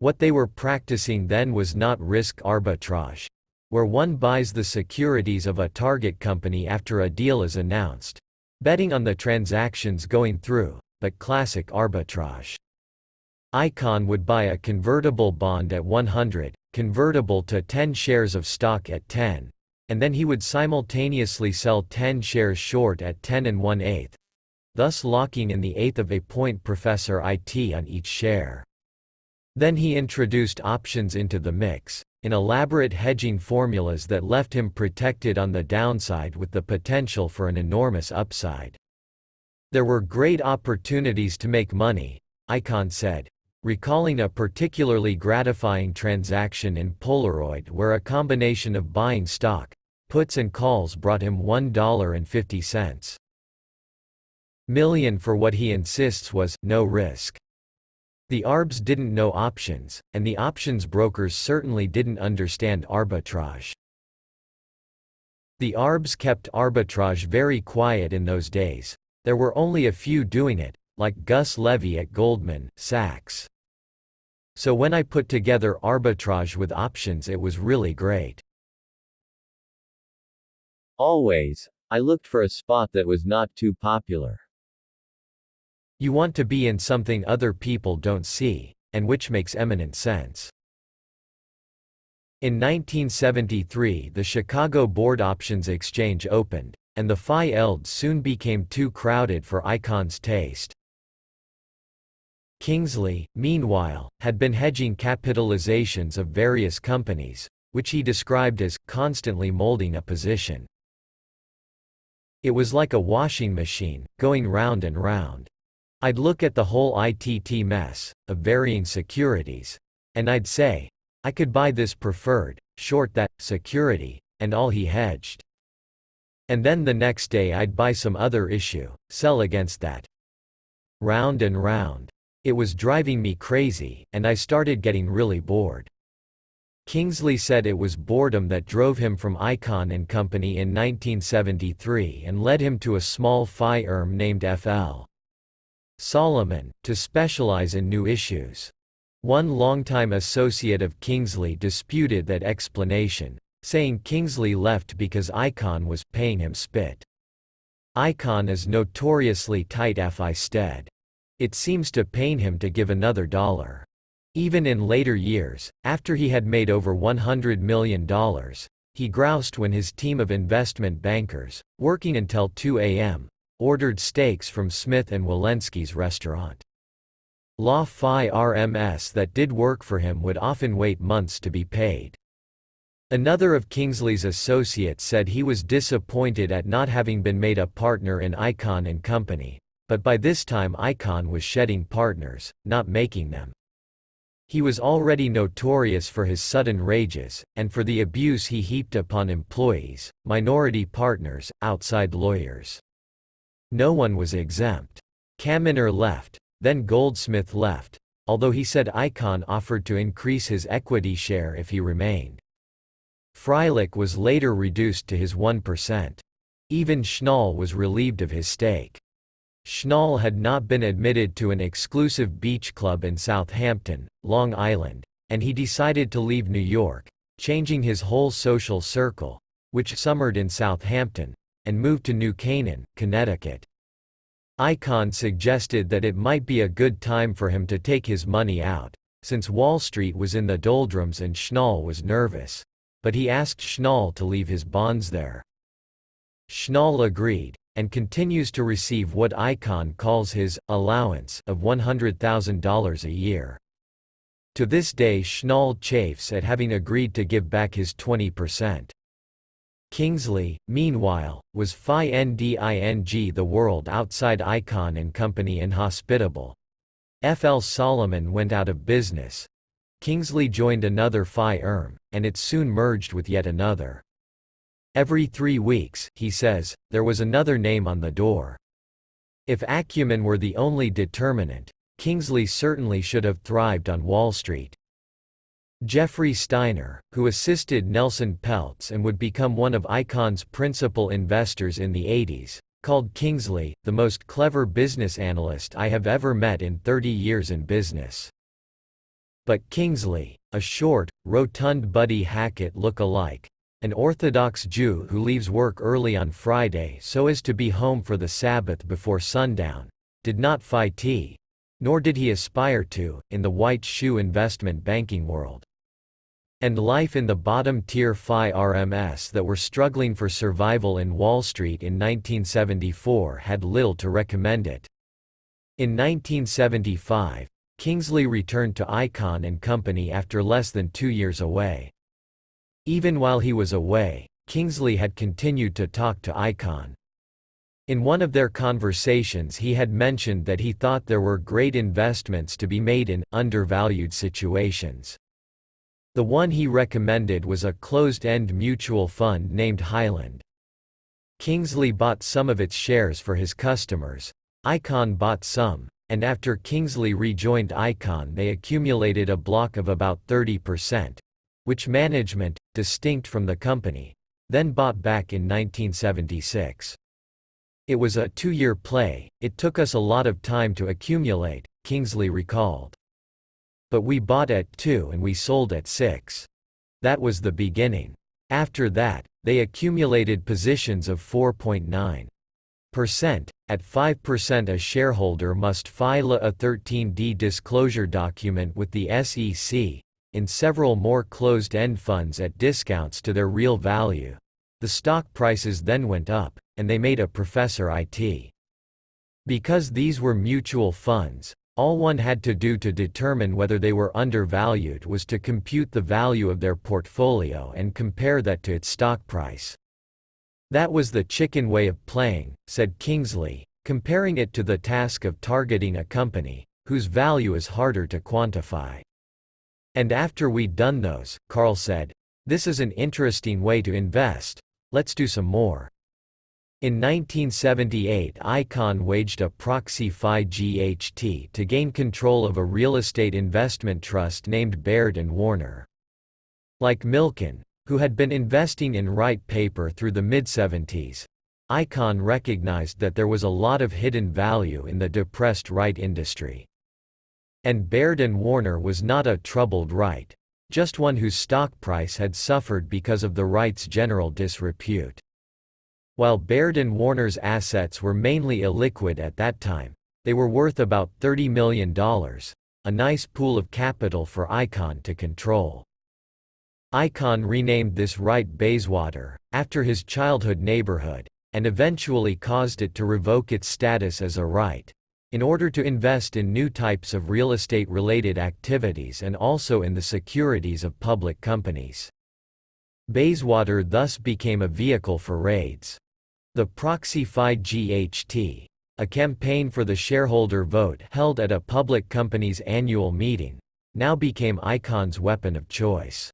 What they were practicing then was not risk arbitrage, where one buys the securities of a target company after a deal is announced, betting on the transactions going through, but classic arbitrage. Icahn would buy a convertible bond at 100, convertible to 10 shares of stock at 10, and then he would simultaneously sell 10 shares short at 10 and 1/8, thus locking in the eighth of a point professor IT on each share. Then he introduced options into the mix, in elaborate hedging formulas that left him protected on the downside with the potential for an enormous upside. There were great opportunities to make money, Icahn said, recalling a particularly gratifying transaction in Polaroid where a combination of buying stock, puts and calls brought him $1.50 million for what he insists was no risk. The ARBs didn't know options, and the options brokers certainly didn't understand arbitrage. The ARBs kept arbitrage very quiet in those days. There were only a few doing it, like Gus Levy at Goldman Sachs. So when I put together arbitrage with options, it was really great. Always, I looked for a spot that was not too popular. You want to be in something other people don't see, and which makes eminent sense. In 1973, the Chicago Board Options Exchange opened, and the Phi-Elds soon became too crowded for Icahn's taste. Kingsley, meanwhile, had been hedging capitalizations of various companies, which he described as constantly molding a position. It was like a washing machine, going round and round. I'd look at the whole ITT mess, of varying securities, and I'd say, I could buy this preferred, short that security, and all he hedged. And then the next day I'd buy some other issue, sell against that. Round and round. It was driving me crazy, and I started getting really bored. Kingsley said it was boredom that drove him from Icahn and Company in 1973 and led him to a small firm named F.L. Solomon, to specialize in new issues. One longtime associate of Kingsley disputed that explanation, saying Kingsley left because Icahn was paying him spit. Icahn is notoriously tight FI stead. It seems to pain him to give another dollar. Even in later years, after he had made over $100 million, he groused when his team of investment bankers, working until 2 a.m., ordered steaks from Smith & Walensky's restaurant. Law Phi RMS that did work for him would often wait months to be paid. Another of Kingsley's associates said he was disappointed at not having been made a partner in Icahn and Company, but by this time Icahn was shedding partners, not making them. He was already notorious for his sudden rages, and for the abuse he heaped upon employees, minority partners, outside lawyers. No one was exempt. Kaminer left, then Goldsmith left, although he said Icahn offered to increase his equity share if he remained. Freilich was later reduced to his 1%. Even Schnall was relieved of his stake. Schnall had not been admitted to an exclusive beach club in Southampton, Long Island, and he decided to leave New York, changing his whole social circle, which summered in Southampton, and moved to New Canaan, Connecticut. Icahn suggested that it might be a good time for him to take his money out, since Wall Street was in the doldrums and Schnall was nervous, but he asked Schnall to leave his bonds there. Schnall agreed, and continues to receive what Icahn calls his allowance of $100,000 a year. To this day Schnall chafes at having agreed to give back his 20%. Kingsley, meanwhile, was finding the world outside Icahn and Company inhospitable. F.L. Solomon went out of business. Kingsley joined another firm, and it soon merged with yet another. Every 3 weeks, he says, there was another name on the door. If acumen were the only determinant, Kingsley certainly should have thrived on Wall Street. Jeffrey Steiner, who assisted Nelson Peltz and would become one of Icahn's principal investors in the 80s, called Kingsley the most clever business analyst I have ever met in 30 years in business. But Kingsley, a short, rotund Buddy Hackett look-alike, an Orthodox Jew who leaves work early on Friday so as to be home for the Sabbath before sundown, did not fight nor did he aspire to, in the white shoe investment banking world. And life in the bottom-tier RMS that were struggling for survival in Wall Street in 1974 had little to recommend it. In 1975, Kingsley returned to Icahn and Company after less than 2 years away. Even while he was away, Kingsley had continued to talk to Icahn. In one of their conversations he had mentioned that he thought there were great investments to be made in undervalued situations. The one he recommended was a closed-end mutual fund named Highland. Kingsley bought some of its shares for his customers, Icahn bought some, and after Kingsley rejoined Icahn they accumulated a block of about 30%, which management, distinct from the company, then bought back in 1976. It was a 2-year play, it took us a lot of time to accumulate, Kingsley recalled. But we bought at 2 and we sold at 6. That was the beginning. After that, they accumulated positions of 4.9%. At 5% a shareholder must file a 13D disclosure document with the SEC, in several more closed-end funds at discounts to their real value. The stock prices then went up, and they made a Professor IT. Because these were mutual funds, all one had to do to determine whether they were undervalued was to compute the value of their portfolio and compare that to its stock price. That was the chicken way of playing, said Kingsley, comparing it to the task of targeting a company, whose value is harder to quantify. And after we'd done those, Carl said, "This is an interesting way to invest, let's do some more." In 1978 Icahn waged a proxy FI-GHT to gain control of a real estate investment trust named Baird & Warner. Like Milken, who had been investing in Wright Paper through the mid-70s, Icahn recognized that there was a lot of hidden value in the depressed Wright industry. And Baird & Warner was not a troubled Wright, just one whose stock price had suffered because of the Wrights' general disrepute. While Baird & Warner's assets were mainly illiquid at that time, they were worth about $30 million, a nice pool of capital for Icahn to control. Icahn renamed this Wright Bayswater, after his childhood neighborhood, and eventually caused it to revoke its status as a Wright, in order to invest in new types of real estate-related activities and also in the securities of public companies. Bayswater thus became a vehicle for raids. The proxy FI-GHT, a campaign for the shareholder vote held at a public company's annual meeting, now became Icahn's weapon of choice.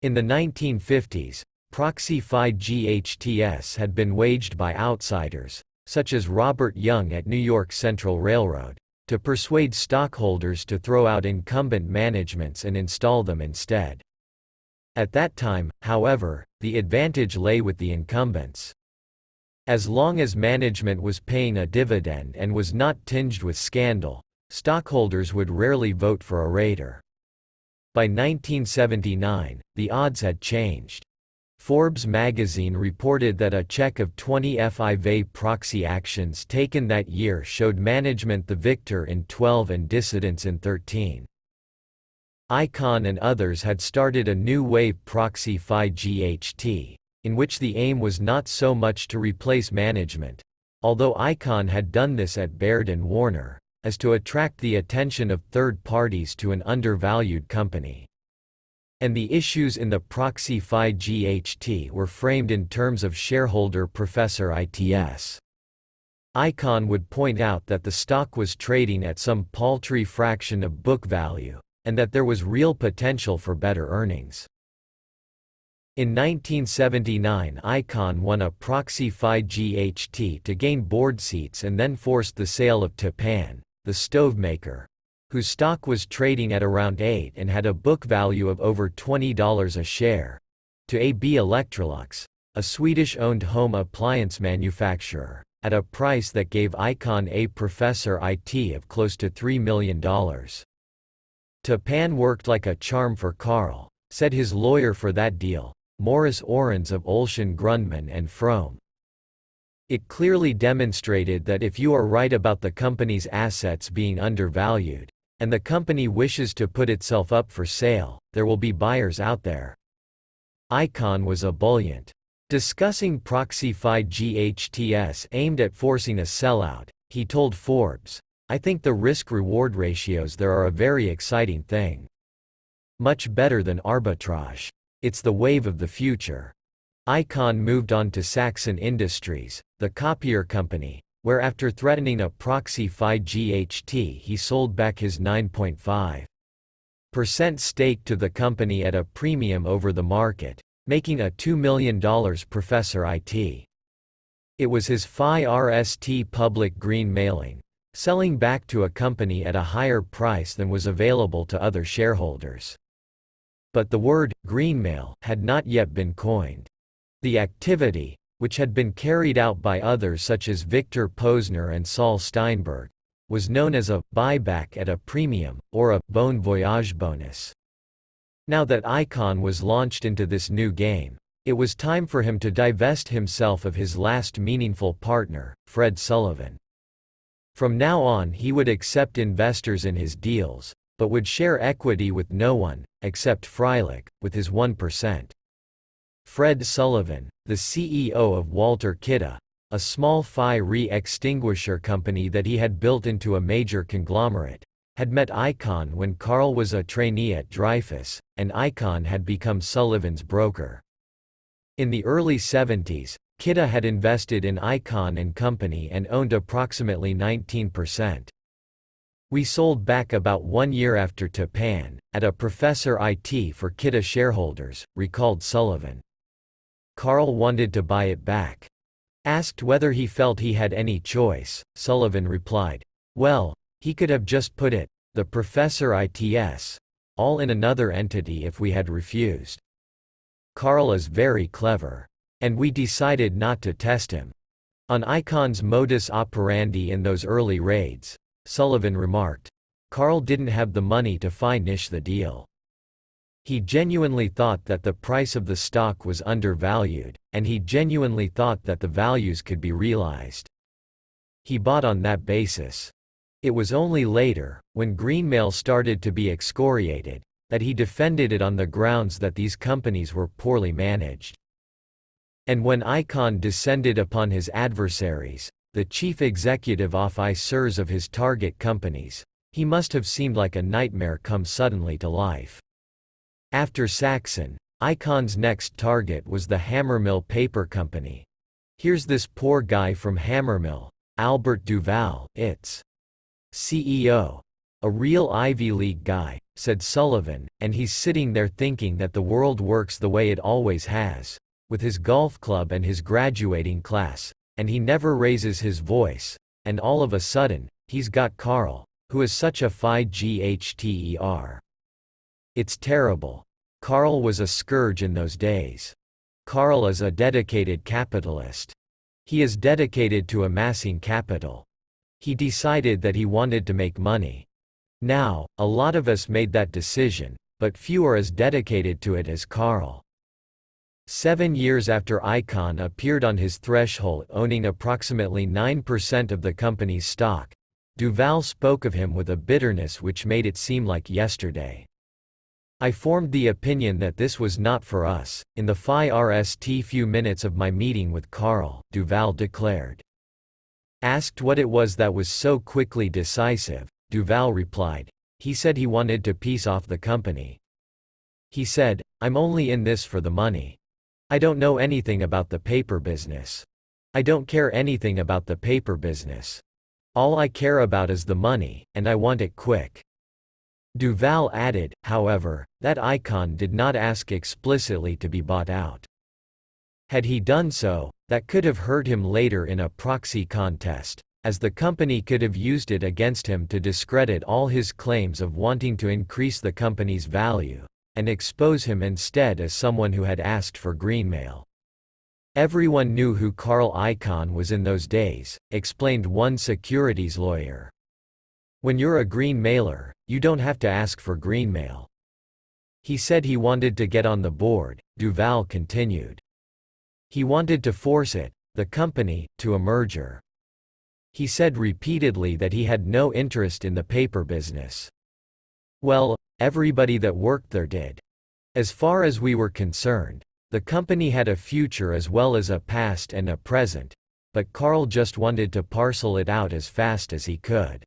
In the 1950s, proxy FI-GHTs had been waged by outsiders, such as Robert Young at New York Central Railroad, to persuade stockholders to throw out incumbent managements and install them instead. At that time, however, the advantage lay with the incumbents. As long as management was paying a dividend and was not tinged with scandal, stockholders would rarely vote for a raider. By 1979, the odds had changed. Forbes magazine reported that a check of 20 FIV proxy actions taken that year showed management the victor in 12 and dissidents in 13. Icahn and others had started a new wave proxy FI-GHT, in which the aim was not so much to replace management, although Icahn had done this at Baird & Warner, as to attract the attention of third parties to an undervalued company. And the issues in the proxy FI-GHT were framed in terms of shareholder Professor ITS. Icahn would point out that the stock was trading at some paltry fraction of book value, and that there was real potential for better earnings. In 1979 Icahn won a proxy FI-GHT to gain board seats and then forced the sale of Tapan, the stove maker, whose stock was trading at around 8 and had a book value of over $20 a share, to AB Electrolux, a Swedish-owned home appliance manufacturer, at a price that gave Icahn a Professor IT of close to $3 million. Tapan worked like a charm for Carl, said his lawyer for that deal, Morris Orens of Olshan Grundmann and Frome. It clearly demonstrated that if you are right about the company's assets being undervalued, and the company wishes to put itself up for sale, there will be buyers out there. Icahn was ebullient. Discussing proxy-fied GHTS aimed at forcing a sellout, he told Forbes, "I think the risk-reward ratios there are a very exciting thing. Much better than arbitrage. It's the wave of the future." Icahn moved on to Saxon Industries, the copier company, where after threatening a proxy-fied GHT he sold back his 9.5% stake to the company at a premium over the market, making a $2 million Professor IT. It was his Phi RST public green mailing, selling back to a company at a higher price than was available to other shareholders. But the word, greenmail, had not yet been coined. The activity, which had been carried out by others such as Victor Posner and Saul Steinberg, was known as a buyback at a premium, or a bon voyage bonus. Now that Icahn was launched into this new game, it was time for him to divest himself of his last meaningful partner, Fred Sullivan. From now on he would accept investors in his deals, but would share equity with no one, except Freilich, with his 1%. Fred Sullivan, the CEO of Walter Kidde, a small Phi re-extinguisher company that he had built into a major conglomerate, had met Icahn when Carl was a trainee at Dreyfus, and Icahn had become Sullivan's broker. In the early 70s, Kidde had invested in Icahn and Company and owned approximately 19%. "We sold back about 1 year after Tapan, at a Professor IT for Kidde shareholders," recalled Sullivan. Carl wanted to buy it back. Asked whether he felt he had any choice, Sullivan replied, "Well, he could have just put it, the Professor ITS, all in another entity if we had refused. Carl is very clever. And we decided not to test him." On Icahn's modus operandi in those early raids, Sullivan remarked, "Carl didn't have the money to finish the deal. He genuinely thought that the price of the stock was undervalued, and he genuinely thought that the values could be realized. He bought on that basis. It was only later, when greenmail started to be excoriated, that he defended it on the grounds that these companies were poorly managed. And when Icahn descended upon his adversaries, the chief executive officers of his target companies, he must have seemed like a nightmare come suddenly to life. After Saxon, Icahn's next target was the Hammermill Paper Company. "Here's this poor guy from Hammermill, Albert Duval, its CEO. A real Ivy League guy," said Sullivan, "and he's sitting there thinking that the world works the way it always has, with his golf club and his graduating class, and he never raises his voice, and all of a sudden, he's got Carl, who is such a Phi Gchter. It's terrible. Carl was a scourge in those days. Carl is a dedicated capitalist. He is dedicated to amassing capital. He decided that he wanted to make money. Now, a lot of us made that decision, but few are as dedicated to it as Carl." 7 years after Icahn appeared on his threshold owning approximately 9% of the company's stock, Duval spoke of him with a bitterness which made it seem like yesterday. "I formed the opinion that this was not for us, in the Phi RST few minutes of my meeting with Carl," Duval declared. Asked what it was that was so quickly decisive, Duval replied, "He said he wanted to piece off the company. He said, 'I'm only in this for the money. I don't know anything about the paper business. I don't care anything about the paper business. All I care about is the money, and I want it quick.'" Duval added, however, that Icahn did not ask explicitly to be bought out. Had he done so, that could have hurt him later in a proxy contest, as the company could have used it against him to discredit all his claims of wanting to increase the company's value, and expose him instead as someone who had asked for greenmail. "Everyone knew who Carl Icahn was in those days," explained one securities lawyer. When you're a green mailer, you don't have to ask for green mail. He said he wanted to get on the board, Duval continued. He wanted to force it, the company, to a merger. He said repeatedly that he had no interest in the paper business. Well, everybody that worked there did. As far as we were concerned, the company had a future as well as a past and a present, but Carl just wanted to parcel it out as fast as he could.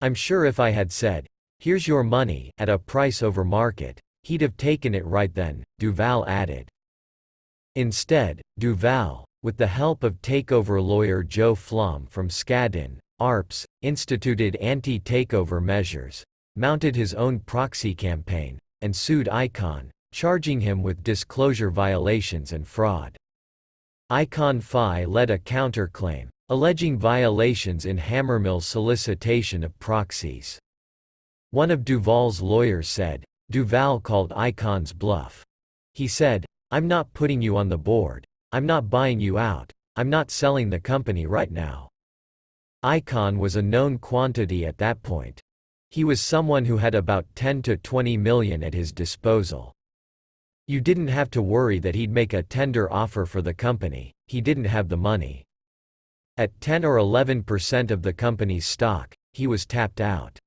I'm sure if I had said, "Here's your money," at a price over market, he'd have taken it right then, Duval added. Instead, Duval, with the help of takeover lawyer Joe Flom from Skadden, Arps, instituted anti-takeover measures, mounted his own proxy campaign, and sued Icahn, charging him with disclosure violations and fraud. Icahn Phi led a counterclaim, alleging violations in Hammermill's solicitation of proxies. One of Duval's lawyers said, Duval called Icahn's bluff. He said, "I'm not putting you on the board. I'm not buying you out. I'm not selling the company right now." Icahn was a known quantity at that point. He was someone who had about 10 to 20 million at his disposal. You didn't have to worry that he'd make a tender offer for the company, he didn't have the money. At 10 or 11% of the company's stock, he was tapped out.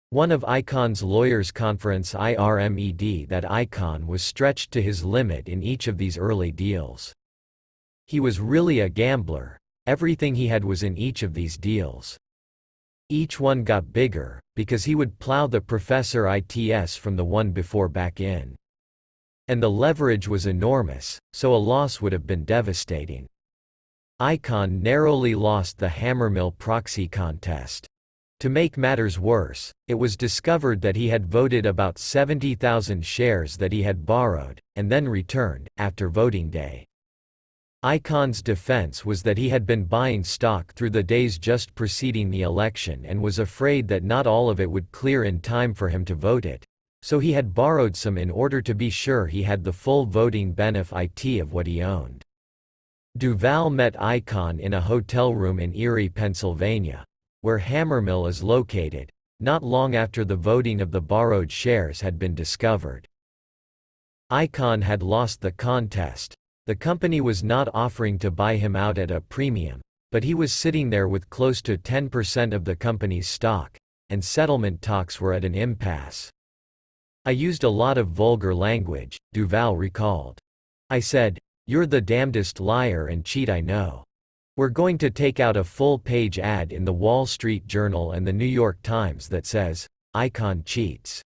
One of Icahn's lawyers conference IRMED that Icahn was stretched to his limit in each of these early deals. He was really a gambler, everything he had was in each of these deals. Each one got bigger, because he would plow the Professor ITS from the one before back in. And the leverage was enormous, so a loss would have been devastating. Icahn narrowly lost the Hammermill proxy contest. To make matters worse, it was discovered that he had voted about 70,000 shares that he had borrowed, and then returned, after voting day. Icahn's defense was that he had been buying stock through the days just preceding the election and was afraid that not all of it would clear in time for him to vote it, so he had borrowed some in order to be sure he had the full voting benefit of what he owned. Duval met Icahn in a hotel room in Erie, Pennsylvania, where Hammermill is located, not long after the voting of the borrowed shares had been discovered. Icahn had lost the contest. The company was not offering to buy him out at a premium, but he was sitting there with close to 10% of the company's stock, and settlement talks were at an impasse. I used a lot of vulgar language, Duval recalled. I said, "You're the damnedest liar and cheat I know. We're going to take out a full-page ad in the Wall Street Journal and the New York Times that says, 'Icahn cheats.'"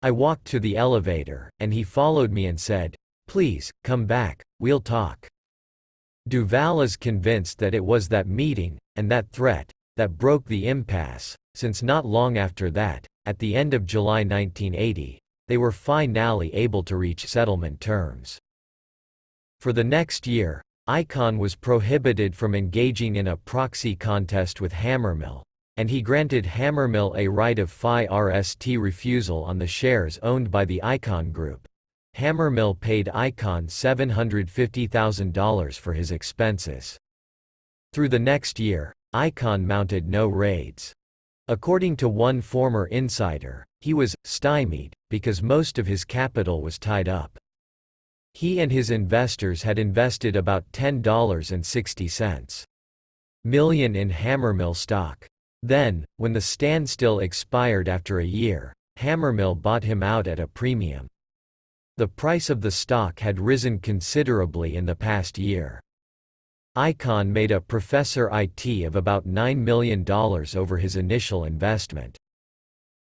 I walked to the elevator, and he followed me and said, "Please, come back, we'll talk." Duval is convinced that it was that meeting, and that threat, that broke the impasse, since not long after that, at the end of July 1980, they were finally able to reach settlement terms. For the next year, Icahn was prohibited from engaging in a proxy contest with Hammermill, and he granted Hammermill a right of FI-RST refusal on the shares owned by the Icahn Group. Hammermill paid Icahn $750,000 for his expenses. Through the next year, Icahn mounted no raids. According to one former insider, he was stymied because most of his capital was tied up. He and his investors had invested about $10.60 million in Hammermill stock. Then, when the standstill expired after a year, Hammermill bought him out at a premium. The price of the stock had risen considerably in the past year. Icahn made a Professor IT of about $9 million over his initial investment.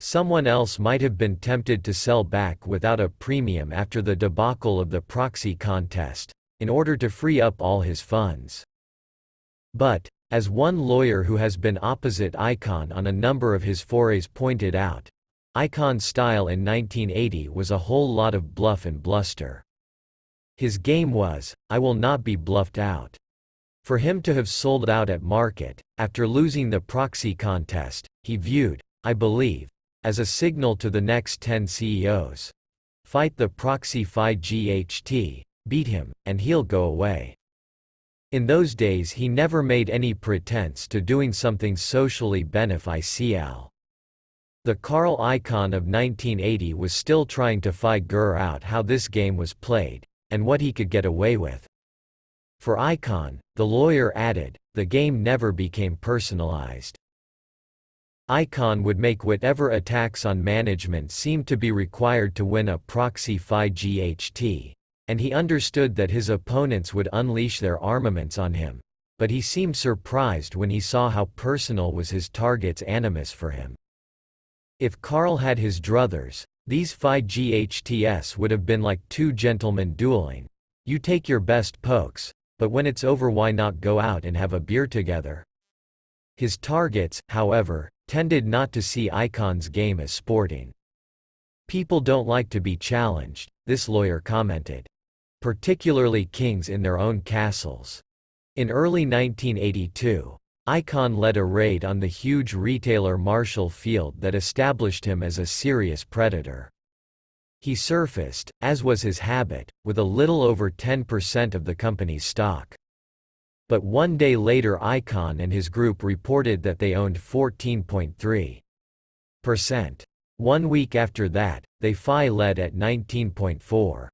Someone else might have been tempted to sell back without a premium after the debacle of the proxy contest, in order to free up all his funds. But, as one lawyer who has been opposite Icahn on a number of his forays pointed out, Icahn's style in 1980 was a whole lot of bluff and bluster. His game was, "I will not be bluffed out." For him to have sold out at market, after losing the proxy contest, he viewed, I believe, as a signal to the next 10 CEOs. Fight the proxy FI GHT, beat him, and he'll go away. In those days he never made any pretense to doing something socially beneficial. The Carl Icahn of 1980 was still trying to figure out how this game was played, and what he could get away with. For Icahn, the lawyer added, the game never became personalized. Icahn would make whatever attacks on management seemed to be required to win a proxy fight, and he understood that his opponents would unleash their armaments on him, but he seemed surprised when he saw how personal was his target's animus for him. If Carl had his druthers, these fights would have been like two gentlemen dueling. You take your best pokes, but when it's over, why not go out and have a beer together? His targets, however, tended not to see Icahn's game as sporting. People don't like to be challenged, this lawyer commented. Particularly kings in their own castles. In early 1982, Icahn led a raid on the huge retailer Marshall Field that established him as a serious predator. He surfaced, as was his habit, with a little over 10% of the company's stock. But one day later Icahn and his group reported that they owned 14.3%. 1 week after that, they led at 19.4%.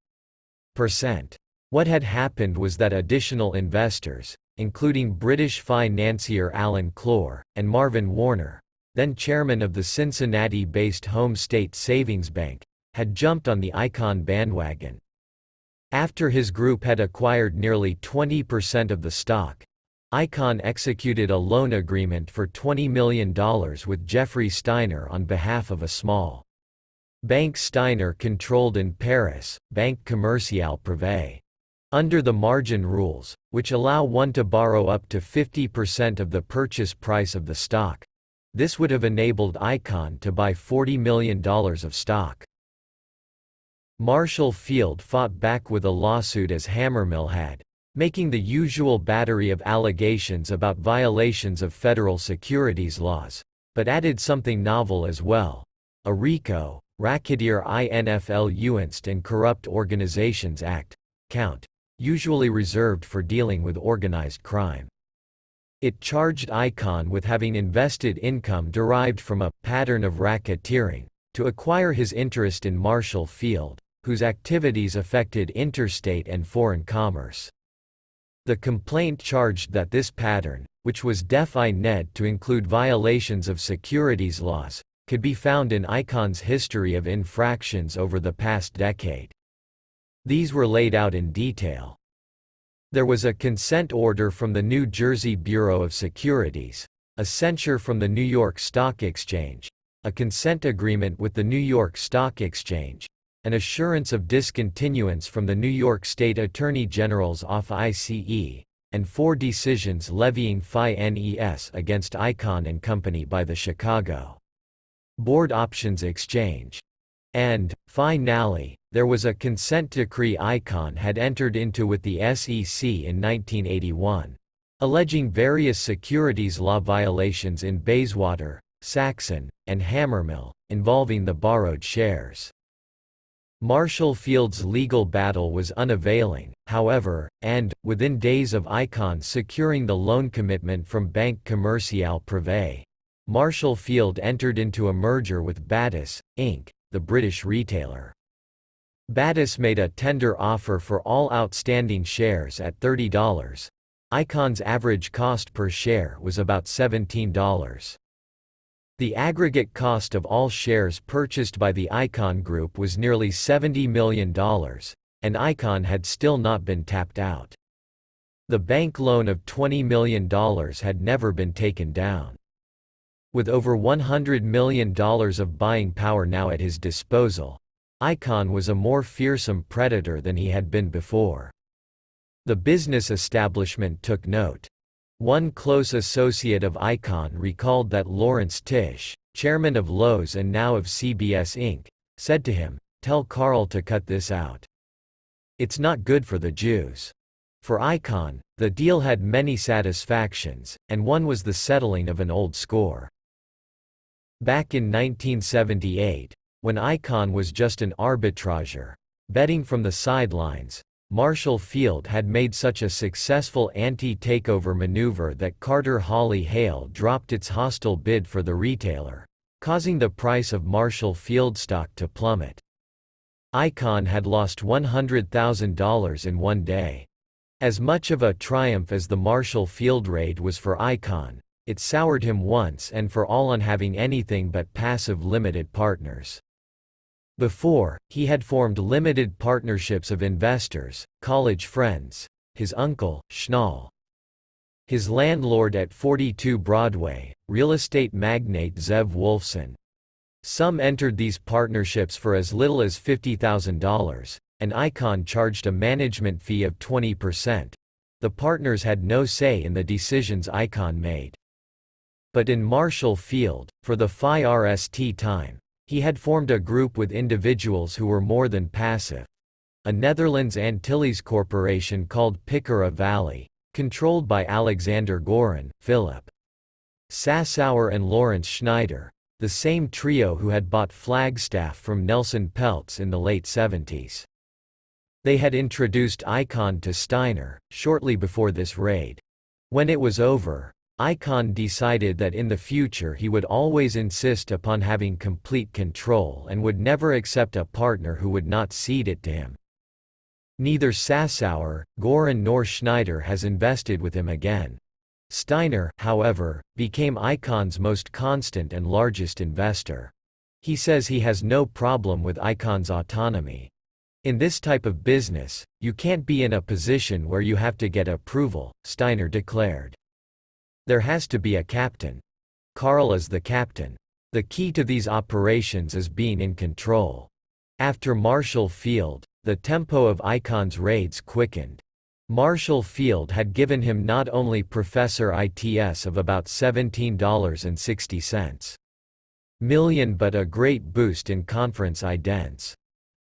What had happened was that additional investors, including British financier Alan Clore, and Marvin Warner, then chairman of the Cincinnati-based Home State Savings Bank, had jumped on the Icahn bandwagon. After his group had acquired nearly 20% of the stock, Icahn executed a loan agreement for $20 million with Jeffrey Steiner on behalf of a small bank Steiner controlled in Paris, Banque Commerciale Privée. Under the margin rules, which allow one to borrow up to 50% of the purchase price of the stock, this would have enabled Icahn to buy $40 million of stock. Marshall Field fought back with a lawsuit as Hammermill had, making the usual battery of allegations about violations of federal securities laws, but added something novel as well: a RICO, Racketeer Influenced and Corrupt Organizations Act, count, usually reserved for dealing with organized crime. It charged Icahn with having invested income derived from a pattern of racketeering to acquire his interest in Marshall Field, whose activities affected interstate and foreign commerce. The complaint charged that this pattern, which was defined to include violations of securities laws, could be found in Icahn's history of infractions over the past decade. These were laid out in detail. There was a consent order from the New Jersey Bureau of Securities, a censure from the New York Stock Exchange, a consent agreement with the New York Stock Exchange, an assurance of discontinuance from the New York State Attorney General's Office, and 4 decisions levying fines against Icahn and Company by the Chicago Board Options Exchange. And, finally, there was a consent decree Icahn had entered into with the SEC in 1981, alleging various securities law violations in Bayswater, Saxon, and Hammermill, involving the borrowed shares. Marshall Field's legal battle was unavailing, however, and, within days of Icahn securing the loan commitment from Banque Commerciale Privée, Marshall Field entered into a merger with Battis, Inc., the British retailer. Battis made a tender offer for all outstanding shares at $30. Icahn's average cost per share was about $17. The aggregate cost of all shares purchased by the Icahn Group was nearly $70 million, and Icahn had still not been tapped out. The bank loan of $20 million had never been taken down. With over $100 million of buying power now at his disposal, Icahn was a more fearsome predator than he had been before. The business establishment took note. One close associate of Icahn recalled that Lawrence Tisch, chairman of Lowe's and now of CBS Inc., said to him, "Tell Carl to cut this out. It's not good for the Jews." For Icahn, the deal had many satisfactions, and one was the settling of an old score. Back in 1978, when Icahn was just an arbitrager, betting from the sidelines, Marshall Field had made such a successful anti-takeover maneuver that Carter Hawley Hale dropped its hostile bid for the retailer, causing the price of Marshall Field stock to plummet. Icahn had lost $100,000 in one day. As much of a triumph as the Marshall Field raid was for Icahn, it soured him once and for all on having anything but passive limited partners. Before, he had formed limited partnerships of investors, college friends, his uncle, Schnall, his landlord at 42 Broadway, real estate magnate Zev Wolfson. Some entered these partnerships for as little as $50,000, and Icahn charged a management fee of 20%. The partners had no say in the decisions Icahn made. But in Marshall Field, for the Phi Rst time, he had formed a group with individuals who were more than passive. A Netherlands Antilles corporation called Pickera Valley, controlled by Alexander Gorin, Philip Sassauer and Lawrence Schneider, the same trio who had bought Flagstaff from Nelson Peltz in the late 70s. They had introduced Icahn to Steiner, shortly before this raid. When it was over, Icahn decided that in the future he would always insist upon having complete control and would never accept a partner who would not cede it to him. Neither Sassauer, Gorin nor Schneider has invested with him again. Steiner, however, became Icahn's most constant and largest investor. He says he has no problem with Icahn's autonomy. In this type of business, you can't be in a position where you have to get approval, Steiner declared. There has to be a captain. Carl is the captain. The key to these operations is being in control. After Marshall Field, the tempo of Icahn's raids quickened. Marshall Field had given him not only Professor ITS of about $17.60 million but a great boost in conference idents.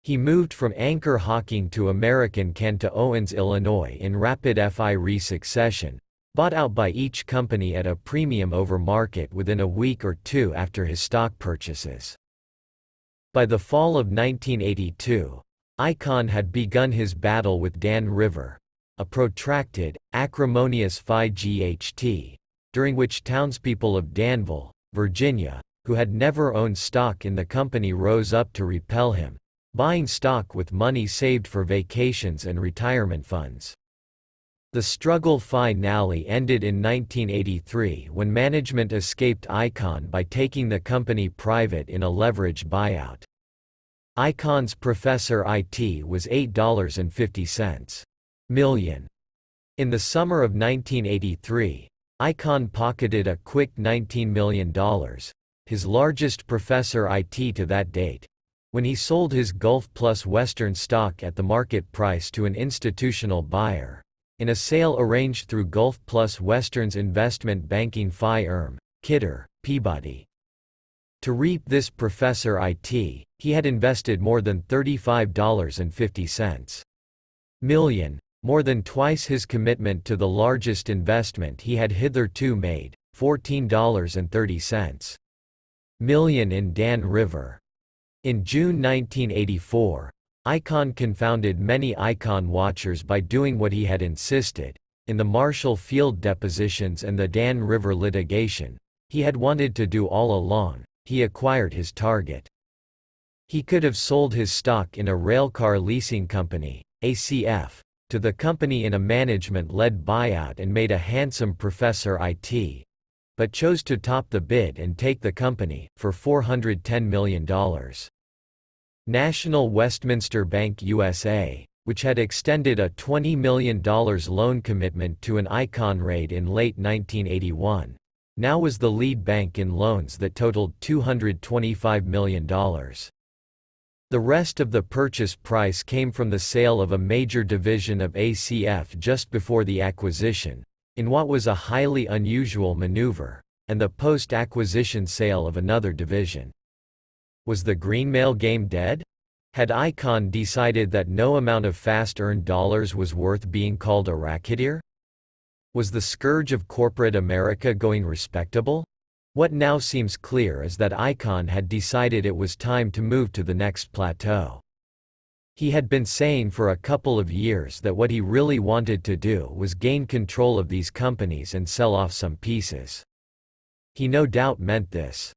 He moved from Anchor Hawking to American Can to Owens, Illinois in rapid FIRE succession, bought out by each company at a premium over market within a week or two after his stock purchases. By the fall of 1982, Icahn had begun his battle with Dan River, a protracted, acrimonious Phi GHT, during which townspeople of Danville, Virginia, who had never owned stock in the company rose up to repel him, buying stock with money saved for vacations and retirement funds. The struggle finale ended in 1983 when management escaped Icahn by taking the company private in a leverage buyout. Icahn's Professor IT was $8.50 million. In the summer of 1983, Icahn pocketed a quick $19 million, his largest Professor IT to that date, when he sold his Gulf Plus Western stock at the market price to an institutional buyer, in a sale arranged through Gulf Plus Western's investment banking firm, Kidder, Peabody. To reap this Professor IT, he had invested more than $35.50 million, more than twice his commitment to the largest investment he had hitherto made, $14.30 million in Dan River. In June 1984, Icahn confounded many Icahn watchers by doing what he had insisted, in the Marshall Field depositions and the Dan River litigation, he had wanted to do all along. He acquired his target. He could have sold his stock in a railcar leasing company, ACF, to the company in a management-led buyout and made a handsome Professor IT, but chose to top the bid and take the company, for $410 million. National Westminster Bank USA, which had extended a $20 million loan commitment to an Icahn raid in late 1981, now was the lead bank in loans that totaled $225 million. The rest of the purchase price came from the sale of a major division of ACF just before the acquisition, in what was a highly unusual maneuver, and the post-acquisition sale of another division. Was the greenmail game dead? Had Icahn decided that no amount of fast-earned dollars was worth being called a racketeer? Was the scourge of corporate America going respectable? What now seems clear is that Icahn had decided it was time to move to the next plateau. He had been saying for a couple of years that what he really wanted to do was gain control of these companies and sell off some pieces. He no doubt meant this.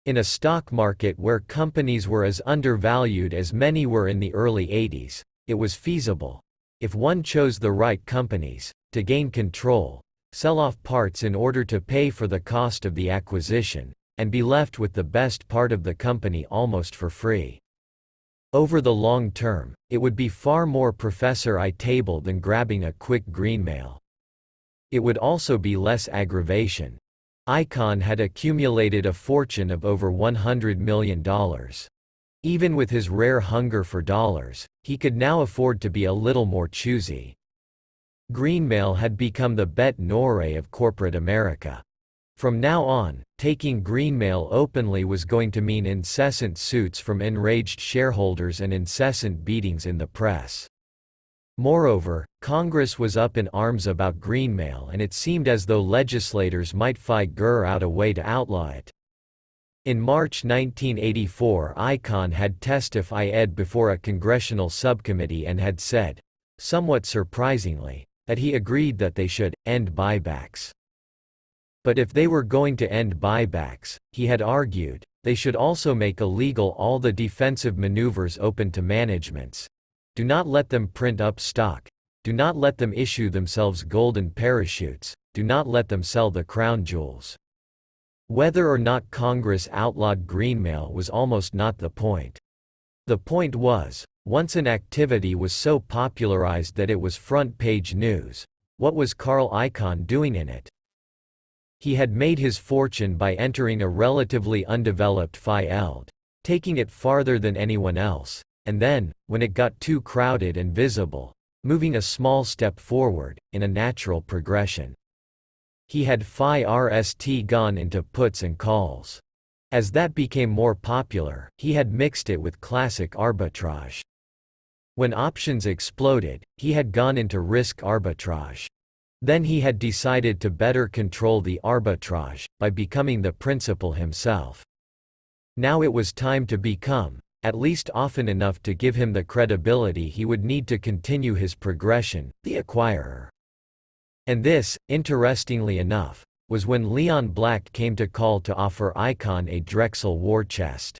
In a stock market where companies were as undervalued as many were in the early 80s, it was feasible, if one chose the right companies, to gain control, sell off parts in order to pay for the cost of the acquisition, and be left with the best part of the company almost for free. Over the long term, it would be far more Professor I-table than grabbing a quick greenmail. It would also be less aggravation. Icahn had accumulated a fortune of over $100 million. Even with his rare hunger for dollars, he could now afford to be a little more choosy. Greenmail had become the bête noire of corporate America. From now on, taking greenmail openly was going to mean incessant suits from enraged shareholders and incessant beatings in the press. Moreover, Congress was up in arms about greenmail, and it seemed as though legislators might figure out a way to outlaw it. In March 1984, Icahn had testified before a congressional subcommittee and had said, somewhat surprisingly, that he agreed that they should end buybacks. But if they were going to end buybacks, he had argued, they should also make illegal all the defensive maneuvers open to managements. Do not let them print up stock. Do not let them issue themselves golden parachutes. Do not let them sell the crown jewels. Whether or not Congress outlawed greenmail was almost not the point. The point was, once an activity was so popularized that it was front-page news, what was Carl Icahn doing in it? He had made his fortune by entering a relatively undeveloped field, taking it farther than anyone else, and then, when it got too crowded and visible, moving a small step forward, in a natural progression. He had FIRST gone into puts and calls. As that became more popular, he had mixed it with classic arbitrage. When options exploded, he had gone into risk arbitrage. Then he had decided to better control the arbitrage, by becoming the principal himself. Now it was time to become, at least often enough to give him the credibility he would need to continue his progression, the acquirer. And this, interestingly enough, was when Leon Black came to call to offer Icahn a Drexel war chest.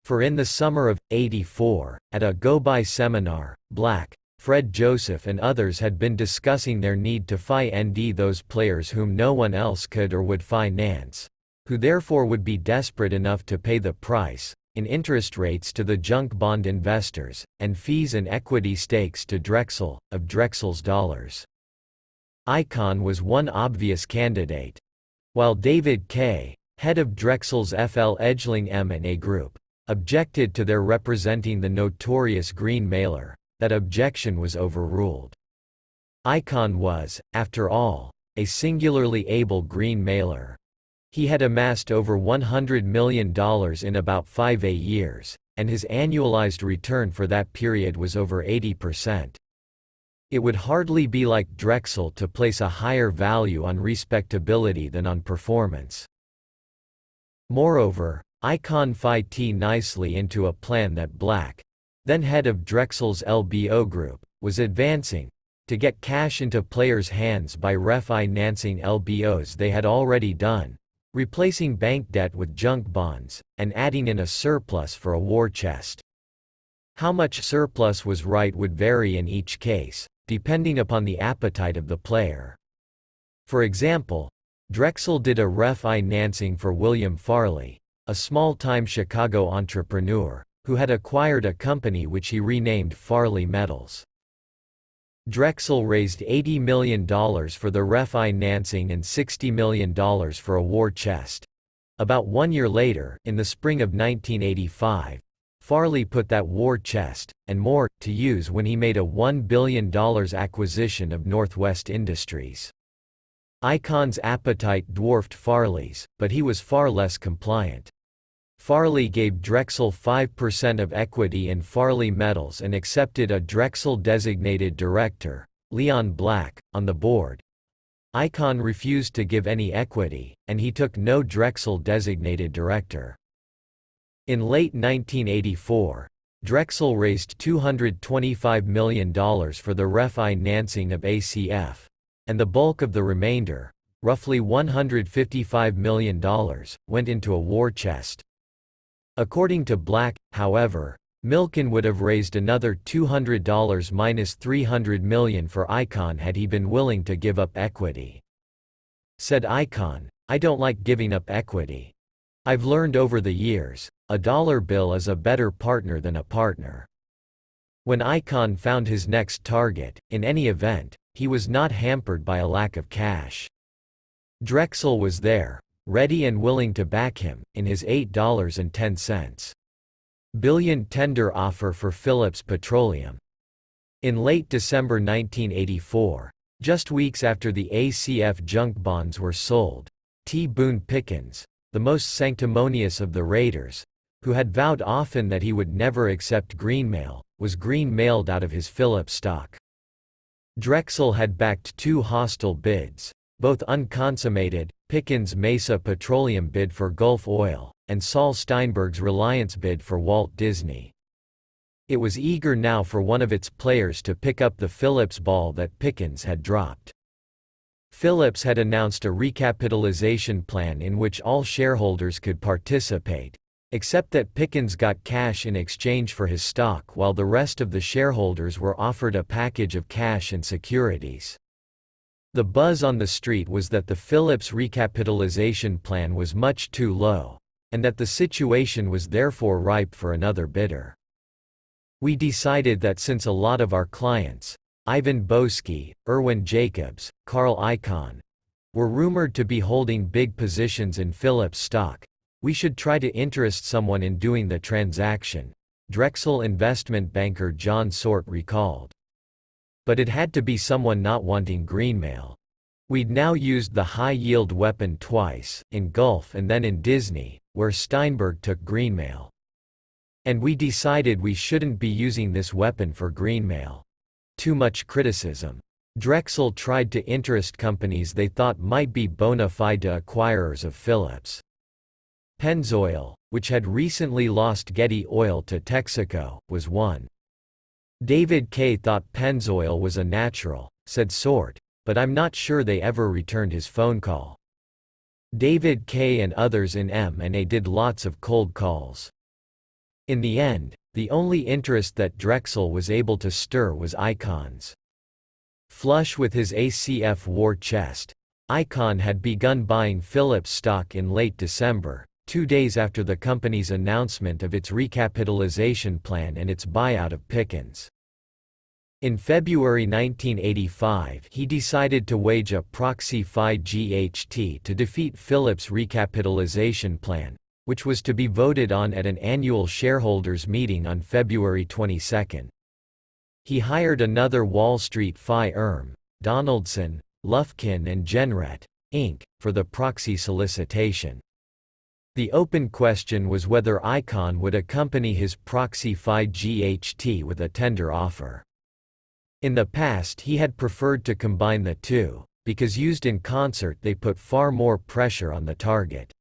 For in the summer of '84, at a go-by seminar, Black, Fred Joseph and others had been discussing their need to find those players whom no one else could or would finance, who therefore would be desperate enough to pay the price, in interest rates to the junk bond investors, and fees and equity stakes to Drexel, of Drexel's dollars. Icahn was one obvious candidate. While David K., head of Drexel's FL Edgeling M&A Group, objected to their representing the notorious green mailer, that objection was overruled. Icahn was, after all, a singularly able green mailer. He had amassed over $100 million in about 5 years, and his annualized return for that period was over 80%. It would hardly be like Drexel to place a higher value on respectability than on performance. Moreover, Icahn fit nicely into a plan that Black, then head of Drexel's LBO Group, was advancing, to get cash into players' hands by refinancing LBOs they had already done, replacing bank debt with junk bonds, and adding in a surplus for a war chest. How much surplus was right would vary in each case, depending upon the appetite of the player. For example, Drexel did a refinancing for William Farley, a small-time Chicago entrepreneur, who had acquired a company which he renamed Farley Metals. Drexel raised $80 million for the refinancing and $60 million for a war chest. About 1 year later, in the spring of 1985, Farley put that war chest, and more, to use when he made a $1 billion acquisition of Northwest Industries. Icahn's appetite dwarfed Farley's, but he was far less compliant. Farley gave Drexel 5% of equity in Farley Metals and accepted a Drexel-designated director, Leon Black, on the board. Icahn refused to give any equity, and he took no Drexel-designated director. In late 1984, Drexel raised $225 million for the refinancing of ACF, and the bulk of the remainder, roughly $155 million, went into a war chest. According to Black, however, Milken would have raised another $200 minus $300 million for Icon had he been willing to give up equity. Said Icon, "I don't like giving up equity. I've learned over the years, a dollar bill is a better partner than a partner." When Icon found his next target, in any event, he was not hampered by a lack of cash. Drexel was there, ready and willing to back him, in his $8.10 billion tender offer for Phillips Petroleum. In late December 1984, just weeks after the ACF junk bonds were sold, T. Boone Pickens, the most sanctimonious of the raiders, who had vowed often that he would never accept greenmail, was greenmailed out of his Phillips stock. Drexel had backed two hostile bids, both unconsummated, Pickens' Mesa Petroleum bid for Gulf Oil, and Saul Steinberg's Reliance bid for Walt Disney. It was eager now for one of its players to pick up the Phillips ball that Pickens had dropped. Phillips had announced a recapitalization plan in which all shareholders could participate, except that Pickens got cash in exchange for his stock while the rest of the shareholders were offered a package of cash and securities. The buzz on the street was that the Phillips recapitalization plan was much too low, and that the situation was therefore ripe for another bidder. We decided that since a lot of our clients, Ivan Boesky, Irwin Jacobs, Carl Icahn, were rumored to be holding big positions in Phillips stock, we should try to interest someone in doing the transaction, Drexel investment banker John Sort recalled. But it had to be someone not wanting greenmail. We'd now used the high-yield weapon twice, in Gulf and then in Disney, where Steinberg took greenmail. And we decided we shouldn't be using this weapon for greenmail. Too much criticism. Drexel tried to interest companies they thought might be bona fide acquirers of Phillips. Pennzoil, which had recently lost Getty Oil to Texaco, was one. David Kay thought Pennzoil was a natural, said Sort, but I'm not sure they ever returned his phone call. David Kay and others in M&A did lots of cold calls. In the end, the only interest that Drexel was able to stir was Icon's. Flush with his ACF war chest, Icahn had begun buying Phillips stock in late December, 2 days after the company's announcement of its recapitalization plan and its buyout of Pickens. In February 1985 he decided to wage a proxy fight GHT to defeat Phillips' recapitalization plan, which was to be voted on at an annual shareholders meeting on February 22. He hired another Wall Street firm, Donaldson, Lufkin and Jenrette, Inc., for the proxy solicitation. The open question was whether Icahn would accompany his proxy fight GHT with a tender offer. In the past he had preferred to combine the two, because used in concert they put far more pressure on the target.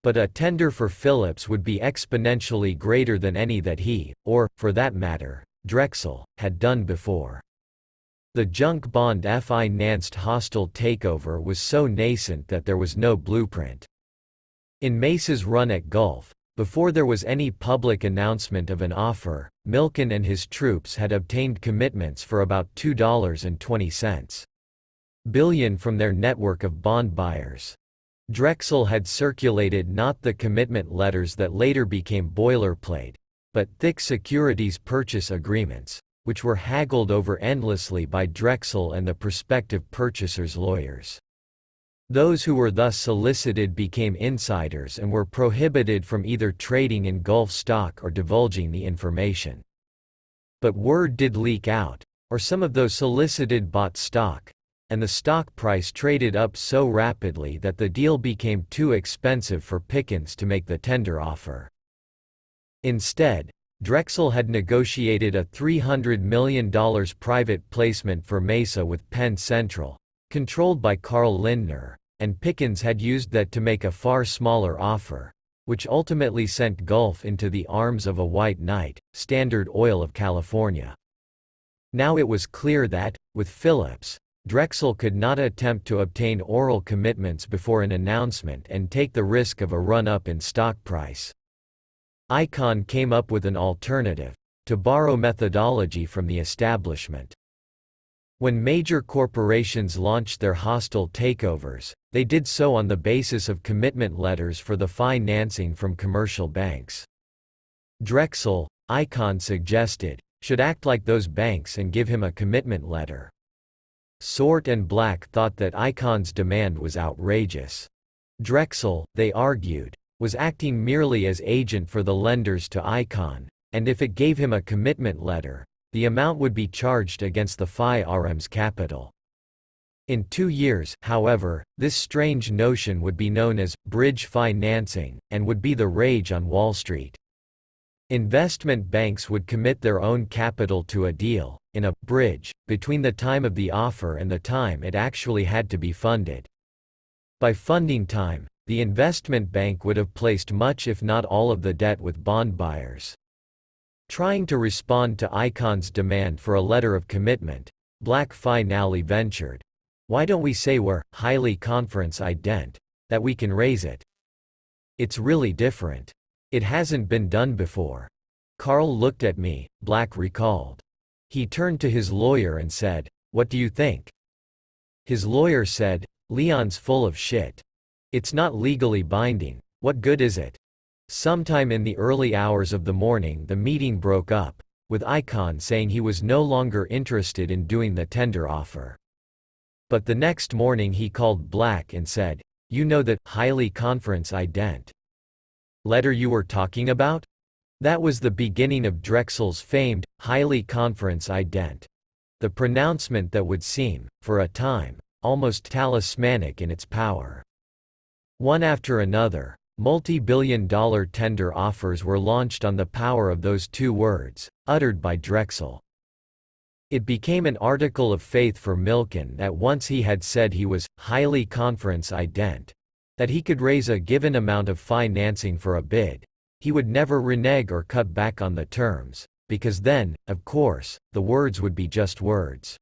But a tender for Phillips would be exponentially greater than any that he, or, for that matter, Drexel, had done before. The junk bond financed hostile takeover was so nascent that there was no blueprint. In Mesa's run at Gulf, before there was any public announcement of an offer, Milken and his troops had obtained commitments for about $2.20 billion from their network of bond buyers. Drexel had circulated not the commitment letters that later became boilerplate, but thick securities purchase agreements, which were haggled over endlessly by Drexel and the prospective purchasers' lawyers. Those who were thus solicited became insiders and were prohibited from either trading in Gulf stock or divulging the information. But word did leak out, or some of those solicited bought stock, and the stock price traded up so rapidly that the deal became too expensive for Pickens to make the tender offer. Instead, Drexel had negotiated a $300 million private placement for Mesa with Penn Central, controlled by Carl Lindner, and Pickens had used that to make a far smaller offer, which ultimately sent Gulf into the arms of a white knight, Standard Oil of California. Now it was clear that, with Phillips, Drexel could not attempt to obtain oral commitments before an announcement and take the risk of a run-up in stock price. Icahn came up with an alternative: to borrow methodology from the establishment. When major corporations launched their hostile takeovers, they did so on the basis of commitment letters for the financing from commercial banks. Drexel, Icahn suggested, should act like those banks and give him a commitment letter. Swart and Black thought that Icahn's demand was outrageous. Drexel, they argued, was acting merely as agent for the lenders to Icahn, and if it gave him a commitment letter, the amount would be charged against the firm's capital. In 2 years, however, this strange notion would be known as bridge financing, and would be the rage on Wall Street. Investment banks would commit their own capital to a deal, in a bridge, between the time of the offer and the time it actually had to be funded. By funding time, the investment bank would have placed much if not all of the debt with bond buyers. Trying to respond to Icahn's demand for a letter of commitment, Black finally ventured, "Why don't we say we're highly conference ident, that we can raise it? It's really different. It hasn't been done before." Carl looked at me, Black recalled. He turned to his lawyer and said, "What do you think?" His lawyer said, "Leon's full of shit. It's not legally binding, what good is it?" Sometime in the early hours of the morning the meeting broke up, with Icahn saying he was no longer interested in doing the tender offer. But the next morning he called Black and said, "You know that highly conference ident letter you were talking about? That was the beginning of Drexel's famed, highly conference ident. The pronouncement that would seem, for a time, almost talismanic in its power." One after another, multi-billion-dollar tender offers were launched on the power of those 2 words, uttered by Drexel. It became an article of faith for Milken that once he had said he was highly conference ident, that he could raise a given amount of financing for a bid, he would never renege or cut back on the terms, because then, of course, the words would be just words.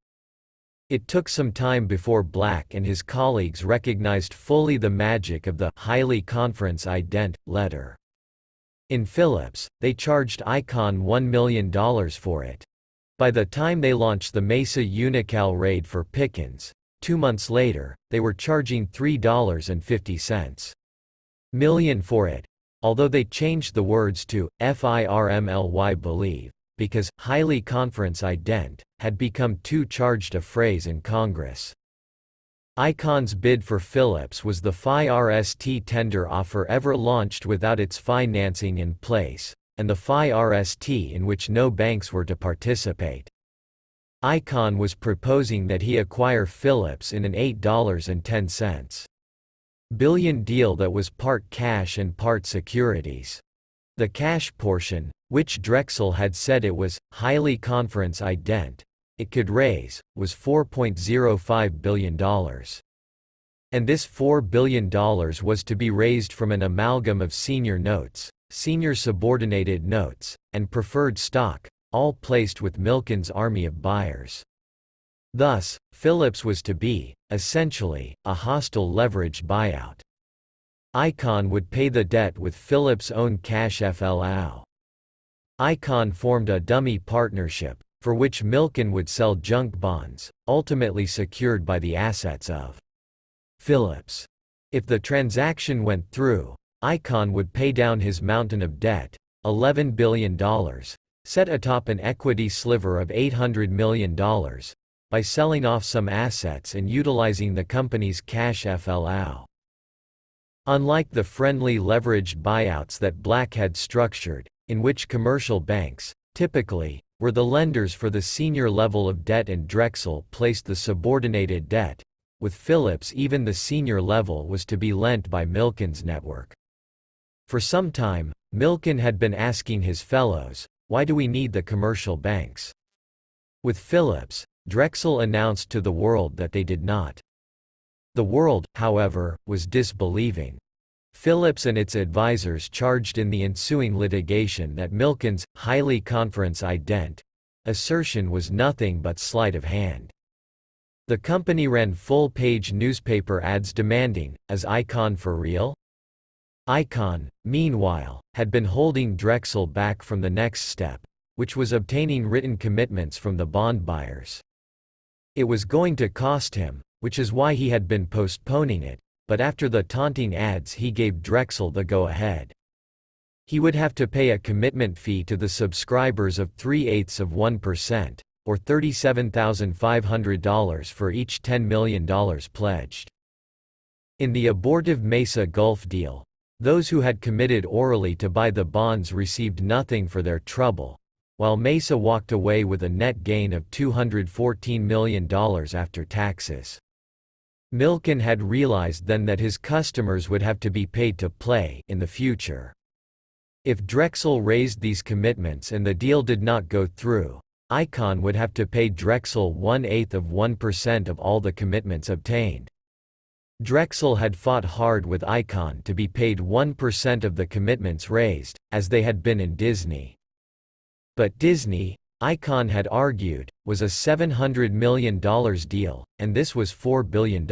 It took some time before Black and his colleagues recognized fully the magic of the highly conference ident letter. In Phillips, they charged Icahn $1 million for it. By the time they launched the Mesa Unocal raid for Pickens, 2 months later, they were charging $3.50 million for it, although they changed the words to firmly believe, because highly conference ident had become too charged a phrase in Congress. Icahn's bid for Phillips was the FI-RST tender offer ever launched without its financing in place, and the FI-RST in which no banks were to participate. Icahn was proposing that he acquire Phillips in an $8.10 billion deal that was part cash and part securities. The cash portion, which Drexel had said it was highly conference ident it could raise, was $4.05 billion. And this $4 billion was to be raised from an amalgam of senior notes, senior subordinated notes, and preferred stock, all placed with Milken's army of buyers. Thus, Phillips was to be, essentially, a hostile leveraged buyout. Icahn would pay the debt with Phillips' own cash FLAO. Icahn formed a dummy partnership, for which Milken would sell junk bonds, ultimately secured by the assets of Phillips. If the transaction went through, Icahn would pay down his mountain of debt, $11 billion, set atop an equity sliver of $800 million, by selling off some assets and utilizing the company's cash FLAO. Unlike the friendly leveraged buyouts that Black had structured, in which commercial banks, typically, were the lenders for the senior level of debt and Drexel placed the subordinated debt, with Phillips even the senior level was to be lent by Milken's network. For some time, Milken had been asking his fellows, "Why do we need the commercial banks?" With Phillips, Drexel announced to the world that they did not. The world, however, was disbelieving. Phillips and its advisors charged in the ensuing litigation that Milken's highly conference ident assertion was nothing but sleight of hand. The company ran full-page newspaper ads demanding, "Is Icahn for real?" Icahn, meanwhile, had been holding Drexel back from the next step, which was obtaining written commitments from the bond buyers. It was going to cost him, which is why he had been postponing it, but after the taunting ads he gave Drexel the go-ahead. He would have to pay a commitment fee to the subscribers of 0.3%, or $37,500 for each $10 million pledged. In the abortive Mesa Gulf deal, those who had committed orally to buy the bonds received nothing for their trouble, while Mesa walked away with a net gain of $214 million after taxes. Milken had realized then that his customers would have to be paid to play in the future. If Drexel raised these commitments and the deal did not go through, Icahn would have to pay Drexel 1/8% of all the commitments obtained. Drexel had fought hard with Icahn to be paid 1% of the commitments raised, as they had been in Disney. But Disney, Icahn had argued, was a $700 million deal, and this was $4 billion.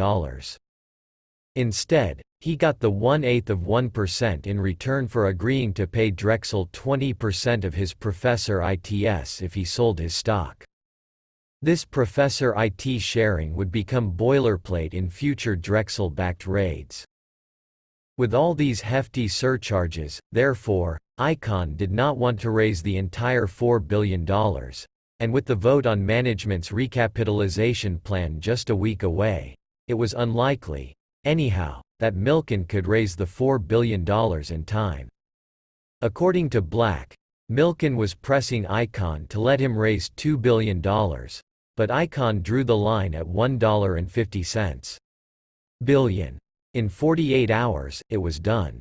Instead, he got the 1/8% in return for agreeing to pay Drexel 20% of his Professor ITS if he sold his stock. This Professor IT sharing would become boilerplate in future Drexel-backed raids. With all these hefty surcharges, therefore, Icahn did not want to raise the entire $4 billion, and with the vote on management's recapitalization plan just a week away, it was unlikely, anyhow, that Milken could raise the $4 billion in time. According to Black, Milken was pressing Icahn to let him raise $2 billion, but Icahn drew the line at $1.50 billion. In 48 hours, it was done.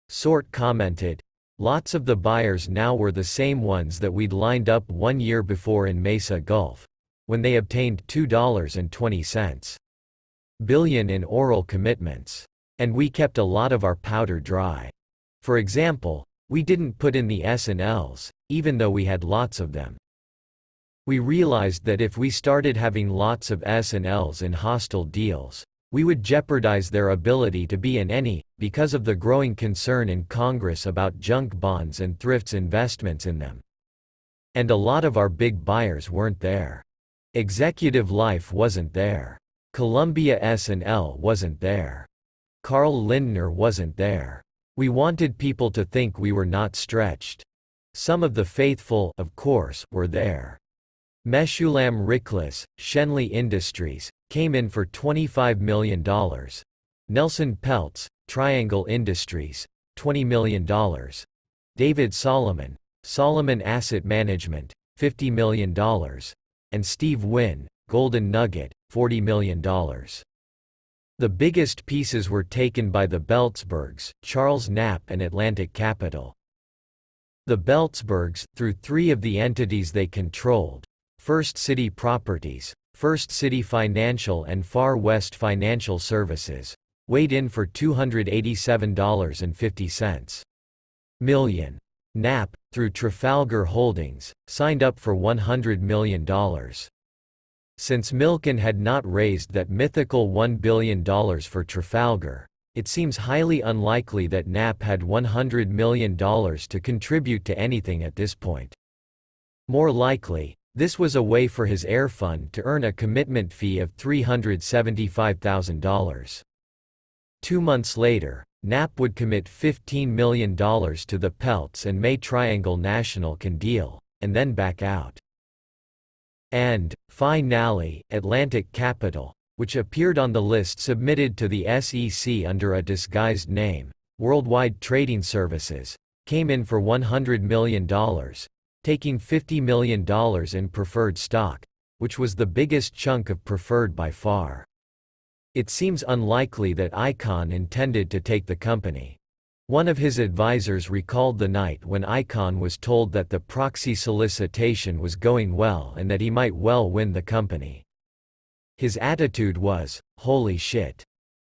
Sort commented, "Lots of the buyers now were the same ones that we'd lined up 1 year before in Mesa Gulf, when they obtained $2.20 billion in oral commitments. And we kept a lot of our powder dry. For example, we didn't put in the S&Ls, even though we had lots of them. We realized that if we started having lots of S&Ls in hostile deals, we would jeopardize their ability to be in any, because of the growing concern in Congress about junk bonds and thrifts investments in them. And a lot of our big buyers weren't there. Executive Life wasn't there. Columbia S&L wasn't there. Carl Lindner wasn't there. We wanted people to think we were not stretched. Some of the faithful, of course, were there. Meshulam Riklis, Shenley Industries, came in for $25 million. Nelson Peltz, Triangle Industries, $20 million. David Solomon, Solomon Asset Management, $50 million. And Steve Wynn, Golden Nugget, $40 million. The biggest pieces were taken by the Beltzbergs, Charles Knapp and Atlantic Capital. The Beltzbergs, through 3 of the entities they controlled, First City Properties, First City Financial and Far West Financial Services, weighed in for $287.50 million. Knapp, through Trafalgar Holdings, signed up for $100 million. Since Milken had not raised that mythical $1 billion for Trafalgar, it seems highly unlikely that Knapp had $100 million to contribute to anything at this point. More likely, this was a way for his air fund to earn a commitment fee of $375,000. 2 months later, Knapp would commit $15 million to the Peltz and May Triangle National Can deal, and then back out. And, finally, Atlantic Capital, which appeared on the list submitted to the SEC under a disguised name, Worldwide Trading Services, came in for $100 million, taking $50 million in preferred stock, which was the biggest chunk of preferred by far. It seems unlikely that Icahn intended to take the company. One of his advisors recalled the night when Icahn was told that the proxy solicitation was going well and that he might well win the company. His attitude was, "Holy shit.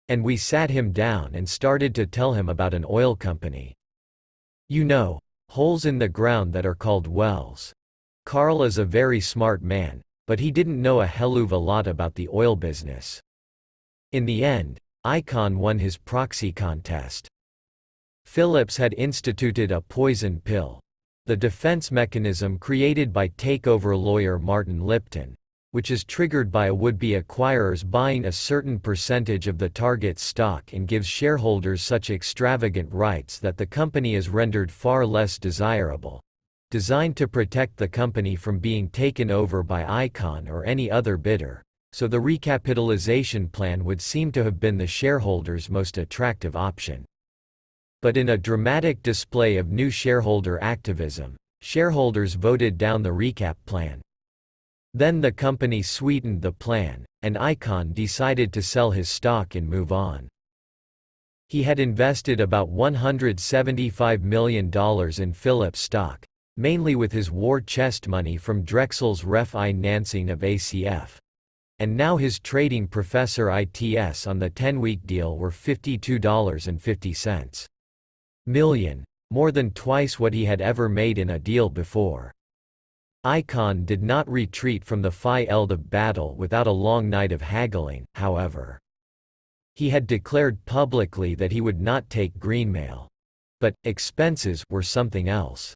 And we sat him down and started to tell him about an oil company. You know, holes in the ground that are called wells. Carl is a very smart man, but he didn't know a helluva lot about the oil business. In the end, Icahn won his proxy contest. Phillips had instituted a poison pill, the defense mechanism created by takeover lawyer Martin Lipton, which is triggered by a would-be acquirers buying a certain percentage of the target's stock and gives shareholders such extravagant rights that the company is rendered far less desirable. Designed to protect the company from being taken over by Icahn or any other bidder, so the recapitalization plan would seem to have been the shareholders' most attractive option. But in a dramatic display of new shareholder activism, shareholders voted down the recap plan. Then the company sweetened the plan, and Icahn decided to sell his stock and move on. He had invested about $175 million in Phillips stock, mainly with his war chest money from Drexel's refinancing of ACF. And now his trading professor ITS on the 10-week deal were $52.50 million, more than twice what he had ever made in a deal before. Icahn did not retreat from the Phi Eldav battle without a long night of haggling, however. He had declared publicly that he would not take greenmail. But expenses were something else.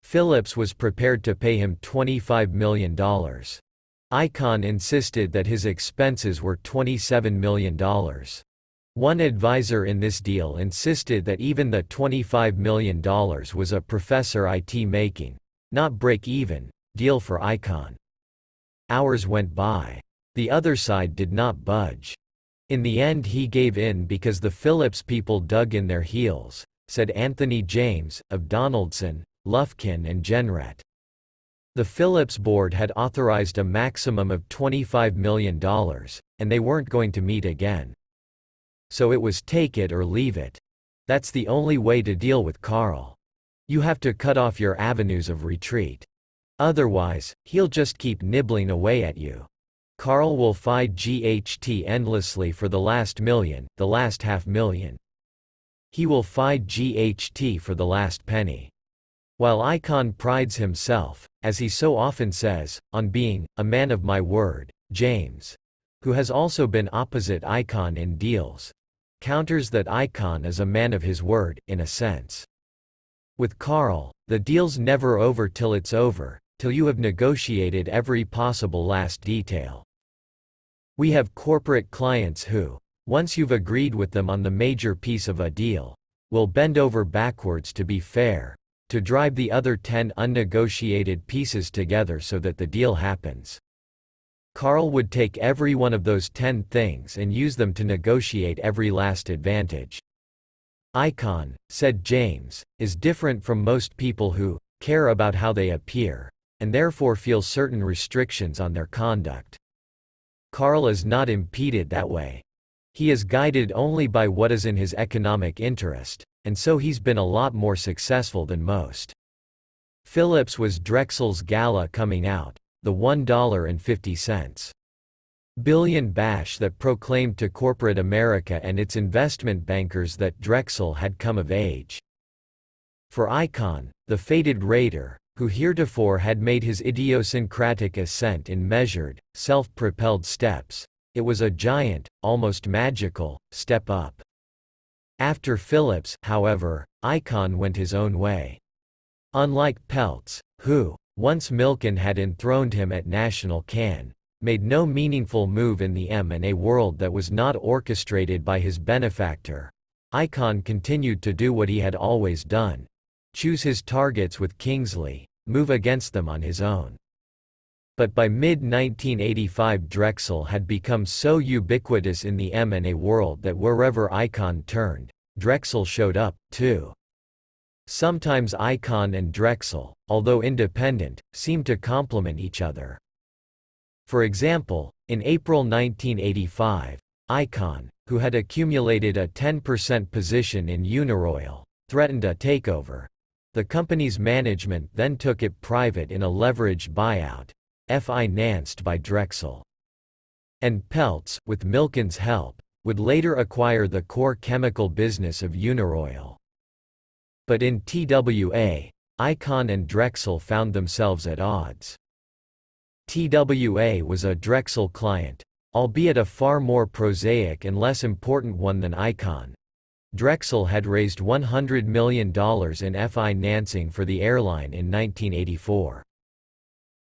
Phillips was prepared to pay him $25 million. Icahn insisted that his expenses were $27 million. One advisor in this deal insisted that even the $25 million was a Professor IT making, not break-even, deal for Icahn. Hours went by. The other side did not budge. In the end he gave in because the Phillips people dug in their heels, said Anthony James, of Donaldson, Lufkin and Jenrette. The Phillips board had authorized a maximum of $25 million, and they weren't going to meet again. So it was take it or leave it. That's the only way to deal with Carl. You have to cut off your avenues of retreat. Otherwise, he'll just keep nibbling away at you. Carl will fight GHT endlessly for the last million, the last $500,000. He will fight GHT for the last penny. While Icahn prides himself, as he so often says, on being a man of my word, James, who has also been opposite Icahn in deals, counters that Icahn is a man of his word, in a sense. With Carl, the deal's never over till it's over, till you have negotiated every possible last detail. We have corporate clients who, once you've agreed with them on the major piece of a deal, will bend over backwards to be fair, to drive the other 10 unnegotiated pieces together so that the deal happens. Carl would take every one of those 10 things and use them to negotiate every last advantage. Icahn, said James, is different from most people who care about how they appear, and therefore feel certain restrictions on their conduct. Carl is not impeded that way. He is guided only by what is in his economic interest, and so he's been a lot more successful than most. Phillips was Drexel's gala coming out, the $1.50 billion bash that proclaimed to corporate America and its investment bankers that Drexel had come of age. For Icahn, the fated raider, who heretofore had made his idiosyncratic ascent in measured, self-propelled steps, it was a giant, almost magical, step up. After Phillips, however, Icahn went his own way. Unlike Peltz, who, once Milken had enthroned him at national can, made no meaningful move in the M&A world that was not orchestrated by his benefactor, Icahn continued to do what he had always done: choose his targets with Kingsley, move against them on his own. But by mid-1985 Drexel had become so ubiquitous in the M&A world that wherever Icahn turned, Drexel showed up, too. Sometimes Icahn and Drexel, although independent, seemed to complement each other. For example, in April 1985, Icahn, who had accumulated a 10% position in Uniroyal, threatened a takeover. The company's management then took it private in a leveraged buyout, financed by Drexel. And Peltz, with Milken's help, would later acquire the core chemical business of Uniroyal. But in TWA, Icahn and Drexel found themselves at odds. TWA was a Drexel client, albeit a far more prosaic and less important one than Icahn. Drexel had raised $100 million in financing for the airline in 1984.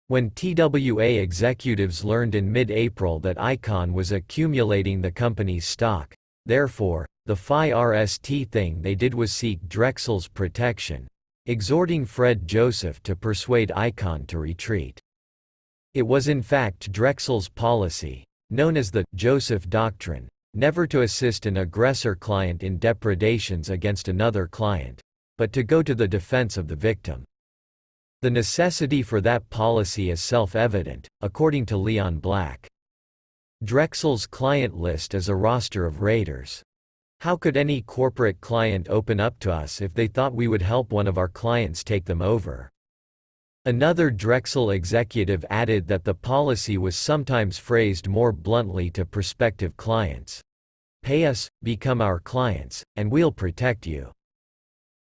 When TWA executives learned in mid-April that Icahn was accumulating the company's stock, therefore, the first thing they did was seek Drexel's protection, exhorting Fred Joseph to persuade Icahn to retreat. It was in fact Drexel's policy, known as the Joseph Doctrine, never to assist an aggressor client in depredations against another client, but to go to the defense of the victim. The necessity for that policy is self-evident, according to Leon Black. Drexel's client list is a roster of raiders. How could any corporate client open up to us if they thought we would help one of our clients take them over? Another Drexel executive added that the policy was sometimes phrased more bluntly to prospective clients. Pay us, become our clients, and we'll protect you.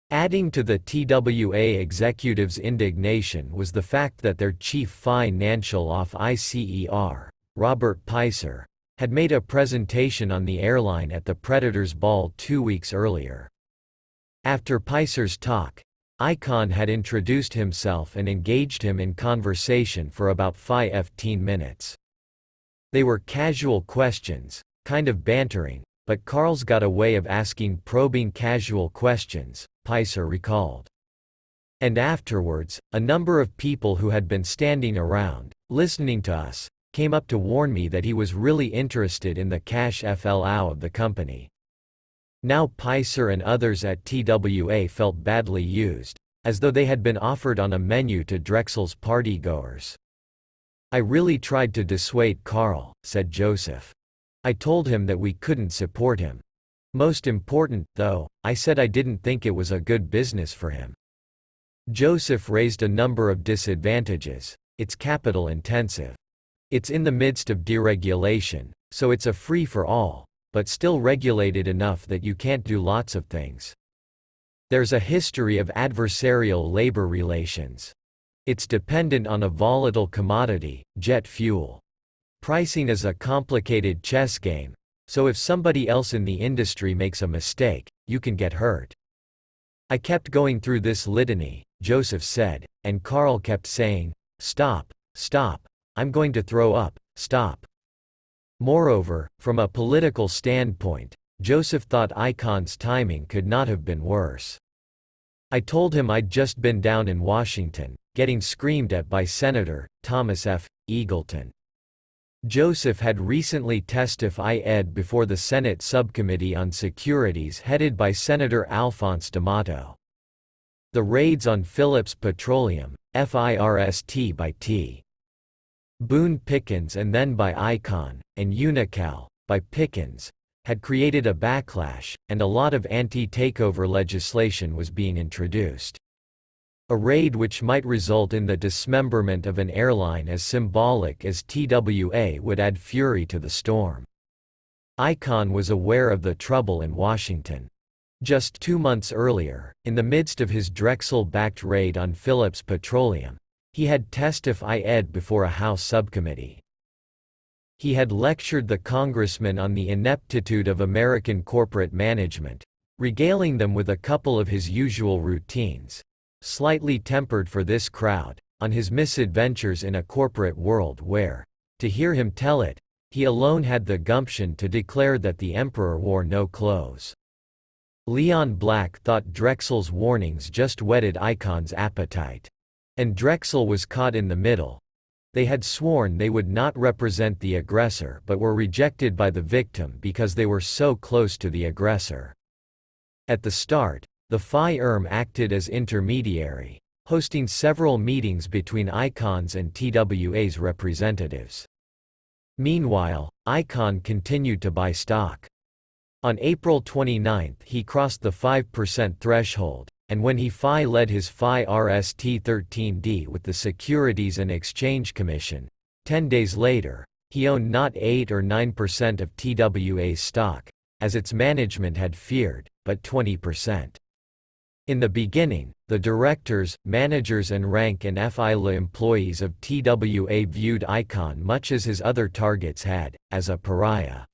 Adding to the TWA executives' indignation was the fact that their chief financial officer, Robert Picer, had made a presentation on the airline at the Predators Ball 2 weeks earlier. After Picer's talk, Icahn had introduced himself and engaged him in conversation for about 15 minutes. They were casual questions, kind of bantering, but Carl's got a way of asking probing casual questions, Picer recalled. And afterwards, a number of people who had been standing around, listening to us, came up to warn me that he was really interested in the cash flow of the company. Now Picer and others at TWA felt badly used, as though they had been offered on a menu to Drexel's partygoers. I really tried to dissuade Carl, said Joseph. I told him that we couldn't support him. Most important, though, I said I didn't think it was a good business for him. Joseph raised a number of disadvantages. It's capital intensive. It's in the midst of deregulation, so it's a free-for-all, but still regulated enough that you can't do lots of things. There's a history of adversarial labor relations. It's dependent on a volatile commodity, jet fuel. Pricing is a complicated chess game, so if somebody else in the industry makes a mistake, you can get hurt. I kept going through this litany, Joseph said, and Carl kept saying, "Stop, stop, I'm going to throw up, stop." Moreover, from a political standpoint, Joseph thought Icahn's timing could not have been worse. I told him I'd just been down in Washington, getting screamed at by Senator Thomas F. Eagleton. Joseph had recently testified before the Senate Subcommittee on Securities headed by Senator Alphonse D'Amato. The raids on Phillips Petroleum, FIRST by T. Boone Pickens and then by Icahn, and Unocal, by Pickens, had created a backlash, and a lot of anti-takeover legislation was being introduced. A raid which might result in the dismemberment of an airline as symbolic as TWA would add fury to the storm. Icahn was aware of the trouble in Washington. Just 2 months earlier, in the midst of his Drexel-backed raid on Phillips Petroleum, he had testified before a House subcommittee. He had lectured the congressman on the ineptitude of American corporate management, regaling them with a couple of his usual routines, slightly tempered for this crowd, on his misadventures in a corporate world where, to hear him tell it, he alone had the gumption to declare that the emperor wore no clothes. Leon Black thought Drexel's warnings just whetted Icahn's appetite. And Drexel was caught in the middle. They had sworn they would not represent the aggressor but were rejected by the victim because they were so close to the aggressor. At the start, the firm acted as intermediary, hosting several meetings between Icahn's and TWA's representatives. Meanwhile, Icahn continued to buy stock. On April 29 he crossed the 5% threshold, and when he led his FIRST 13D with the Securities and Exchange Commission, 10 days later, He owned not 8 or 9% of TWA's stock, as its management had feared, but 20%. In the beginning, the directors, managers and rank-and-file employees of TWA viewed Icahn much as his other targets had, as a pariah.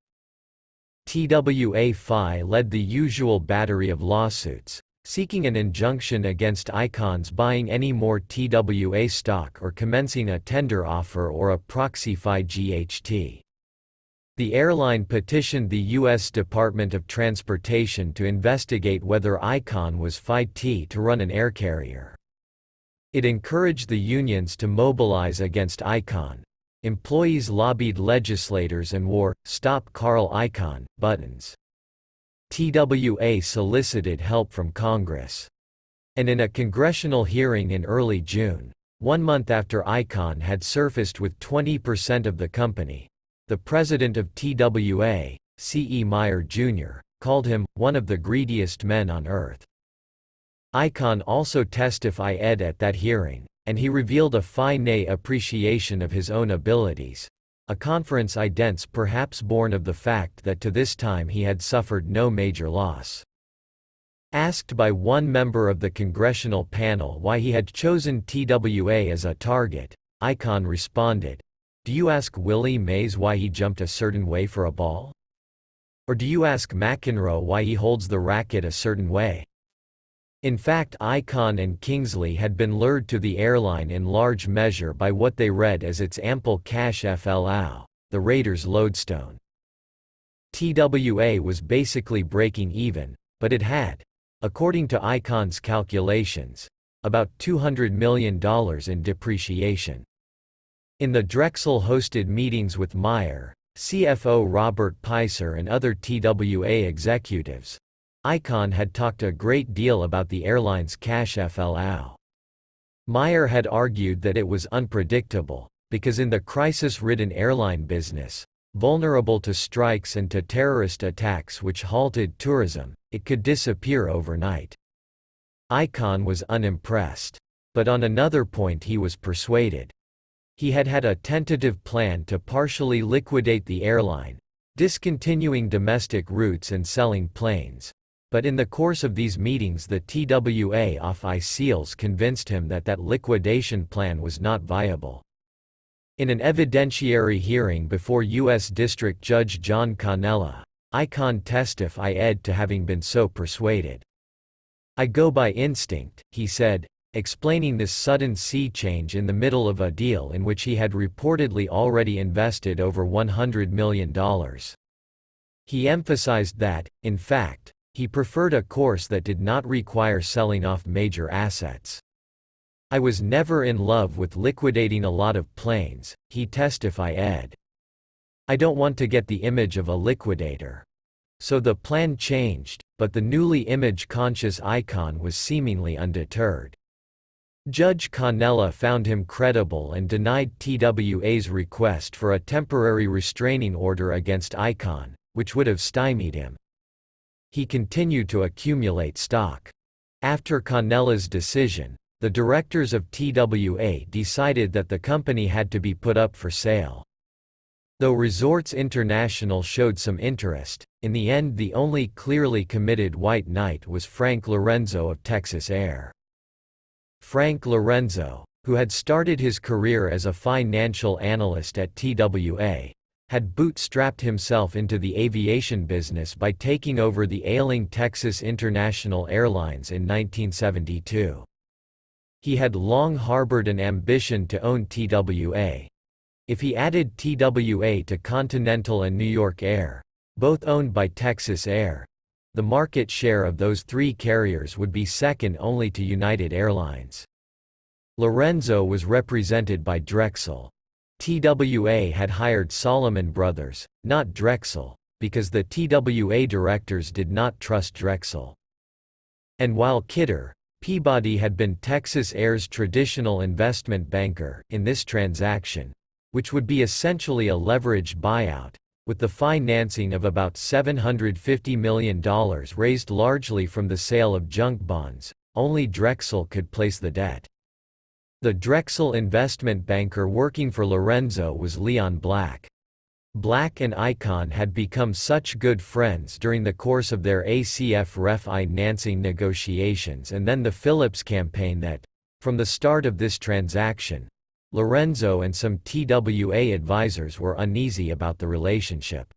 TWA led the usual battery of lawsuits, seeking an injunction against Icahn's buying any more TWA stock or commencing a tender offer or a proxy GHT. The airline petitioned the U.S. Department of Transportation to investigate whether Icahn was FI-T to run an air carrier. It encouraged the unions to mobilize against Icahn. Employees lobbied legislators and wore "Stop Carl Icahn" buttons. TWA solicited help from Congress. And in a congressional hearing in early June, 1 month after Icahn had surfaced with 20% of the company, the president of TWA, C.E. Meyer, Jr., called him one of the greediest men on earth. Icahn also testified at that hearing, and he revealed a fine appreciation of his own abilities, a conference idents perhaps born of the fact that to this time he had suffered no major loss. Asked by one member of the congressional panel why he had chosen TWA as a target, Icahn responded, "Do you ask Willie Mays why he jumped a certain way for a ball? Or do you ask McEnroe why he holds the racket a certain way?" In fact, Icahn and Kingsley had been lured to the airline in large measure by what they read as its ample cash flow, the Raiders' lodestone. TWA was basically breaking even, but it had, according to Icahn's calculations, about $200 million in depreciation. In the Drexel-hosted meetings with Meyer, CFO Robert Peiser and other TWA executives, Icahn had talked a great deal about the airline's cash flow. Meyer had argued that it was unpredictable, because in the crisis-ridden airline business, vulnerable to strikes and to terrorist attacks which halted tourism, it could disappear overnight. Icahn was unimpressed. But on another point he was persuaded. He had had a tentative plan to partially liquidate the airline, discontinuing domestic routes and selling planes. But in the course of these meetings the TWA officials convinced him that that liquidation plan was not viable. In an evidentiary hearing before U.S. District Judge John Cannella, Icahn testified to having been so persuaded. "I go by instinct," he said, explaining this sudden sea change in the middle of a deal in which he had reportedly already invested over $100 million. He emphasized that, in fact, he preferred a course that did not require selling off major assets. "I was never in love with liquidating a lot of planes," he testified. "I don't want to get the image of a liquidator." So the plan changed, but the newly image-conscious Icahn was seemingly undeterred. Judge Cannella found him credible and denied TWA's request for a temporary restraining order against Icahn, which would have stymied him. He continued to accumulate stock. After Cannella's decision, the directors of TWA decided that the company had to be put up for sale. Though Resorts International showed some interest, in the end the only clearly committed white knight was Frank Lorenzo of Texas Air. Frank Lorenzo, who had started his career as a financial analyst at TWA, had bootstrapped himself into the aviation business by taking over the ailing Texas International Airlines in 1972. He had long harbored an ambition to own TWA. If he added TWA to Continental and New York Air, both owned by Texas Air, the market share of those three carriers would be second only to United Airlines. Lorenzo was represented by Drexel. TWA had hired Solomon Brothers, not Drexel, because the TWA directors did not trust Drexel. And while Kidder, Peabody had been Texas Air's traditional investment banker in this transaction, which would be essentially a leveraged buyout, with the financing of about $750 million raised largely from the sale of junk bonds, only Drexel could place the debt. The Drexel investment banker working for Lorenzo was Leon Black. Black and Icahn had become such good friends during the course of their ACF-financing negotiations and then the Phillips campaign that, from the start of this transaction, Lorenzo and some TWA advisors were uneasy about the relationship.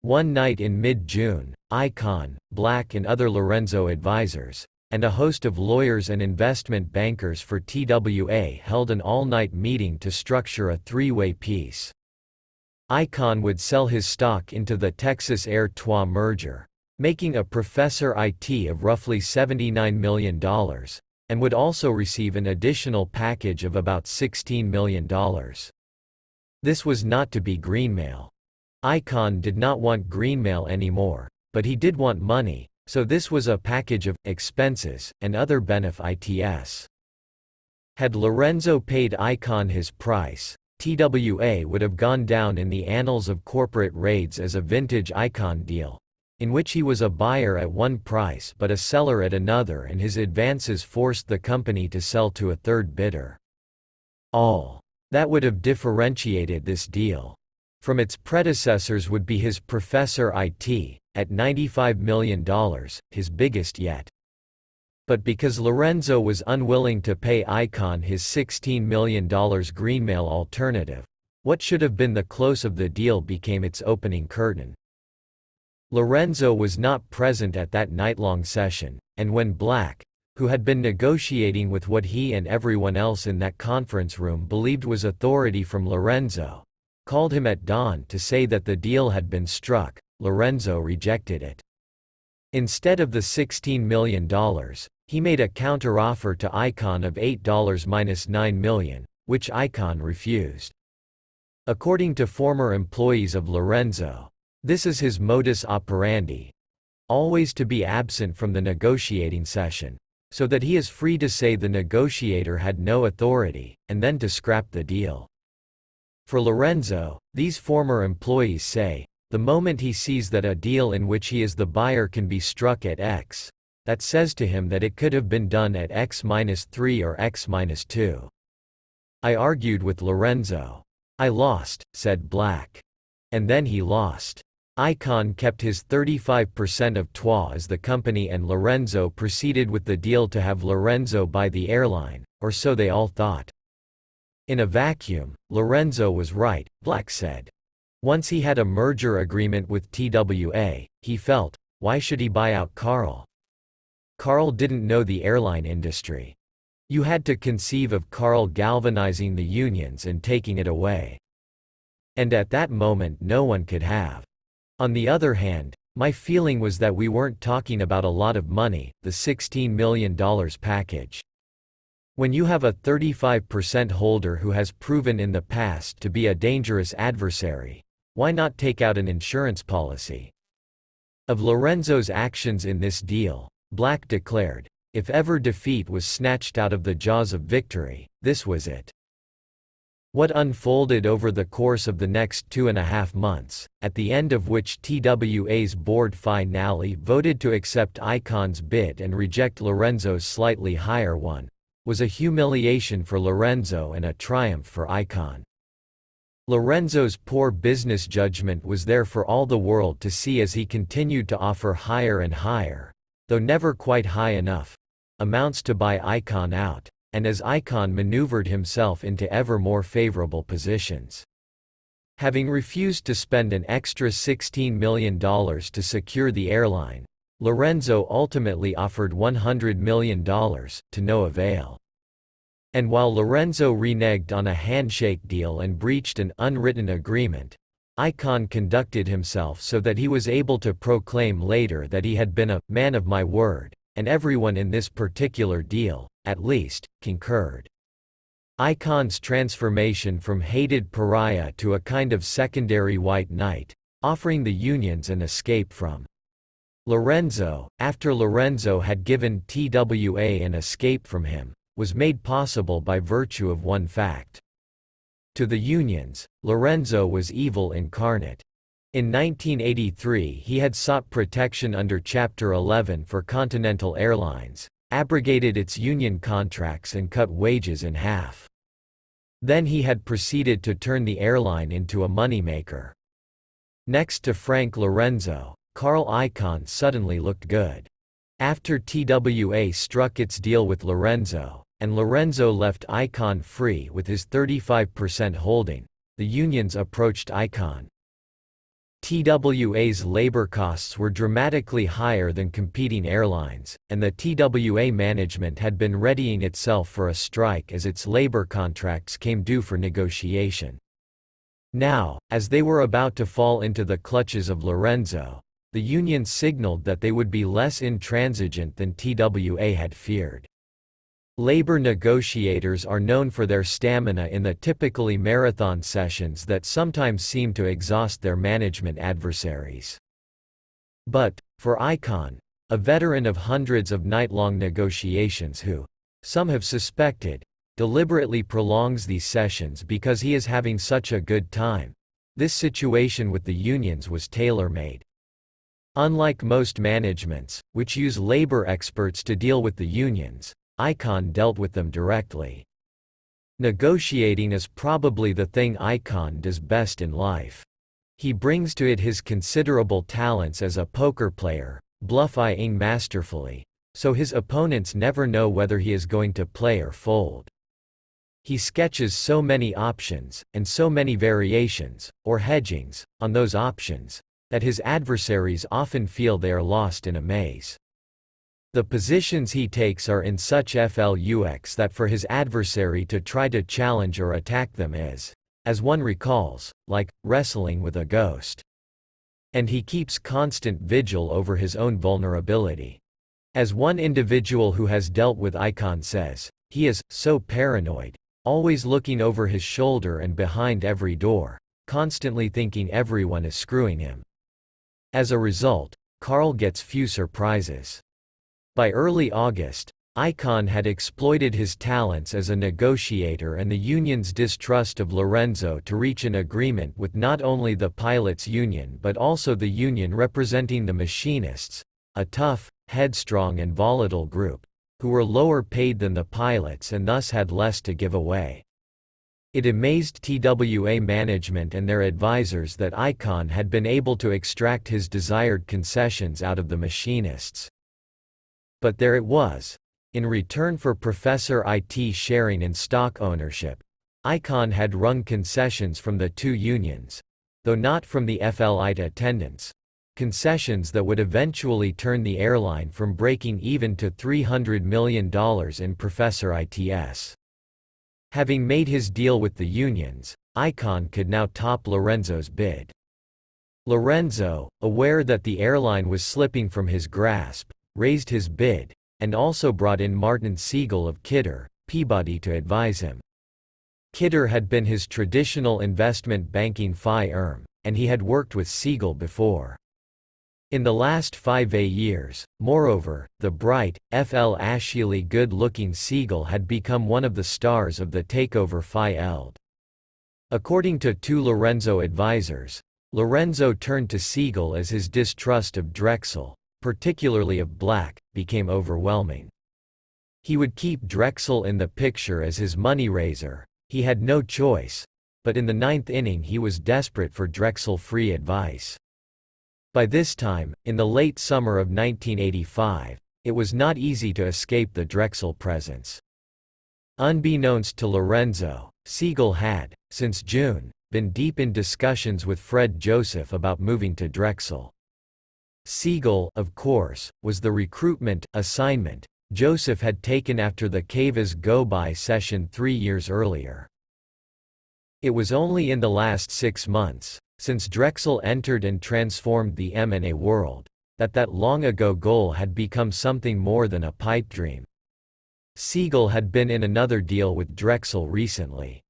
One night in mid-June, Icahn, Black and other Lorenzo advisors, and a host of lawyers and investment bankers for TWA held an all-night meeting to structure a three-way peace. Icahn would sell his stock into the Texas Air Trois merger, making a Professor IT of roughly $79 million, and would also receive an additional package of about $16 million. This was not to be greenmail. Icahn did not want greenmail anymore, but he did want money, so this was a package of expenses and other benefits. Had Lorenzo paid Icahn his price, TWA would have gone down in the annals of corporate raids as a vintage Icahn deal, in which he was a buyer at one price but a seller at another, and his advances forced the company to sell to a third bidder. All that would have differentiated this deal from its predecessors would be his Professor IT, at $95 million, his biggest yet. But because Lorenzo was unwilling to pay Icahn his $16 million greenmail alternative, what should have been the close of the deal became its opening curtain. Lorenzo was not present at that night-long session, and when Black, who had been negotiating with what he and everyone else in that conference room believed was authority from Lorenzo, called him at dawn to say that the deal had been struck, Lorenzo rejected it. Instead of the $16 million, he made a counteroffer to Icahn of $8 minus $9 million, which Icahn refused. According to former employees of Lorenzo, this is his modus operandi, always to be absent from the negotiating session, so that he is free to say the negotiator had no authority, and then to scrap the deal. For Lorenzo, these former employees say, the moment he sees that a deal in which he is the buyer can be struck at X, that says to him that it could have been done at X-3 or X-2. I argued with Lorenzo. I lost, said Black. And then he lost. Icahn kept his 35% of TWA as the company, and Lorenzo proceeded with the deal to have Lorenzo buy the airline, or so they all thought. In a vacuum, Lorenzo was right, Black said. Once he had a merger agreement with TWA, he felt, why should he buy out Carl? Carl didn't know the airline industry. You had to conceive of Carl galvanizing the unions and taking it away. And at that moment no one could have. On the other hand, my feeling was that we weren't talking about a lot of money, the $16 million package. When you have a 35% holder who has proven in the past to be a dangerous adversary, why not take out an insurance policy? Of Lorenzo's actions in this deal, Black declared, if ever defeat was snatched out of the jaws of victory, this was it. What unfolded over the course of the next 2.5 months, at the end of which TWA's board finale voted to accept Icahn's bid and reject Lorenzo's slightly higher one, was a humiliation for Lorenzo and a triumph for Icahn. Lorenzo's poor business judgment was there for all the world to see as he continued to offer higher and higher, though never quite high enough, amounts to buy Icahn out, and as Icahn maneuvered himself into ever more favorable positions. Having refused to spend an extra $16 million to secure the airline, Lorenzo ultimately offered $100 million, to no avail. And while Lorenzo reneged on a handshake deal and breached an unwritten agreement, Icahn conducted himself so that he was able to proclaim later that he had been a man of my word, and everyone in this particular deal, at least, concurred. Icahn's transformation from hated pariah to a kind of secondary white knight, offering the unions an escape from Lorenzo, after Lorenzo had given TWA an escape from him, was made possible by virtue of one fact. To the unions, Lorenzo was evil incarnate. In 1983 he had sought protection under Chapter 11 for Continental Airlines, abrogated its union contracts and cut wages in half. Then he had proceeded to turn the airline into a moneymaker. Next to Frank Lorenzo, Carl Icahn suddenly looked good. After TWA struck its deal with Lorenzo, and Lorenzo left Icahn free with his 35% holding, the unions approached Icahn. TWA's labor costs were dramatically higher than competing airlines, and the TWA management had been readying itself for a strike as its labor contracts came due for negotiation. Now, as they were about to fall into the clutches of Lorenzo, the union signaled that they would be less intransigent than TWA had feared. Labor negotiators are known for their stamina in the typically marathon sessions that sometimes seem to exhaust their management adversaries. But, for Icahn, a veteran of hundreds of night-long negotiations who, some have suspected, deliberately prolongs these sessions because he is having such a good time, this situation with the unions was tailor-made. Unlike most managements, which use labor experts to deal with the unions, Icahn dealt with them directly. Negotiating is probably the thing Icahn does best in life. He brings to it his considerable talents as a poker player, bluffing masterfully, so his opponents never know whether he is going to play or fold. He sketches so many options, and so many variations, or hedgings, on those options, that his adversaries often feel they are lost in a maze. The positions he takes are in such flux that for his adversary to try to challenge or attack them is, as one recalls, like wrestling with a ghost. And he keeps constant vigil over his own vulnerability. As one individual who has dealt with Icahn says, he is so paranoid, always looking over his shoulder and behind every door, constantly thinking everyone is screwing him. As a result, Carl gets few surprises. By early August, Icahn had exploited his talents as a negotiator and the union's distrust of Lorenzo to reach an agreement with not only the pilots' union but also the union representing the machinists, a tough, headstrong and volatile group, who were lower paid than the pilots and thus had less to give away. It amazed TWA management and their advisors that Icahn had been able to extract his desired concessions out of the machinists. But there it was. In return for Professor IT sharing in stock ownership, Icahn had wrung concessions from the two unions, though not from the FLIT attendants, concessions that would eventually turn the airline from breaking even to $300 million in Professor IT's. Having made his deal with the unions, Icahn could now top Lorenzo's bid. Lorenzo, aware that the airline was slipping from his grasp, raised his bid, and also brought in Martin Siegel of Kidder, Peabody to advise him. Kidder had been his traditional investment banking firm, and he had worked with Siegel before. In the last 5 years, moreover, the bright, flashy good-looking Siegel had become one of the stars of the takeover Eld. According to two Lorenzo advisors, Lorenzo turned to Siegel as his distrust of Drexel, particularly of Black, became overwhelming. He would keep Drexel in the picture as his money raiser, he had no choice, but in the 9th inning he was desperate for Drexel-free advice. By this time, in the late summer of 1985, it was not easy to escape the Drexel presence. Unbeknownst to Lorenzo, Siegel had, since June, been deep in discussions with Fred Joseph about moving to Drexel. Siegel, of course, was the recruitment assignment Joseph had taken after the Cavas go-by session 3 years earlier. It was only in the last 6 months, since Drexel entered and transformed the M&A world, that long-ago goal had become something more than a pipe dream. Siegel had been in another deal with Drexel recently.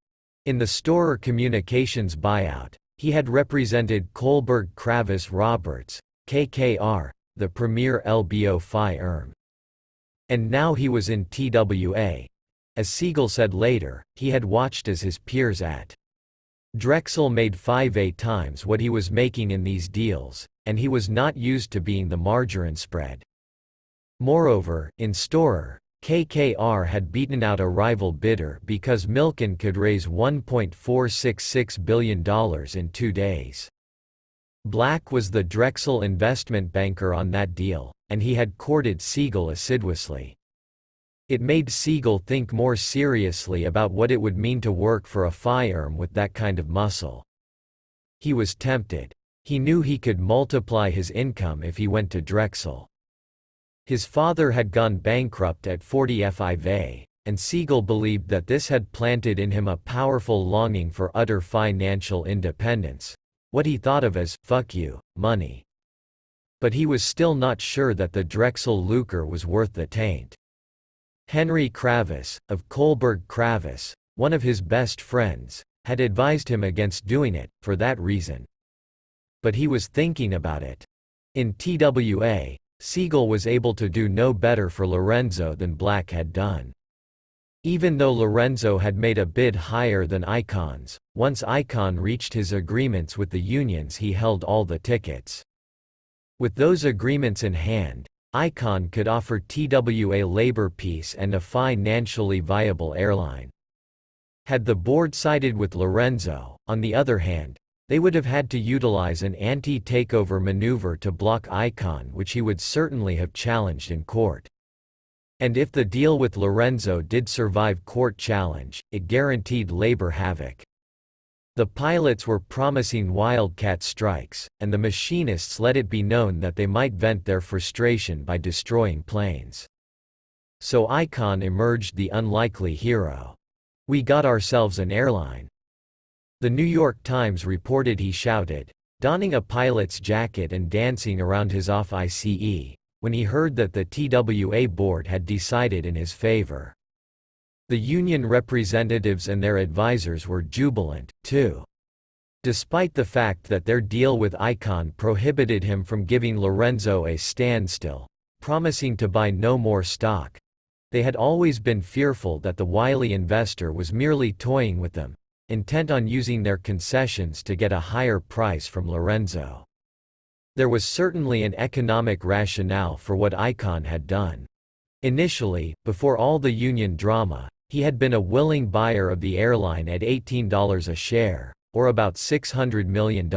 In the Storer Communications buyout, he had represented Kohlberg Kravis Roberts, KKR, the premier LBO firm. And now he was in TWA. As Siegel said later, he had watched as his peers at Drexel made 5 times what he was making in these deals, and he was not used to being the margarine spread. Moreover, in Storer, KKR had beaten out a rival bidder because Milken could raise $1.466 billion in 2 days. Black was the Drexel investment banker on that deal, and he had courted Siegel assiduously. It made Siegel think more seriously about what it would mean to work for a firm with that kind of muscle. He was tempted. He knew he could multiply his income if he went to Drexel. His father had gone bankrupt at 45, and Siegel believed that this had planted in him a powerful longing for utter financial independence, what he thought of as, "fuck you, money." But he was still not sure that the Drexel lucre was worth the taint. Henry Kravis, of Kohlberg Kravis, one of his best friends, had advised him against doing it, for that reason. But he was thinking about it. In TWA, Siegel was able to do no better for Lorenzo than Black had done. Even though Lorenzo had made a bid higher than Icon's, once Icon reached his agreements with the unions, he held all the tickets. With those agreements in hand, Icon could offer TWA labor peace and a financially viable airline. Had the board sided with Lorenzo, on the other hand, they would have had to utilize an anti-takeover maneuver to block Icon, which he would certainly have challenged in court. And if the deal with Lorenzo did survive court challenge, it guaranteed labor havoc. The pilots were promising wildcat strikes, and the machinists let it be known that they might vent their frustration by destroying planes. So Icon emerged the unlikely hero. "We got ourselves an airline." The New York Times reported he shouted, donning a pilot's jacket and dancing around his off-ICE, when he heard that the TWA board had decided in his favor. The union representatives and their advisors were jubilant, too. Despite the fact that their deal with Icon prohibited him from giving Lorenzo a standstill, promising to buy no more stock, they had always been fearful that the wily investor was merely toying with them, intent on using their concessions to get a higher price from Lorenzo. There was certainly an economic rationale for what Icon had done. Initially, before all the union drama, he had been a willing buyer of the airline at $18 a share, or about $600 million.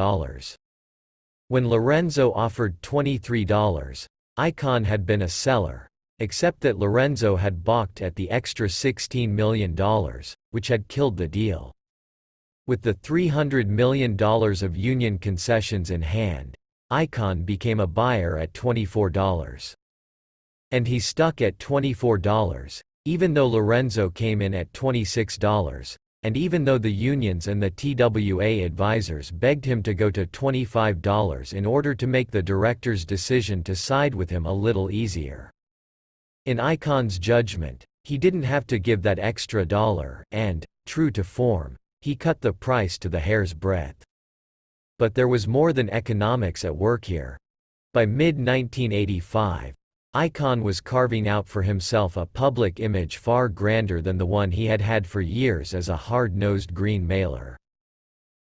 When Lorenzo offered $23, Icon had been a seller, except that Lorenzo had balked at the extra $16 million, which had killed the deal. With the $300 million of union concessions in hand, Icon became a buyer at $24. And he stuck at $24, even though Lorenzo came in at $26, and even though the unions and the TWA advisors begged him to go to $25 in order to make the directors' decision to side with him a little easier. In Icon's judgment, he didn't have to give that extra dollar, and, true to form, he cut the price to the hair's breadth. But there was more than economics at work here. By mid-1985, Icon was carving out for himself a public image far grander than the one he had had for years as a hard-nosed green mailer.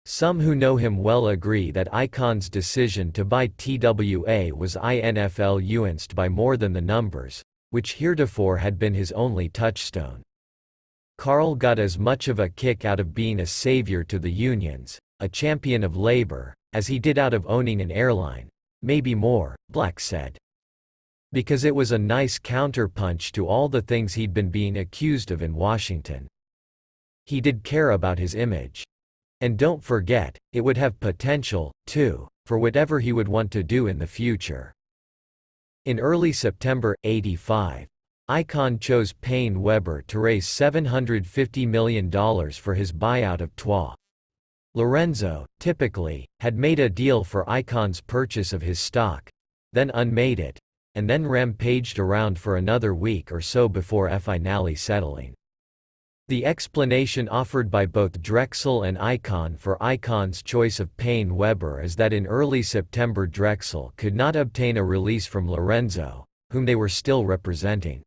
Some who know him well agree that Icon's decision to buy TWA was influenced by more than the numbers, which heretofore had been his only touchstone. Carl got as much of a kick out of being a savior to the unions, a champion of labor, as he did out of owning an airline, maybe more, Black said. Because it was a nice counterpunch to all the things he'd been being accused of in Washington. He did care about his image. And don't forget, it would have potential, too, for whatever he would want to do in the future. In early September, '85, Icon chose Payne Weber to raise $750 million for his buyout of TWA. Lorenzo, typically, had made a deal for Icon's purchase of his stock, then unmade it, and then rampaged around for another week or so before finally settling. The explanation offered by both Drexel and Icon for Icon's choice of Payne Weber is that in early September Drexel could not obtain a release from Lorenzo, whom they were still representing.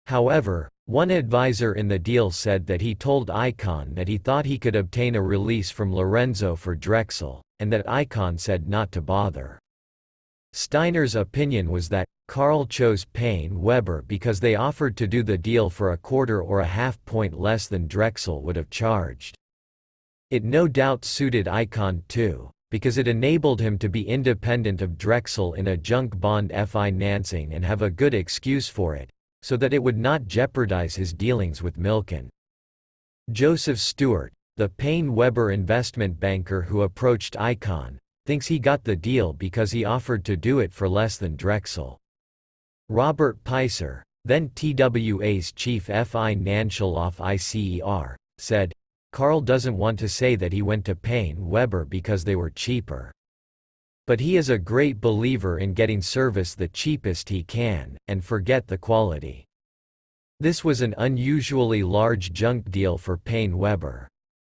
However, one advisor in the deal said that he told Icon that he thought he could obtain a release from Lorenzo for Drexel, and that Icon said not to bother. Steiner's opinion was that, Carl chose Payne Weber because they offered to do the deal for a quarter or a half point less than Drexel would have charged. It no doubt suited Icahn too, because it enabled him to be independent of Drexel in a junk bond financing and have a good excuse for it, so that it would not jeopardize his dealings with Milken. Joseph Stewart, the Payne Weber investment banker who approached Icahn, thinks he got the deal because he offered to do it for less than Drexel. Robert Peiser, then TWA's chief financial officer, said, "Carl doesn't want to say that he went to Payne Weber because they were cheaper. But he is a great believer in getting service the cheapest he can, and forget the quality." This was an unusually large junk deal for Payne Weber.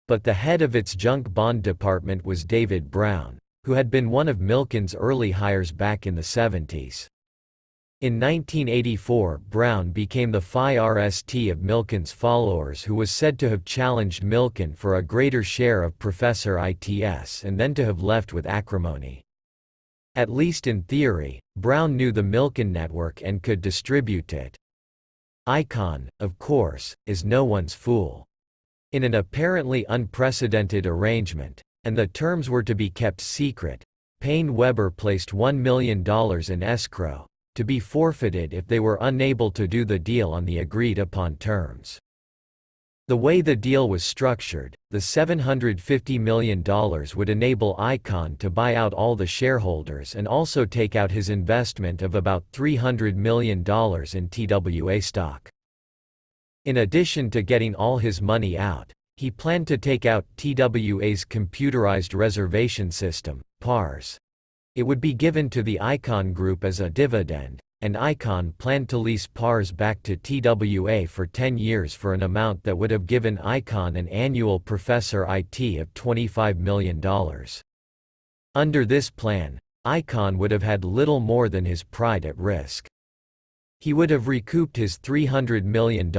But the head of its junk bond department was David Brown, who had been one of Milken's early hires back in the 70s. In 1984, Brown became the FIRST of Milken's followers, who was said to have challenged Milken for a greater share of Professor ITS and then to have left with acrimony. At least in theory, Brown knew the Milken network and could distribute it. Icahn, of course, is no one's fool. In an apparently unprecedented arrangement, and the terms were to be kept secret, Payne Weber placed $1 million in escrow, to be forfeited if they were unable to do the deal on the agreed-upon terms. The way the deal was structured, the $750 million would enable Icahn to buy out all the shareholders and also take out his investment of about $300 million in TWA stock. In addition to getting all his money out, he planned to take out TWA's computerized reservation system, PARS. It would be given to the Icahn Group as a dividend, and Icahn planned to lease PARS back to TWA for 10 years for an amount that would have given Icahn an annual Professor IT of $25 million. Under this plan, Icahn would have had little more than his pride at risk. He would have recouped his $300 million,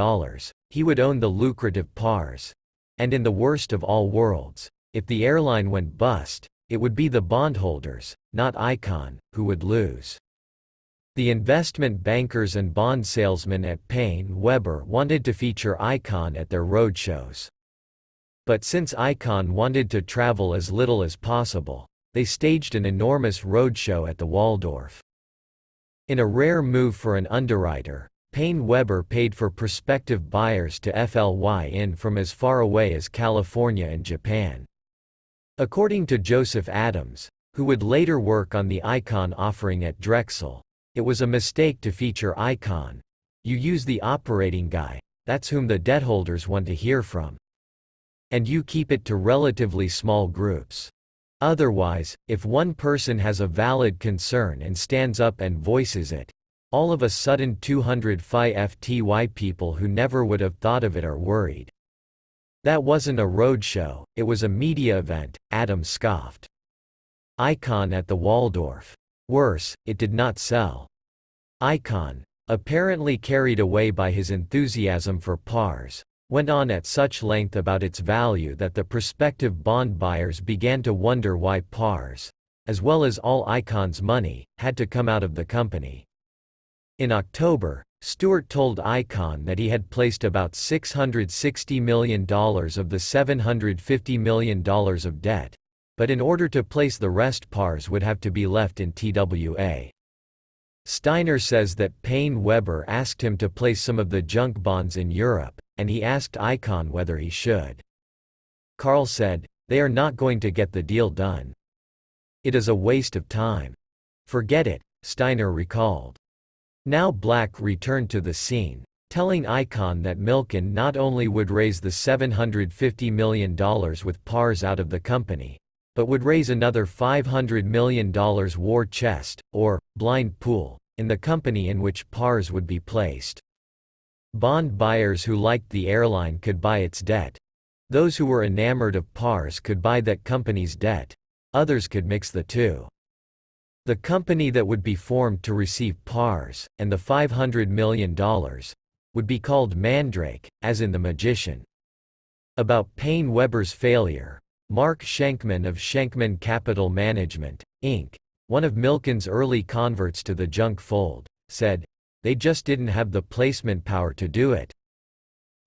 he would own the lucrative PARS. And in the worst of all worlds, if the airline went bust, it would be the bondholders, not Icahn, who would lose. The investment bankers and bond salesmen at Payne Weber wanted to feature Icahn at their roadshows. But since Icahn wanted to travel as little as possible, they staged an enormous roadshow at the Waldorf. In a rare move for an underwriter, Payne Weber paid for prospective buyers to fly in from as far away as California and Japan. According to Joseph Adams, who would later work on the Icahn offering at Drexel, it was a mistake to feature Icahn. You use the operating guy, that's whom the debt holders want to hear from. And you keep it to relatively small groups. Otherwise, if one person has a valid concern and stands up and voices it, all of a sudden 200 FTY people who never would have thought of it are worried. That wasn't a roadshow, it was a media event, Adams scoffed. Icahn at the Waldorf. Worse, it did not sell. Icahn, apparently carried away by his enthusiasm for PARS, went on at such length about its value that the prospective bond buyers began to wonder why PARS, as well as all Icahn's money, had to come out of the company. In October, Stewart told Icahn that he had placed about $660 million of the $750 million of debt, but in order to place the rest PARS would have to be left in TWA. Steiner says that Payne Weber asked him to place some of the junk bonds in Europe, and he asked Icahn whether he should. Carl said, "They are not going to get the deal done. It is a waste of time. Forget it," Steiner recalled. Now Black returned to the scene, telling Icahn that Milken not only would raise the $750 million with PARS out of the company, but would raise another $500 million war chest, or blind pool, in the company in which PARS would be placed. Bond buyers who liked the airline could buy its debt. Those who were enamored of PARS could buy that company's debt. Others could mix the two. The company that would be formed to receive PARS, and the $500 million, would be called Mandrake, as in The Magician. About Payne Weber's failure, Mark Schenkman of Schenkman Capital Management, Inc., one of Milken's early converts to the junk fold, said, "They just didn't have the placement power to do it."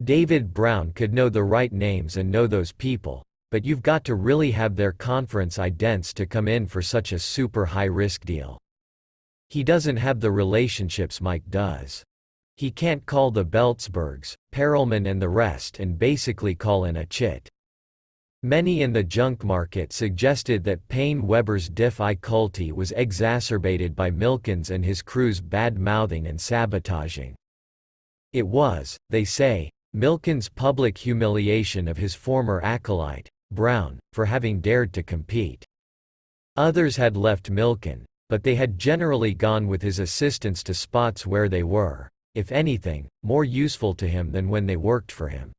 David Brown could know the right names and know those people, but you've got to really have their conference idents to come in for such a super high-risk deal. He doesn't have the relationships Mike does. He can't call the Beltzbergs, Perelman and the rest and basically call in a chit. Many in the junk market suggested that Paine-Webber's difficulty was exacerbated by Milken's and his crew's bad-mouthing and sabotaging. It was, they say, Milken's public humiliation of his former acolyte, Brown, for having dared to compete. Others had left Milken, but they had generally gone with his assistants to spots where they were, if anything, more useful to him than when they worked for him.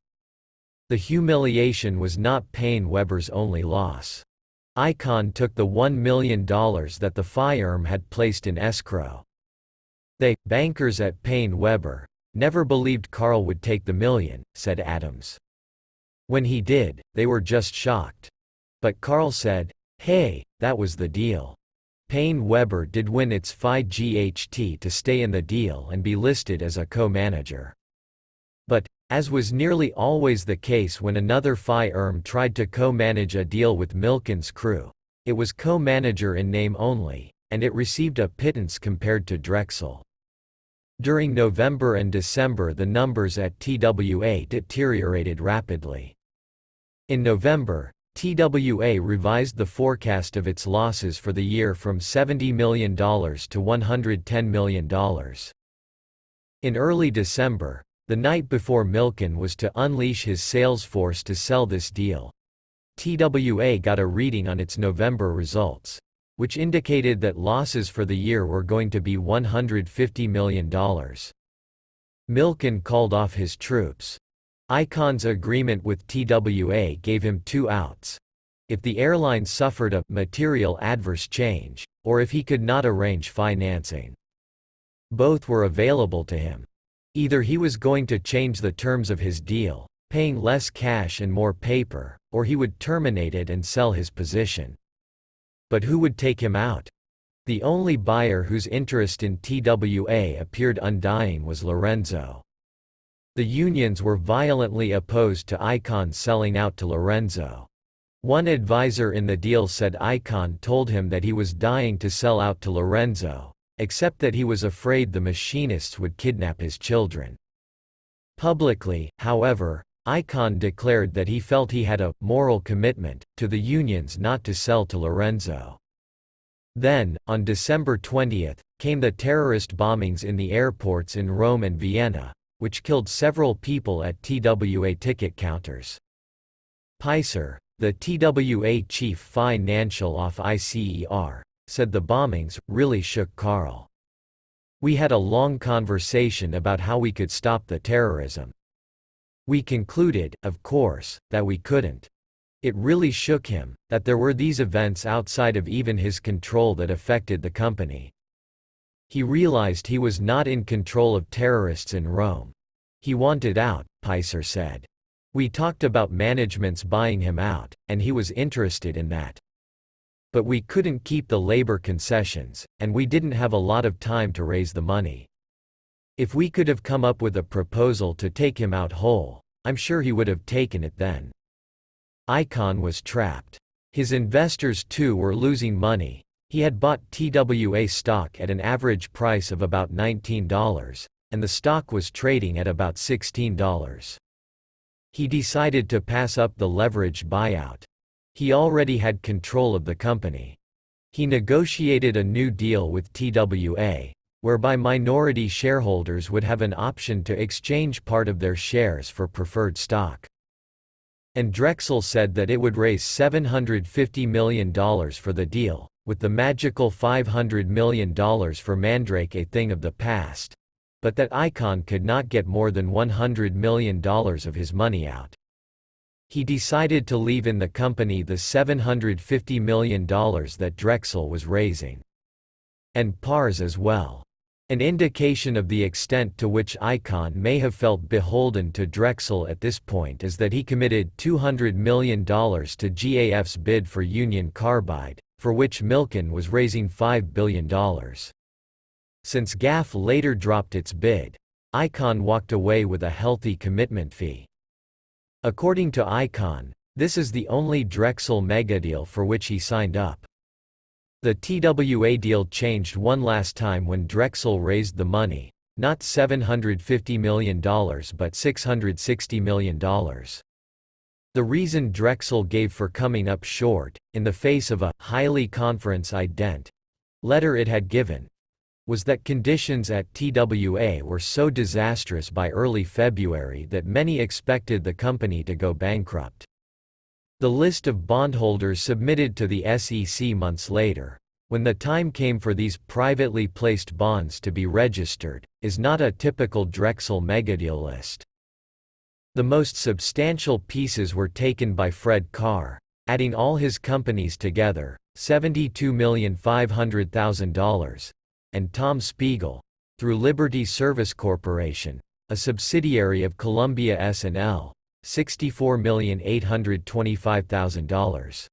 The humiliation was not Paine-Webber's only loss. Icahn took the $1 million that the firm had placed in escrow. They, bankers at Paine-Webber, never believed Carl would take the million, said Adams. When he did, they were just shocked. But Carl said, "Hey, that was the deal." Paine-Webber did win its Phi GHT to stay in the deal and be listed as a co-manager. But, as was nearly always the case when another firm tried to co-manage a deal with Milken's crew, it was co-manager in name only, and it received a pittance compared to Drexel. During November and December the numbers at TWA deteriorated rapidly. In November, TWA revised the forecast of its losses for the year from $70 million to $110 million. In early December, the night before Milken was to unleash his sales force to sell this deal, TWA got a reading on its November results, which indicated that losses for the year were going to be $150 million. Milken called off his troops. Icahn's agreement with TWA gave him 2 outs. If the airline suffered a material adverse change, or if he could not arrange financing. Both were available to him. Either he was going to change the terms of his deal, paying less cash and more paper, or he would terminate it and sell his position. But who would take him out? The only buyer whose interest in TWA appeared undying was Lorenzo. The unions were violently opposed to Icahn selling out to Lorenzo. One advisor in the deal said Icahn told him that he was dying to sell out to Lorenzo, except that he was afraid the machinists would kidnap his children. Publicly, however, Icahn declared that he felt he had a moral commitment to the unions not to sell to Lorenzo. Then, on December 20, came the terrorist bombings in the airports in Rome and Vienna, which killed several people at TWA ticket counters. Picer, the TWA chief financial officer, said the bombings really shook Carl. "We had a long conversation about how we could stop the terrorism. We concluded, of course, that we couldn't. It really shook him, that there were these events outside of even his control that affected the company. He realized he was not in control of terrorists in Rome. He wanted out," Picer said. "We talked about management's buying him out, and he was interested in that. But we couldn't keep the labor concessions, and we didn't have a lot of time to raise the money. If we could have come up with a proposal to take him out whole, I'm sure he would have taken it then." Icahn was trapped. His investors too were losing money. He had bought TWA stock at an average price of about $19, and the stock was trading at about $16. He decided to pass up the leveraged buyout. He already had control of the company. He negotiated a new deal with TWA, whereby minority shareholders would have an option to exchange part of their shares for preferred stock. And Drexel said that it would raise $750 million for the deal, with the magical $500 million for Mandrake a thing of the past, but that Icahn could not get more than $100 million of his money out. He decided to leave in the company the $750 million that Drexel was raising. And Pars as well. An indication of the extent to which Icahn may have felt beholden to Drexel at this point is that he committed $200 million to GAF's bid for Union Carbide, for which Milken was raising $5 billion. Since GAF later dropped its bid, Icon walked away with a healthy commitment fee. According to Icon, this is the only Drexel megadeal for which he signed up. The TWA deal changed one last time when Drexel raised the money, not $750 million but $660 million. The reason Drexel gave for coming up short, in the face of a highly conference ident letter it had given, was that conditions at TWA were so disastrous by early February that many expected the company to go bankrupt. The list of bondholders submitted to the SEC months later, when the time came for these privately placed bonds to be registered, is not a typical Drexel megadeal list. The most substantial pieces were taken by Fred Carr, adding all his companies together, $72,500,000, and Tom Spiegel, through Liberty Service Corporation, a subsidiary of Columbia S&L, $64,825,000.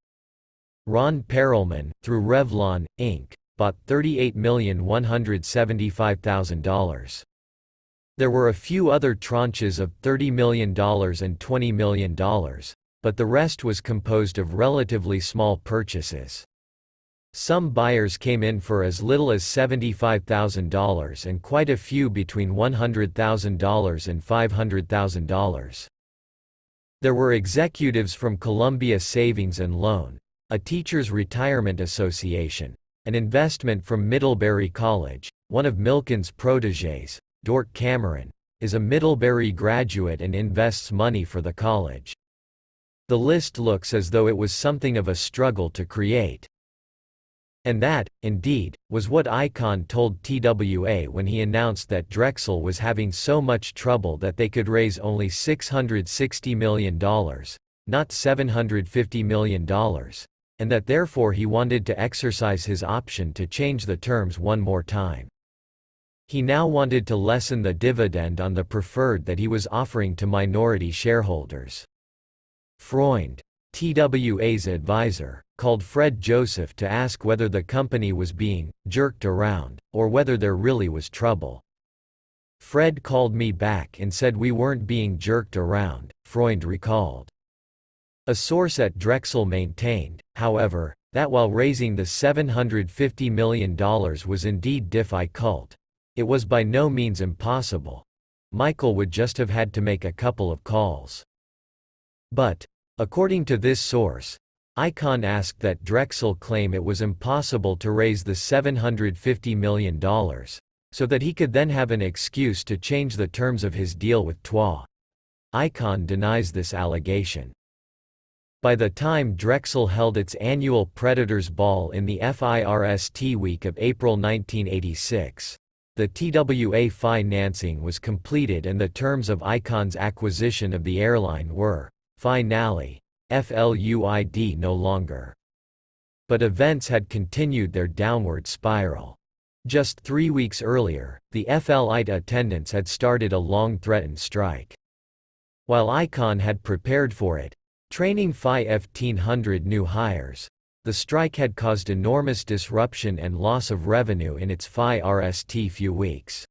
Ron Perelman, through Revlon, Inc., bought $38,175,000. There were a few other tranches of $30 million and $20 million, but the rest was composed of relatively small purchases. Some buyers came in for as little as $75,000 and quite a few between $100,000 and $500,000. There were executives from Columbia Savings and Loan, a teachers' retirement association, an investment from Middlebury College. One of Milken's protégés, Dort Cameron, is a Middlebury graduate and invests money for the college. The list looks as though it was something of a struggle to create. And that, indeed, was what Icon told TWA when he announced that Drexel was having so much trouble that they could raise only $660 million, not $750 million, and that therefore he wanted to exercise his option to change the terms one more time. He now wanted to lessen the dividend on the preferred that he was offering to minority shareholders. Freund, TWA's advisor, called Fred Joseph to ask whether the company was being jerked around, or whether there really was trouble. Fred called me back and said we weren't being jerked around, Freund recalled. A source at Drexel maintained, however, that while raising the $750 million was indeed difficult, it was by no means impossible. Michael would just have had to make a couple of calls. But, according to this source, Icon asked that Drexel claim it was impossible to raise the $750 million, so that he could then have an excuse to change the terms of his deal with TWA. Icon denies this allegation. By the time Drexel held its annual Predators Ball in the FIRST week of April 1986, the TWA financing was completed and the terms of Icon's acquisition of the airline were, finally, FLUID no longer. But events had continued their downward spiral. Just 3 weeks earlier, the FLID attendants had started a long-threatened strike. While Icon had prepared for it, training 1,500 new hires, the strike had caused enormous disruption and loss of revenue in its FIRST few weeks.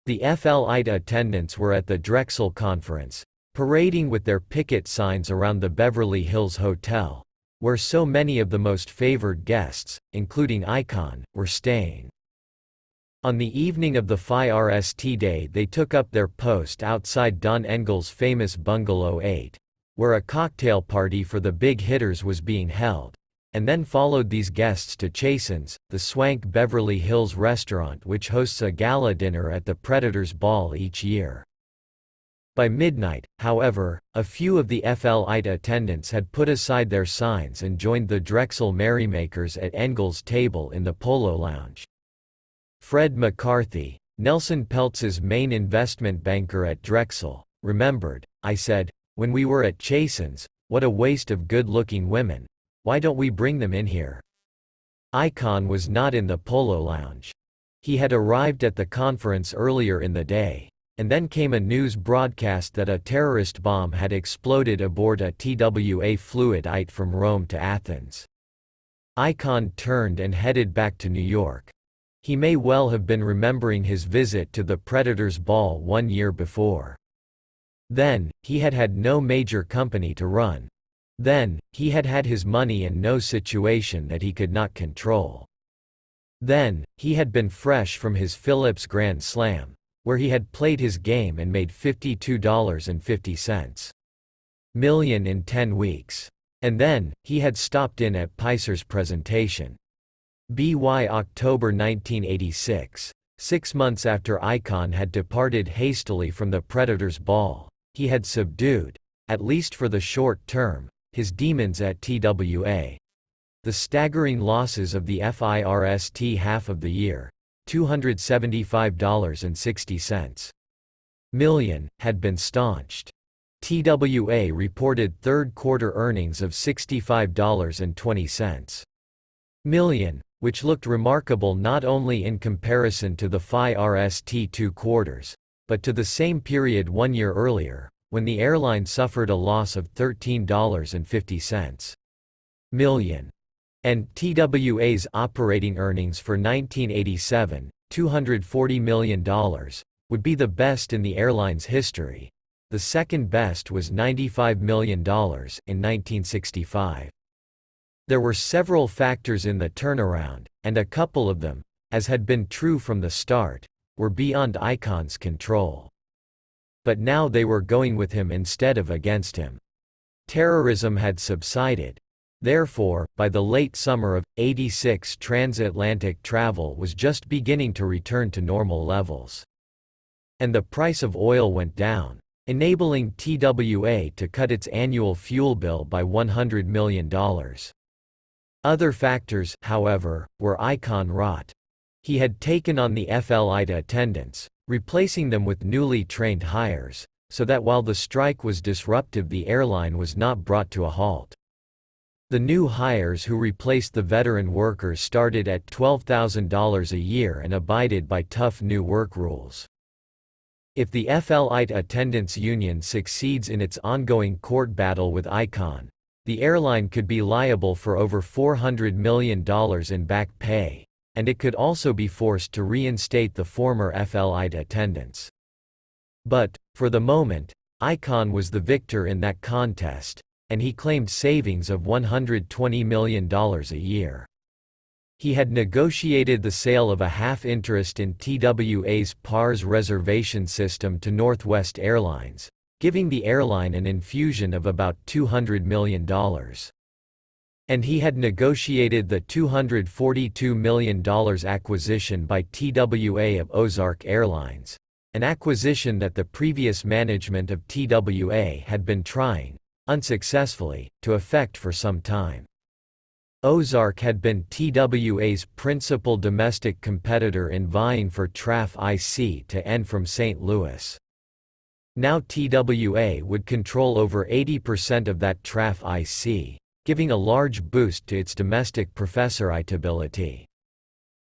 The FLID attendants were at the Drexel conference, parading with their picket signs around the Beverly Hills Hotel, where so many of the most favored guests, including Icon, were staying. On the evening of the FIRST day they took up their post outside Don Engel's famous Bungalow 8, where a cocktail party for the big hitters was being held, and then followed these guests to Chasen's, the swank Beverly Hills restaurant which hosts a gala dinner at the Predators Ball each year. By midnight, however, a few of the FLID attendants had put aside their signs and joined the Drexel merrymakers at Engel's table in the Polo Lounge. Fred McCarthy, Nelson Peltz's main investment banker at Drexel, remembered, I said, when we were at Chasen's, what a waste of good-looking women. Why don't we bring them in here? Icon was not in the Polo Lounge. He had arrived at the conference earlier in the day, and then came a news broadcast that a terrorist bomb had exploded aboard a TWA fluid from Rome to Athens. Icon turned and headed back to New York. He may well have been remembering his visit to the Predators Ball 1 year before. Then, he had had no major company to run. Then, he had had his money and no situation that he could not control. Then, he had been fresh from his Phillips Grand Slam, where he had played his game and made $52.50 million in 10 weeks. And then, he had stopped in at Picer's presentation. BY October 1986, 6 months after Icon had departed hastily from the Predators Ball, he had subdued, at least for the short term, his demons at TWA. The staggering losses of the FIRST half of the year, $275.60 million, had been staunched. TWA reported third-quarter earnings of $65.20 million, which looked remarkable not only in comparison to the FIRST 2 quarters, but to the same period 1 year earlier, when the airline suffered a loss of $13.50 million. And TWA's operating earnings for 1987, $240 million, would be the best in the airline's history. The second best was $95 million in 1965. There were several factors in the turnaround, and a couple of them, as had been true from the start, were beyond Icon's control. But now they were going with him instead of against him. Terrorism had subsided. Therefore, by the late summer of '86, transatlantic travel was just beginning to return to normal levels. And the price of oil went down, enabling TWA to cut its annual fuel bill by $100 million. Other factors, however, were Icon rot. He had taken on the FLITA attendants, replacing them with newly trained hires, so that while the strike was disruptive, the airline was not brought to a halt. The new hires who replaced the veteran workers started at $12,000 a year and abided by tough new work rules. If the FLITA attendants union succeeds in its ongoing court battle with Icon, the airline could be liable for over $400 million in back pay, and it could also be forced to reinstate the former FLITA attendants. But, for the moment, Icon was the victor in that contest, and he claimed savings of $120 million a year. He had negotiated the sale of a half-interest in TWA's PARS reservation system to Northwest Airlines, giving the airline an infusion of about $200 million. And he had negotiated the $242 million acquisition by TWA of Ozark Airlines, an acquisition that the previous management of TWA had been trying, unsuccessfully, to effect for some time. Ozark had been TWA's principal domestic competitor in vying for TRAF IC to end from St. Louis. Now TWA would control over 80% of that TRAF IC, giving a large boost to its domestic professorability.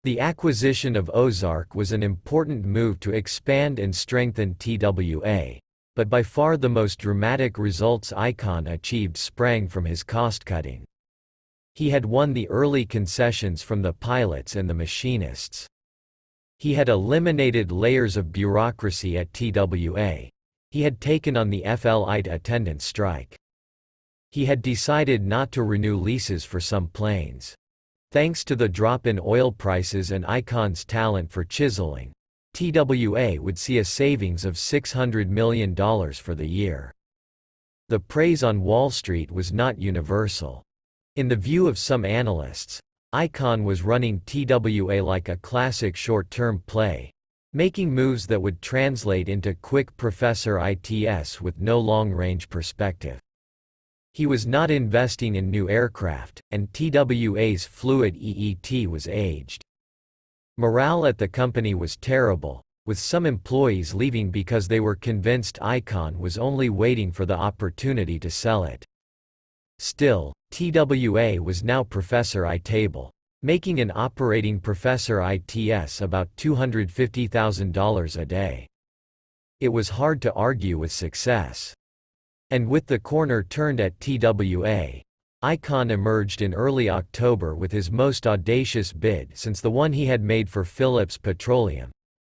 The acquisition of Ozark was an important move to expand and strengthen TWA, but by far the most dramatic results Icon achieved sprang from his cost-cutting. He had won the early concessions from the pilots and the machinists. He had eliminated layers of bureaucracy at TWA. He had taken on the FLITA attendant strike. He had decided not to renew leases for some planes. Thanks to the drop in oil prices and Icon's talent for chiseling, TWA would see a savings of $600 million for the year. The praise on Wall Street was not universal. In the view of some analysts, Icon was running TWA like a classic short-term play, making moves that would translate into quick professor ITS with no long-range perspective. He was not investing in new aircraft, and TWA's fluid EET was aged. Morale at the company was terrible, with some employees leaving because they were convinced Icon was only waiting for the opportunity to sell it. Still, TWA was now Professor I-table, making an operating Professor ITS about $250,000 a day. It was hard to argue with success. And with the corner turned at TWA, Icahn emerged in early October with his most audacious bid since the one he had made for Phillips Petroleum,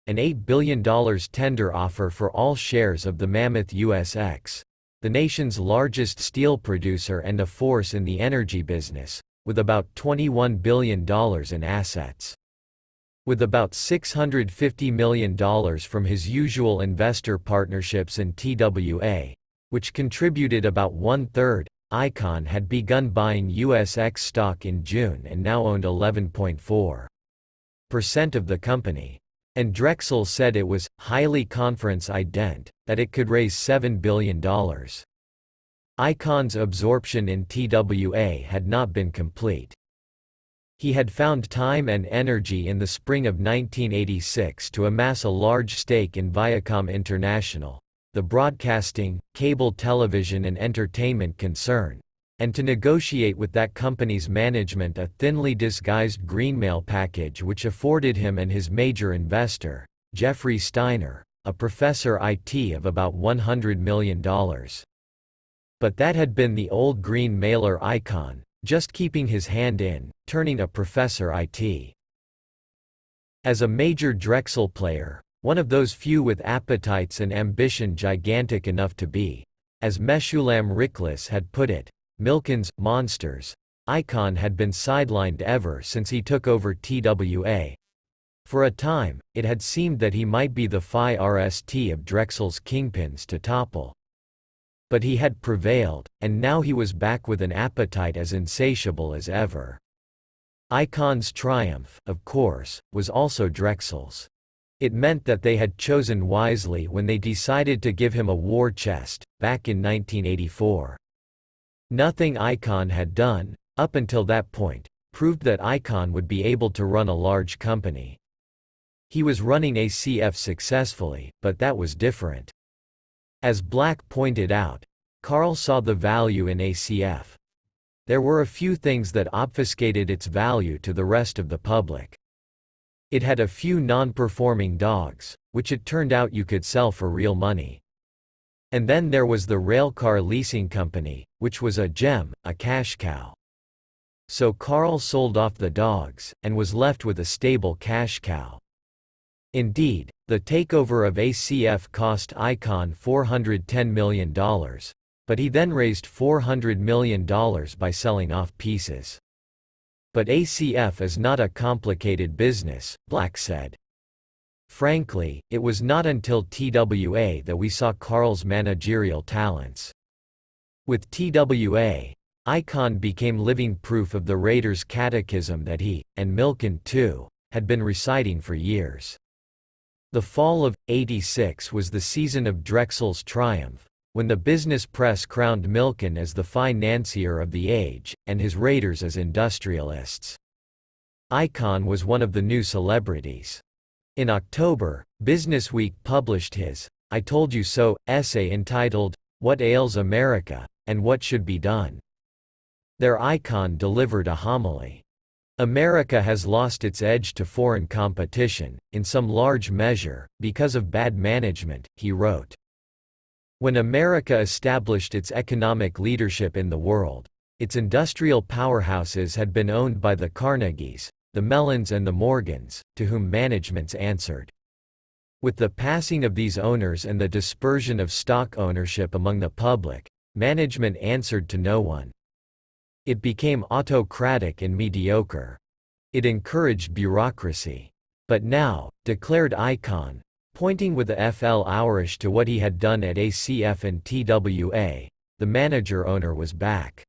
an $8 billion tender offer for all shares of the Mammoth USX, the nation's largest steel producer and a force in the energy business, with about $21 billion in assets. With about $650 million from his usual investor partnerships and TWA, which contributed about one-third, Icahn had begun buying USX stock in June and now owned 11.4% of the company. And Drexel said it was highly confident that it could raise $7 billion. Icahn's absorption in TWA had not been complete. He had found time and energy in the spring of 1986 to amass a large stake in Viacom International, the broadcasting, cable television and entertainment concern, and to negotiate with that company's management a thinly disguised greenmail package which afforded him and his major investor, Jeffrey Steiner, a professor IT of about $100 million. But that had been the old green mailer Icahn, just keeping his hand in, turning a professor IT. As a major Drexel player, one of those few with appetites and ambition gigantic enough to be, as Meshulam Riklis had put it, Milken's monsters, Icahn had been sidelined ever since he took over TWA. For a time, it had seemed that he might be the Phi RST of Drexel's kingpins to topple. But he had prevailed, and now he was back with an appetite as insatiable as ever. Icahn's triumph, of course, was also Drexel's. It meant that they had chosen wisely when they decided to give him a war chest, back in 1984. Nothing Icahn had done, up until that point, proved that Icahn would be able to run a large company. He was running ACF successfully, but that was different. As Black pointed out, Carl saw the value in ACF. There were a few things that obfuscated its value to the rest of the public. It had a few non-performing dogs, which it turned out you could sell for real money. And then there was the railcar leasing company, which was a gem, a cash cow. So Carl sold off the dogs, and was left with a stable cash cow. Indeed, the takeover of ACF cost Icahn $410 million, but he then raised $400 million by selling off pieces. But ACF is not a complicated business, Black said. Frankly, it was not until TWA that we saw Carl's managerial talents. With TWA, Icahn became living proof of the Raiders' catechism that he, and Milken too, had been reciting for years. The fall of '86 was the season of Drexel's triumph, when the business press crowned Milken as the financier of the age, and his Raiders as industrialists. Icahn was one of the new celebrities. In October, Businessweek published his "I Told You So" essay entitled, "What Ails America, and What Should Be Done?" There Icahn delivered a homily. America has lost its edge to foreign competition, in some large measure, because of bad management, he wrote. When America established its economic leadership in the world, its industrial powerhouses had been owned by the Carnegies, the Mellons and the Morgans, to whom managements answered. With the passing of these owners and the dispersion of stock ownership among the public, management answered to no one. It became autocratic and mediocre. It encouraged bureaucracy. But now, declared Icahn, pointing with a flourish to what he had done at ACF and TWA, the manager-owner was back.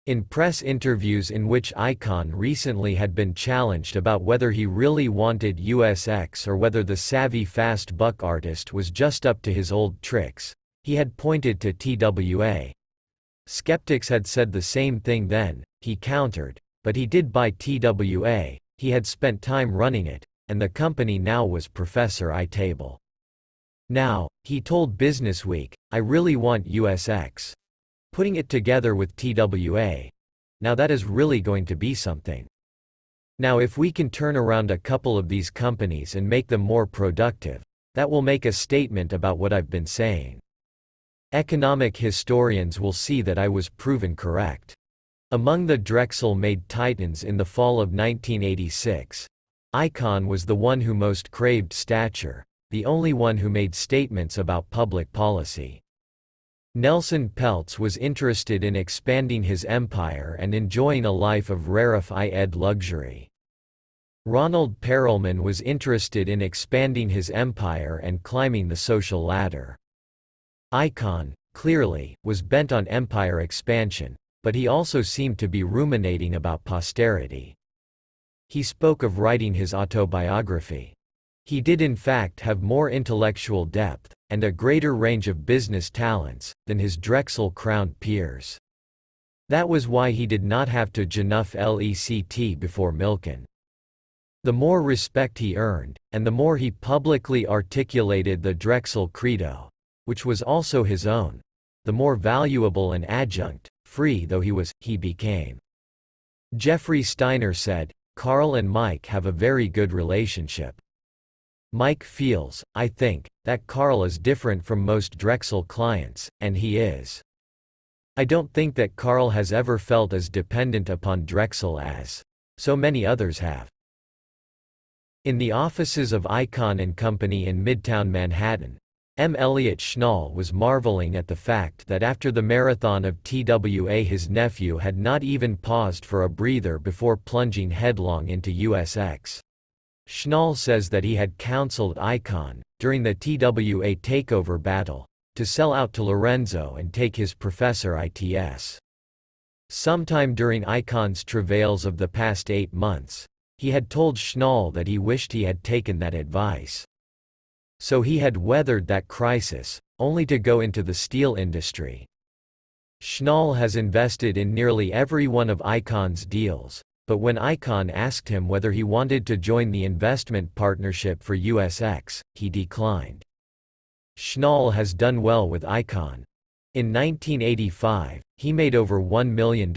In press interviews in which Icahn recently had been challenged about whether he really wanted USX or whether the savvy fast buck artist was just up to his old tricks, he had pointed to TWA. Skeptics had said the same thing then, he countered, but he did buy TWA, he had spent time running it, and the company now was Professor I-Table. Now, he told Businessweek, I really want USX. Putting it together with TWA. Now that is really going to be something. Now if we can turn around a couple of these companies and make them more productive, that will make a statement about what I've been saying. Economic historians will see that I was proven correct. Among the Drexel-made titans in the fall of 1986, Icahn was the one who most craved stature, the only one who made statements about public policy. Nelson Peltz was interested in expanding his empire and enjoying a life of rarefied luxury. Ronald Perelman was interested in expanding his empire and climbing the social ladder. Icahn, clearly, was bent on empire expansion, but he also seemed to be ruminating about posterity. He spoke of writing his autobiography. He did in fact have more intellectual depth, and a greater range of business talents, than his Drexel-crowned peers. That was why he did not have to Januf Lect before Milken. The more respect he earned, and the more he publicly articulated the Drexel credo, which was also his own, the more valuable an adjunct, free though he became. Jeffrey Steiner said, "Carl and Mike have a very good relationship. Mike feels, I think, that Carl is different from most Drexel clients, and he is. I don't think that Carl has ever felt as dependent upon Drexel as so many others have." In the offices of Icahn & Company in Midtown Manhattan, M. Elliot Schnall was marveling at the fact that after the marathon of TWA his nephew had not even paused for a breather before plunging headlong into USX. Schnall says that he had counseled Icahn, during the TWA takeover battle, to sell out to Lorenzo and take his Professor ITS. Sometime during Icahn's travails of the past 8 months, he had told Schnall that he wished he had taken that advice. So he had weathered that crisis, only to go into the steel industry. Schnall has invested in nearly every one of Icahn's deals, but when Icahn asked him whether he wanted to join the investment partnership for USX, he declined. Schnall has done well with Icahn. In 1985, he made over $1 million.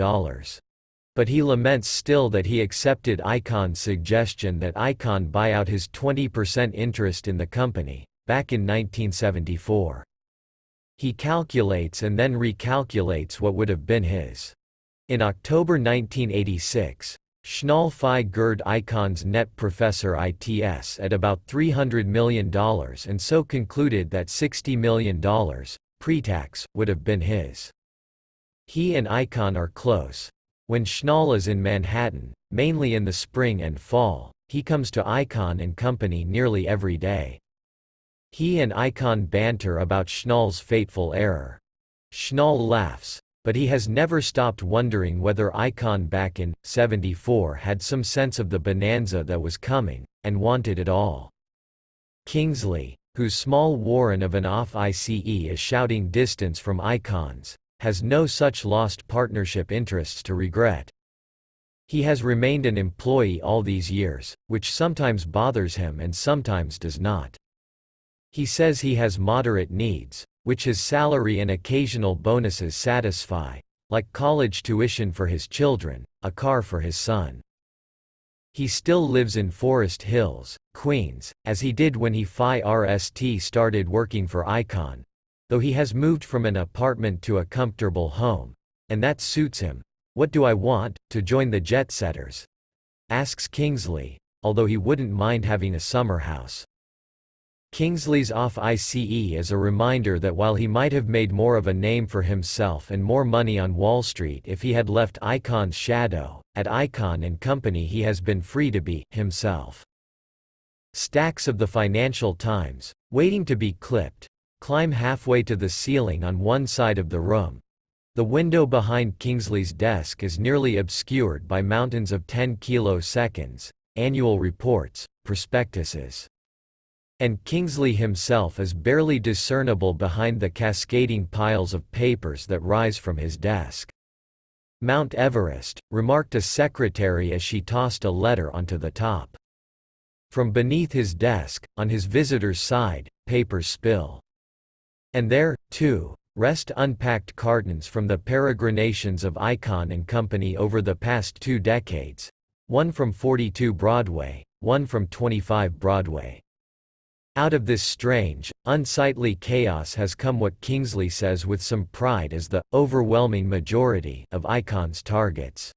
But he laments still that he accepted Icahn's suggestion that Icahn buy out his 20% interest in the company, back in 1974. He calculates and then recalculates what would have been his. In October 1986, Schnall figured Icahn's net Professor ITS at about $300 million and so concluded that $60 million, pre-tax, would have been his. He and Icahn are close. When Schnall is in Manhattan, mainly in the spring and fall, he comes to Icahn & Company nearly every day. He and Icahn banter about Schnall's fateful error. Schnall laughs, but he has never stopped wondering whether Icahn back in '74 had some sense of the bonanza that was coming, and wanted it all. Kingsley, whose small warren of an off-ICE is shouting distance from Icahn's, has no such lost partnership interests to regret. He has remained an employee all these years, which sometimes bothers him and sometimes does not. He says he has moderate needs, which his salary and occasional bonuses satisfy, like college tuition for his children, a car for his son. He still lives in Forest Hills, Queens, as he did when he started working for Icahn, though he has moved from an apartment to a comfortable home, and that suits him. "What do I want, to join the jet setters?" asks Kingsley, although he wouldn't mind having a summer house. Kingsley's off-ICE is a reminder that while he might have made more of a name for himself and more money on Wall Street if he had left Icahn's shadow, at Icahn & Company he has been free to be himself. Stacks of the Financial Times, waiting to be clipped, climb halfway to the ceiling on one side of the room. The window behind Kingsley's desk is nearly obscured by mountains of 10 kiloseconds, annual reports, prospectuses. And Kingsley himself is barely discernible behind the cascading piles of papers that rise from his desk. "Mount Everest," remarked a secretary as she tossed a letter onto the top. From beneath his desk, on his visitor's side, papers spill. And there, too, rest unpacked cartons from the peregrinations of Icahn & Company over the past 2 decades, one from 42 Broadway, one from 25 Broadway. Out of this strange, unsightly chaos has come what Kingsley says with some pride is the overwhelming majority of Icon's targets.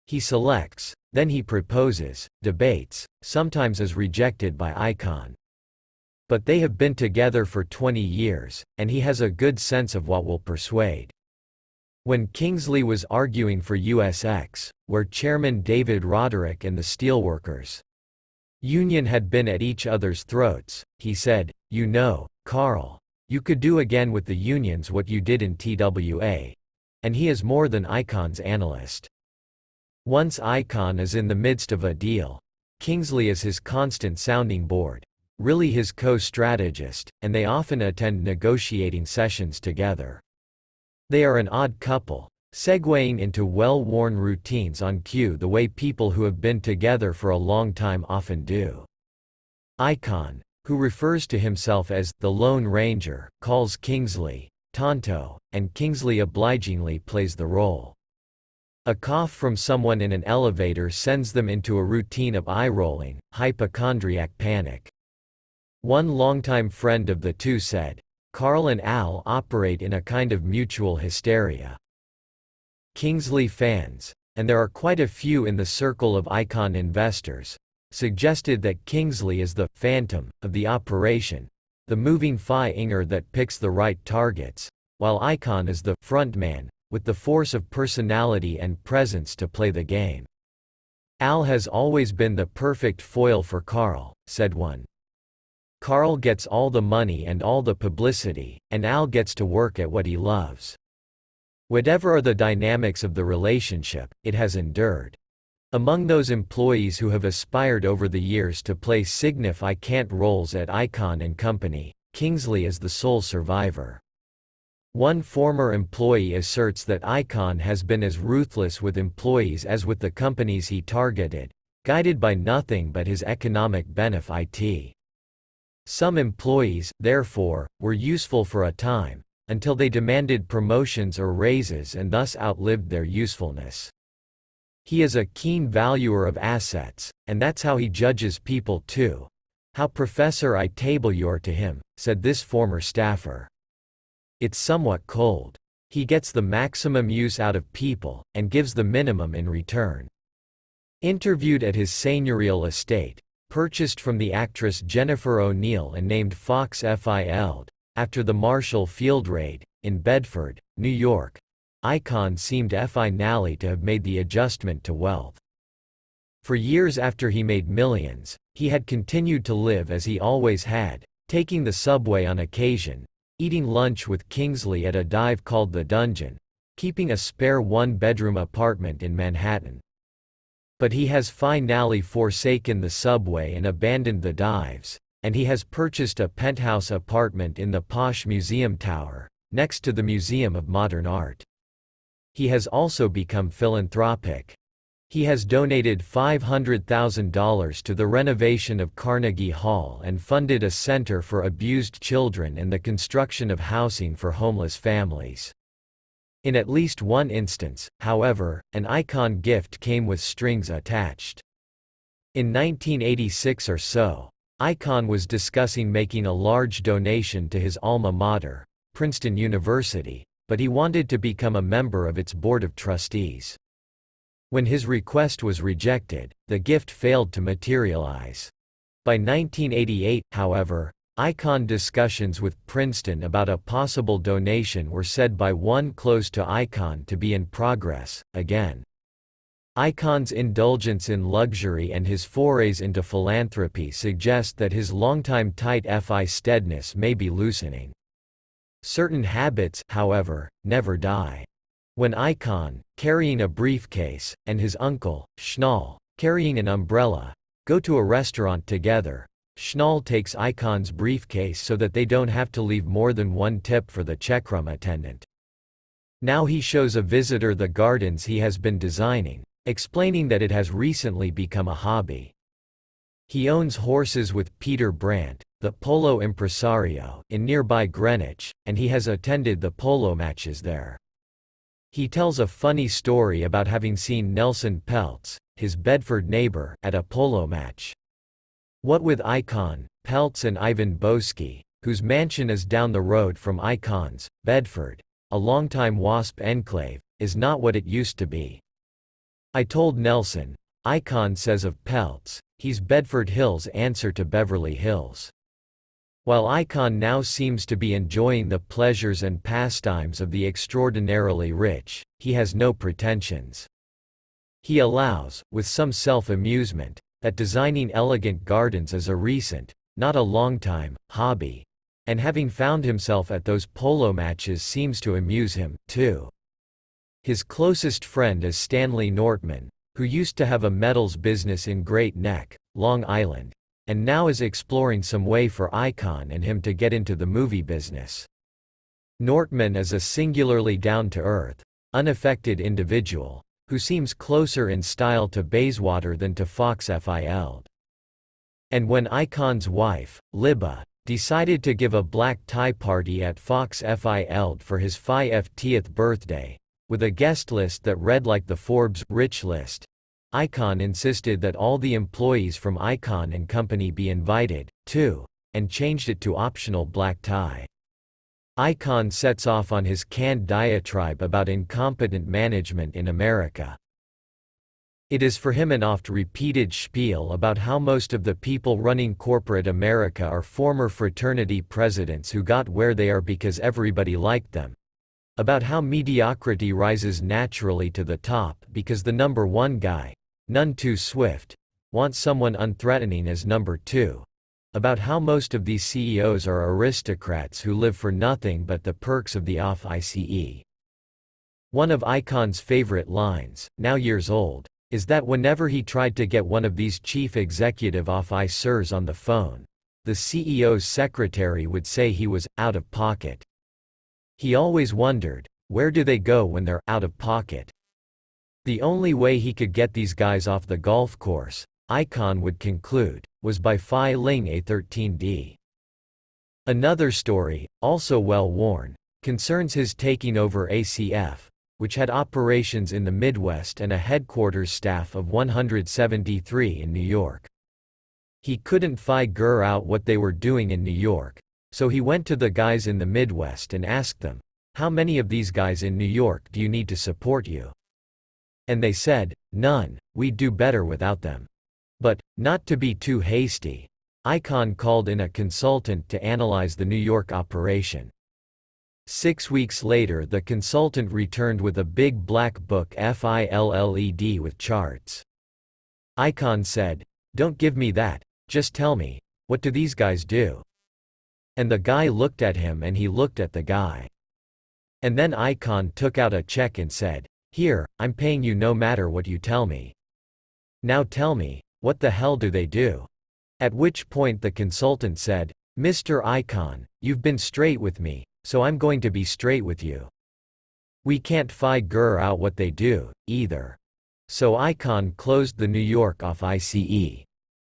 He selects, then he proposes, debates, sometimes is rejected by Icon. But they have been together for 20 years, and he has a good sense of what will persuade. When Kingsley was arguing for USX, where Chairman David Roderick and the steelworkers' union had been at each other's throats, he said, "You know, Carl, you could do again with the unions what you did in TWA." And he is more than Icon's analyst. Once Icon is in the midst of a deal, Kingsley is his constant sounding board, really his co-strategist, and they often attend negotiating sessions together. They are an odd couple, segueing into well-worn routines on cue the way people who have been together for a long time often do. Icon, who refers to himself as the Lone Ranger, calls Kingsley Tonto, and Kingsley obligingly plays the role. A cough from someone in an elevator sends them into a routine of eye-rolling, hypochondriac panic. One longtime friend of the two said, "Carl and Al operate in a kind of mutual hysteria." Kingsley fans, and there are quite a few in the circle of Icon investors, suggested that Kingsley is the phantom of the operation, the moving finger that picks the right targets, while Icon is the frontman, with the force of personality and presence to play the game. "Al has always been the perfect foil for Carl," said one. "Carl gets all the money and all the publicity, and Al gets to work at what he loves." Whatever are the dynamics of the relationship, it has endured. Among those employees who have aspired over the years to play significant roles at Icon and Company, Kingsley is the sole survivor. One former employee asserts that Icon has been as ruthless with employees as with the companies he targeted, guided by nothing but his economic benefit. Some employees, therefore, were useful for a time, until they demanded promotions or raises and thus outlived their usefulness. He is a keen valuer of assets, and that's how he judges people too. "How Professor I table you're to him," said this former staffer. "It's somewhat cold. He gets the maximum use out of people, and gives the minimum in return." Interviewed at his seigneurial estate, purchased from the actress Jennifer O'Neill and named Fox Field, after the Marshall Field raid, in Bedford, New York, Icon seemed finally to have made the adjustment to wealth. For years after he made millions, he had continued to live as he always had, taking the subway on occasion, eating lunch with Kingsley at a dive called The Dungeon, keeping a spare one-bedroom apartment in Manhattan. But he has finally forsaken the subway and abandoned the dives, and he has purchased a penthouse apartment in the posh museum tower, next to the Museum of Modern Art. He has also become philanthropic. He has donated $500,000 to the renovation of Carnegie Hall and funded a center for abused children and the construction of housing for homeless families. In at least one instance, however, an Icon gift came with strings attached. In 1986 or so, Icon was discussing making a large donation to his alma mater, Princeton University, but he wanted to become a member of its board of trustees. When his request was rejected, the gift failed to materialize. By 1988, however, Icon discussions with Princeton about a possible donation were said by one close to Icon to be in progress, again. Icon's indulgence in luxury and his forays into philanthropy suggest that his longtime tight steadiness may be loosening. Certain habits, however, never die. When Icon, carrying a briefcase, and his uncle, Schnall, carrying an umbrella, go to a restaurant together, Schnall takes Icon's briefcase so that they don't have to leave more than one tip for the checkroom attendant. Now he shows a visitor the gardens he has been designing, explaining that it has recently become a hobby. He owns horses with Peter Brandt, the polo impresario, in nearby Greenwich, and he has attended the polo matches there. He tells a funny story about having seen Nelson Peltz, his Bedford neighbor, at a polo match. What with Icon, Peltz and Ivan Boesky, whose mansion is down the road from Icon's, Bedford, a longtime WASP enclave, is not what it used to be. I told Nelson, Icon says of Peltz, he's Bedford Hills' answer to Beverly Hills. While Icon now seems to be enjoying the pleasures and pastimes of the extraordinarily rich, he has no pretensions. He allows, with some self-amusement, that designing elegant gardens is a recent, not a long-time, hobby. And having found himself at those polo matches seems to amuse him, too. His closest friend is Stanley Nortman, who used to have a metals business in Great Neck, Long Island, and now is exploring some way for Icon and him to get into the movie business. Nortman is a singularly down-to-earth, unaffected individual, who seems closer in style to Bayswater than to Fox Field. And when Icon's wife, Libba, decided to give a black tie party at Fox Field for his 50th birthday, with a guest list that read like the Forbes rich list, Icon insisted that all the employees from Icon and Company be invited, too, and changed it to optional black tie. Icon sets off on his canned diatribe about incompetent management in America. It is for him an oft-repeated spiel about how most of the people running corporate America are former fraternity presidents who got where they are because everybody liked them. About how mediocrity rises naturally to the top because the number one guy, none too swift, wants someone unthreatening as number two. About how most of these CEOs are aristocrats who live for nothing but the perks of the OFICE. One of Icon's favorite lines, now years old, is that whenever he tried to get one of these chief executive officers on the phone, the CEO's secretary would say he was out of pocket. He always wondered, where do they go when they're out of pocket? The only way he could get these guys off the golf course, Icon would conclude, was by filing a 13D. Another story, also well-worn, concerns his taking over ACF, which had operations in the Midwest and a headquarters staff of 173 in New York. He couldn't figure out what they were doing in New York, so he went to the guys in the Midwest and asked them, "How many of these guys in New York do you need to support you?" And they said, "None, we'd do better without them." But, not to be too hasty, Icon called in a consultant to analyze the New York operation. 6 weeks later the consultant returned with a big black book filled with charts. Icon said, "Don't give me that, just tell me, what do these guys do?" And the guy looked at him and he looked at the guy. And then Icon took out a check and said, "Here, I'm paying you no matter what you tell me. Now tell me, what the hell do they do?" At which point the consultant said, "Mr. Icon, you've been straight with me, so I'm going to be straight with you. We can't figure out what they do, either." So Icon closed the New York OFICE.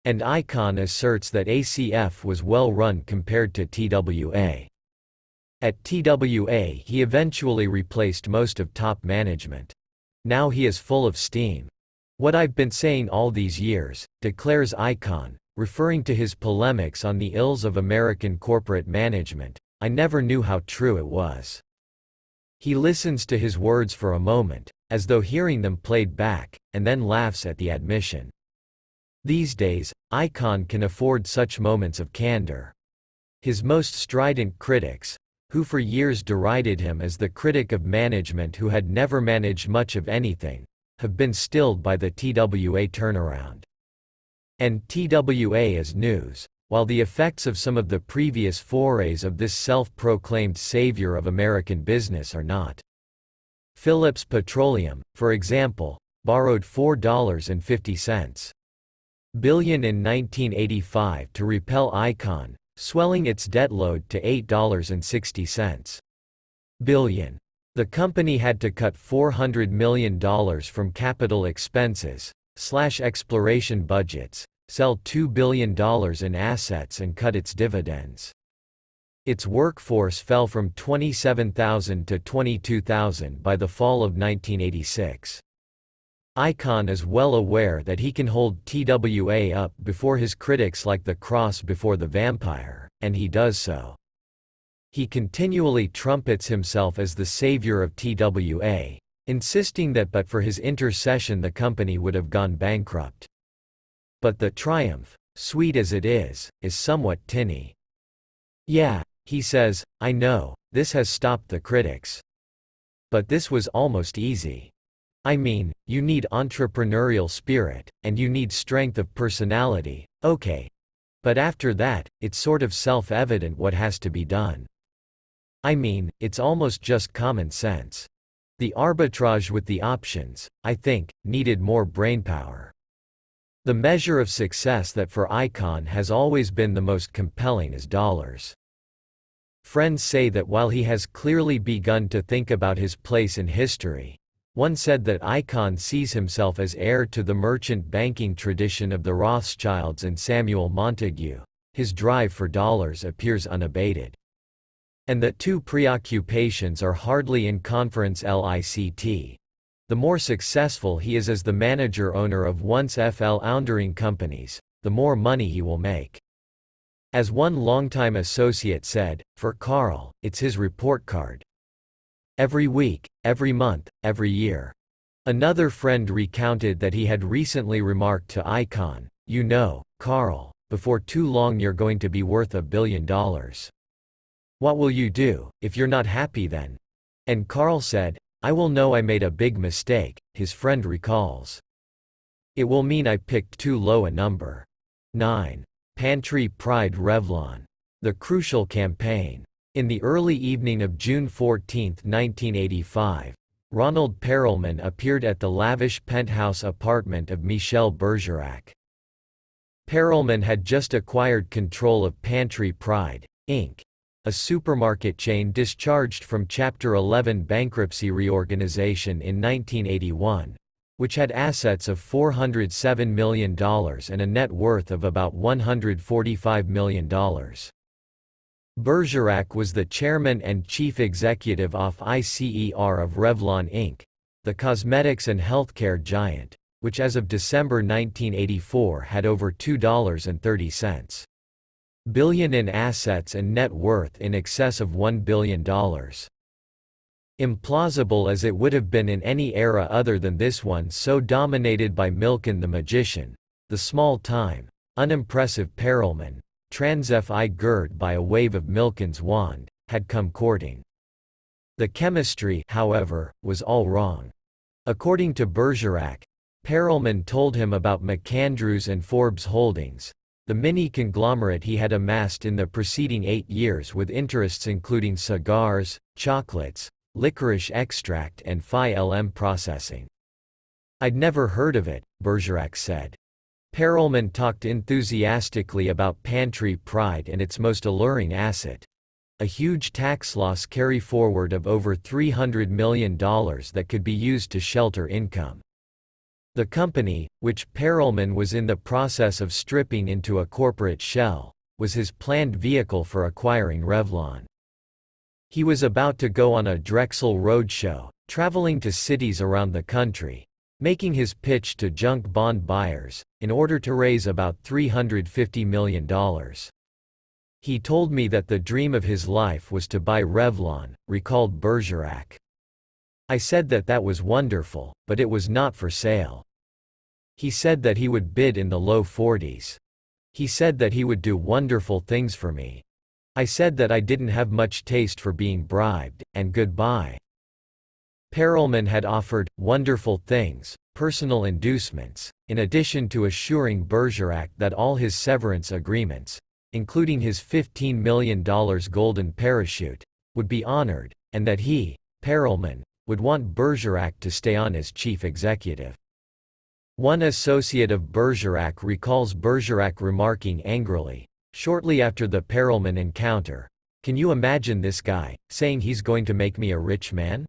And Icon asserts that ACF was well run compared to TWA. At TWA he eventually replaced most of top management. Now he is full of steam. "What I've been saying all these years," declares Icon, referring to his polemics on the ills of American corporate management, "I never knew how true it was." He listens to his words for a moment, as though hearing them played back, and then laughs at the admission. These days, Icon can afford such moments of candor. His most strident critics, who for years derided him as the critic of management who had never managed much of anything, have been stilled by the TWA turnaround. And TWA is news, while the effects of some of the previous forays of this self-proclaimed savior of American business are not. Phillips Petroleum, for example, borrowed $4.50 billion in 1985 to repel Icon, swelling its debt load to $8.60 billion. The company had to cut $400 million from capital expenses, slash exploration budgets, sell $2 billion in assets and cut its dividends. Its workforce fell from 27,000 to 22,000 by the fall of 1986. Icahn is well aware that he can hold TWA up before his critics like the cross before the vampire, and he does so. He continually trumpets himself as the savior of TWA, insisting that but for his intercession the company would have gone bankrupt. But the triumph, sweet as it is somewhat tinny. Yeah, he says, I know, this has stopped the critics. But this was almost easy. I mean, you need entrepreneurial spirit, and you need strength of personality, okay. But after that, it's sort of self-evident what has to be done. I mean, it's almost just common sense. The arbitrage with the options, I think, needed more brainpower. The measure of success that for Icahn has always been the most compelling is dollars. Friends say that while he has clearly begun to think about his place in history, one said that Icahn sees himself as heir to the merchant banking tradition of the Rothschilds and Samuel Montague. His drive for dollars appears unabated. And that two preoccupations are hardly in conference lict. The more successful he is as the manager-owner of once floundering companies, the more money he will make. As one longtime associate said, for Carl, it's his report card. Every week, every month, every year. Another friend recounted that he had recently remarked to Icahn, you know, Carl, before too long you're going to be worth $1 billion. What will you do, if you're not happy then? And Carl said, I will know I made a big mistake, his friend recalls. It will mean I picked too low a number. 9. Pantry Pride Revlon. The crucial campaign. In the early evening of June 14, 1985, Ronald Perelman appeared at the lavish penthouse apartment of Michel Bergerac. Perelman had just acquired control of Pantry Pride, Inc., a supermarket chain discharged from Chapter 11 bankruptcy reorganization in 1981, which had assets of $407 million and a net worth of about $145 million. Bergerac was the chairman and chief executive officer of Revlon Inc., the cosmetics and healthcare giant, which as of December 1984 had over $2.30 billion in assets and net worth in excess of $1 billion. Implausible as it would have been in any era other than this one so dominated by Milken the magician, the small-time, unimpressive Perelman, girt by a wave of Milken's wand, had come courting. The chemistry, however, was all wrong. According to Bergerac, Perelman told him about McAndrews and Forbes Holdings, the mini-conglomerate he had amassed in the preceding 8 years with interests including cigars, chocolates, licorice extract and Phi LM processing. I'd never heard of it, Bergerac said. Perelman talked enthusiastically about Pantry Pride and its most alluring asset, a huge tax loss carry-forward of over $300 million that could be used to shelter income. The company, which Perelman was in the process of stripping into a corporate shell, was his planned vehicle for acquiring Revlon. He was about to go on a Drexel roadshow, traveling to cities around the country, making his pitch to junk bond buyers, in order to raise about $350 million. He told me that the dream of his life was to buy Revlon, recalled Bergerac. I said that that was wonderful, but it was not for sale. He said that he would bid in the low 40s. He said that he would do wonderful things for me. I said that I didn't have much taste for being bribed, and goodbye. Perelman had offered wonderful things, personal inducements, in addition to assuring Bergerac that all his severance agreements, including his $15 million golden parachute, would be honored, and that he, Perelman, would want Bergerac to stay on as chief executive. One associate of Bergerac recalls Bergerac remarking angrily, shortly after the Perelman encounter, "Can you imagine this guy, saying he's going to make me a rich man?"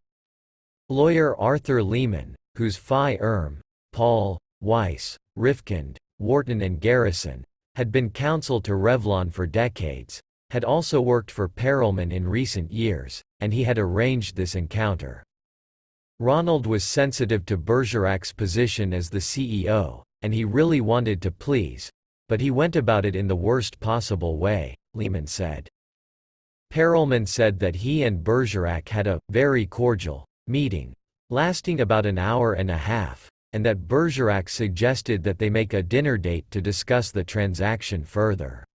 Lawyer Arthur Lehman, whose Phi Paul, Weiss, Rifkind, Wharton and Garrison, had been counsel to Revlon for decades, had also worked for Perelman in recent years, and he had arranged this encounter. Ronald was sensitive to Bergerac's position as the CEO, and he really wanted to please, but he went about it in the worst possible way, Lehman said. Perelman said that he and Bergerac had a very cordial meeting, lasting about an hour and a half, and that Bergerac suggested that they make a dinner date to discuss the transaction further.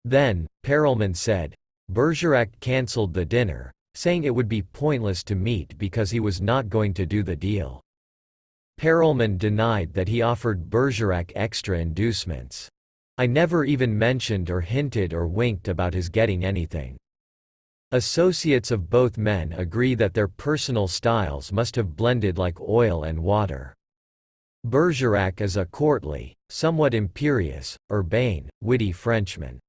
Then, Perelman said, Bergerac cancelled the dinner, saying it would be pointless to meet because he was not going to do the deal. Perelman denied that he offered Bergerac extra inducements. I never even mentioned or hinted or winked about his getting anything. Associates of both men agree that their personal styles must have blended like oil and water. Bergerac is a courtly, somewhat imperious, urbane, witty Frenchman.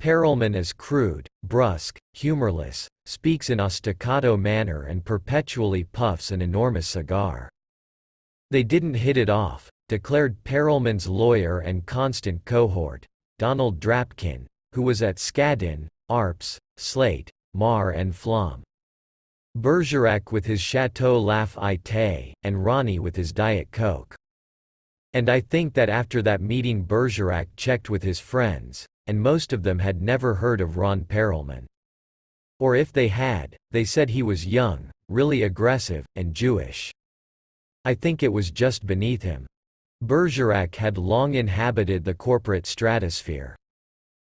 Perelman is crude, brusque, humorless, speaks in a staccato manner and perpetually puffs an enormous cigar. They didn't hit it off, declared Perelman's lawyer and constant cohort, Donald Drapkin, who was at Skadden, Arps, Slate, Mar and Flam. Bergerac with his Chateau Lafite, and Ronnie with his Diet Coke. And I think that after that meeting Bergerac checked with his friends, and most of them had never heard of Ron Perelman. Or if they had, they said he was young, really aggressive, and Jewish. I think it was just beneath him. Bergerac had long inhabited the corporate stratosphere.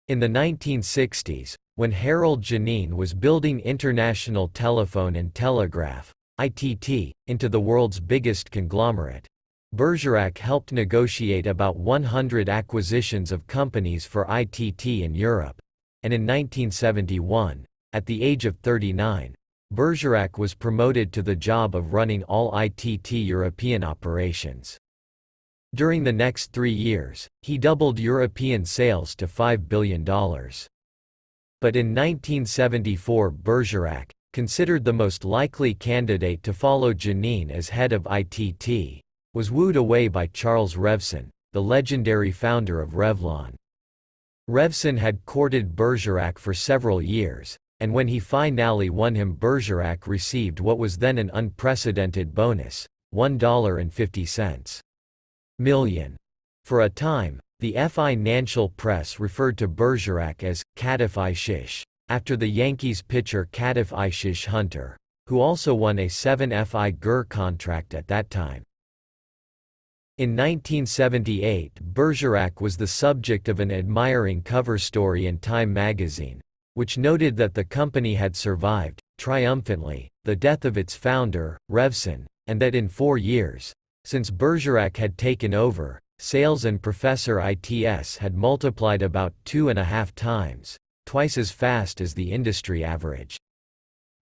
In the 1960s, when Harold Janine was building International Telephone and Telegraph, ITT, into the world's biggest conglomerate, Bergerac helped negotiate about 100 acquisitions of companies for ITT in Europe, and in 1971, at the age of 39, Bergerac was promoted to the job of running all ITT European operations. During the next 3 years, he doubled European sales to $5 billion. But in 1974 Bergerac, considered the most likely candidate to follow Janine as head of ITT, was wooed away by Charles Revson, the legendary founder of Revlon. Revson had courted Bergerac for several years, and when he finally won him Bergerac received what was then an unprecedented bonus, $1.50 million. For a time, the financial press referred to Bergerac as Kadif-i-Shish, after the Yankees pitcher Kadif-i-Shish Hunter, who also won a 7 Gur contract at that time. In 1978, Bergerac was the subject of an admiring cover story in Time magazine, which noted that the company had survived, triumphantly, the death of its founder, Revson, and that in 4 years, since Bergerac had taken over, sales and Professor ITS had multiplied about 2.5 times, twice as fast as the industry average.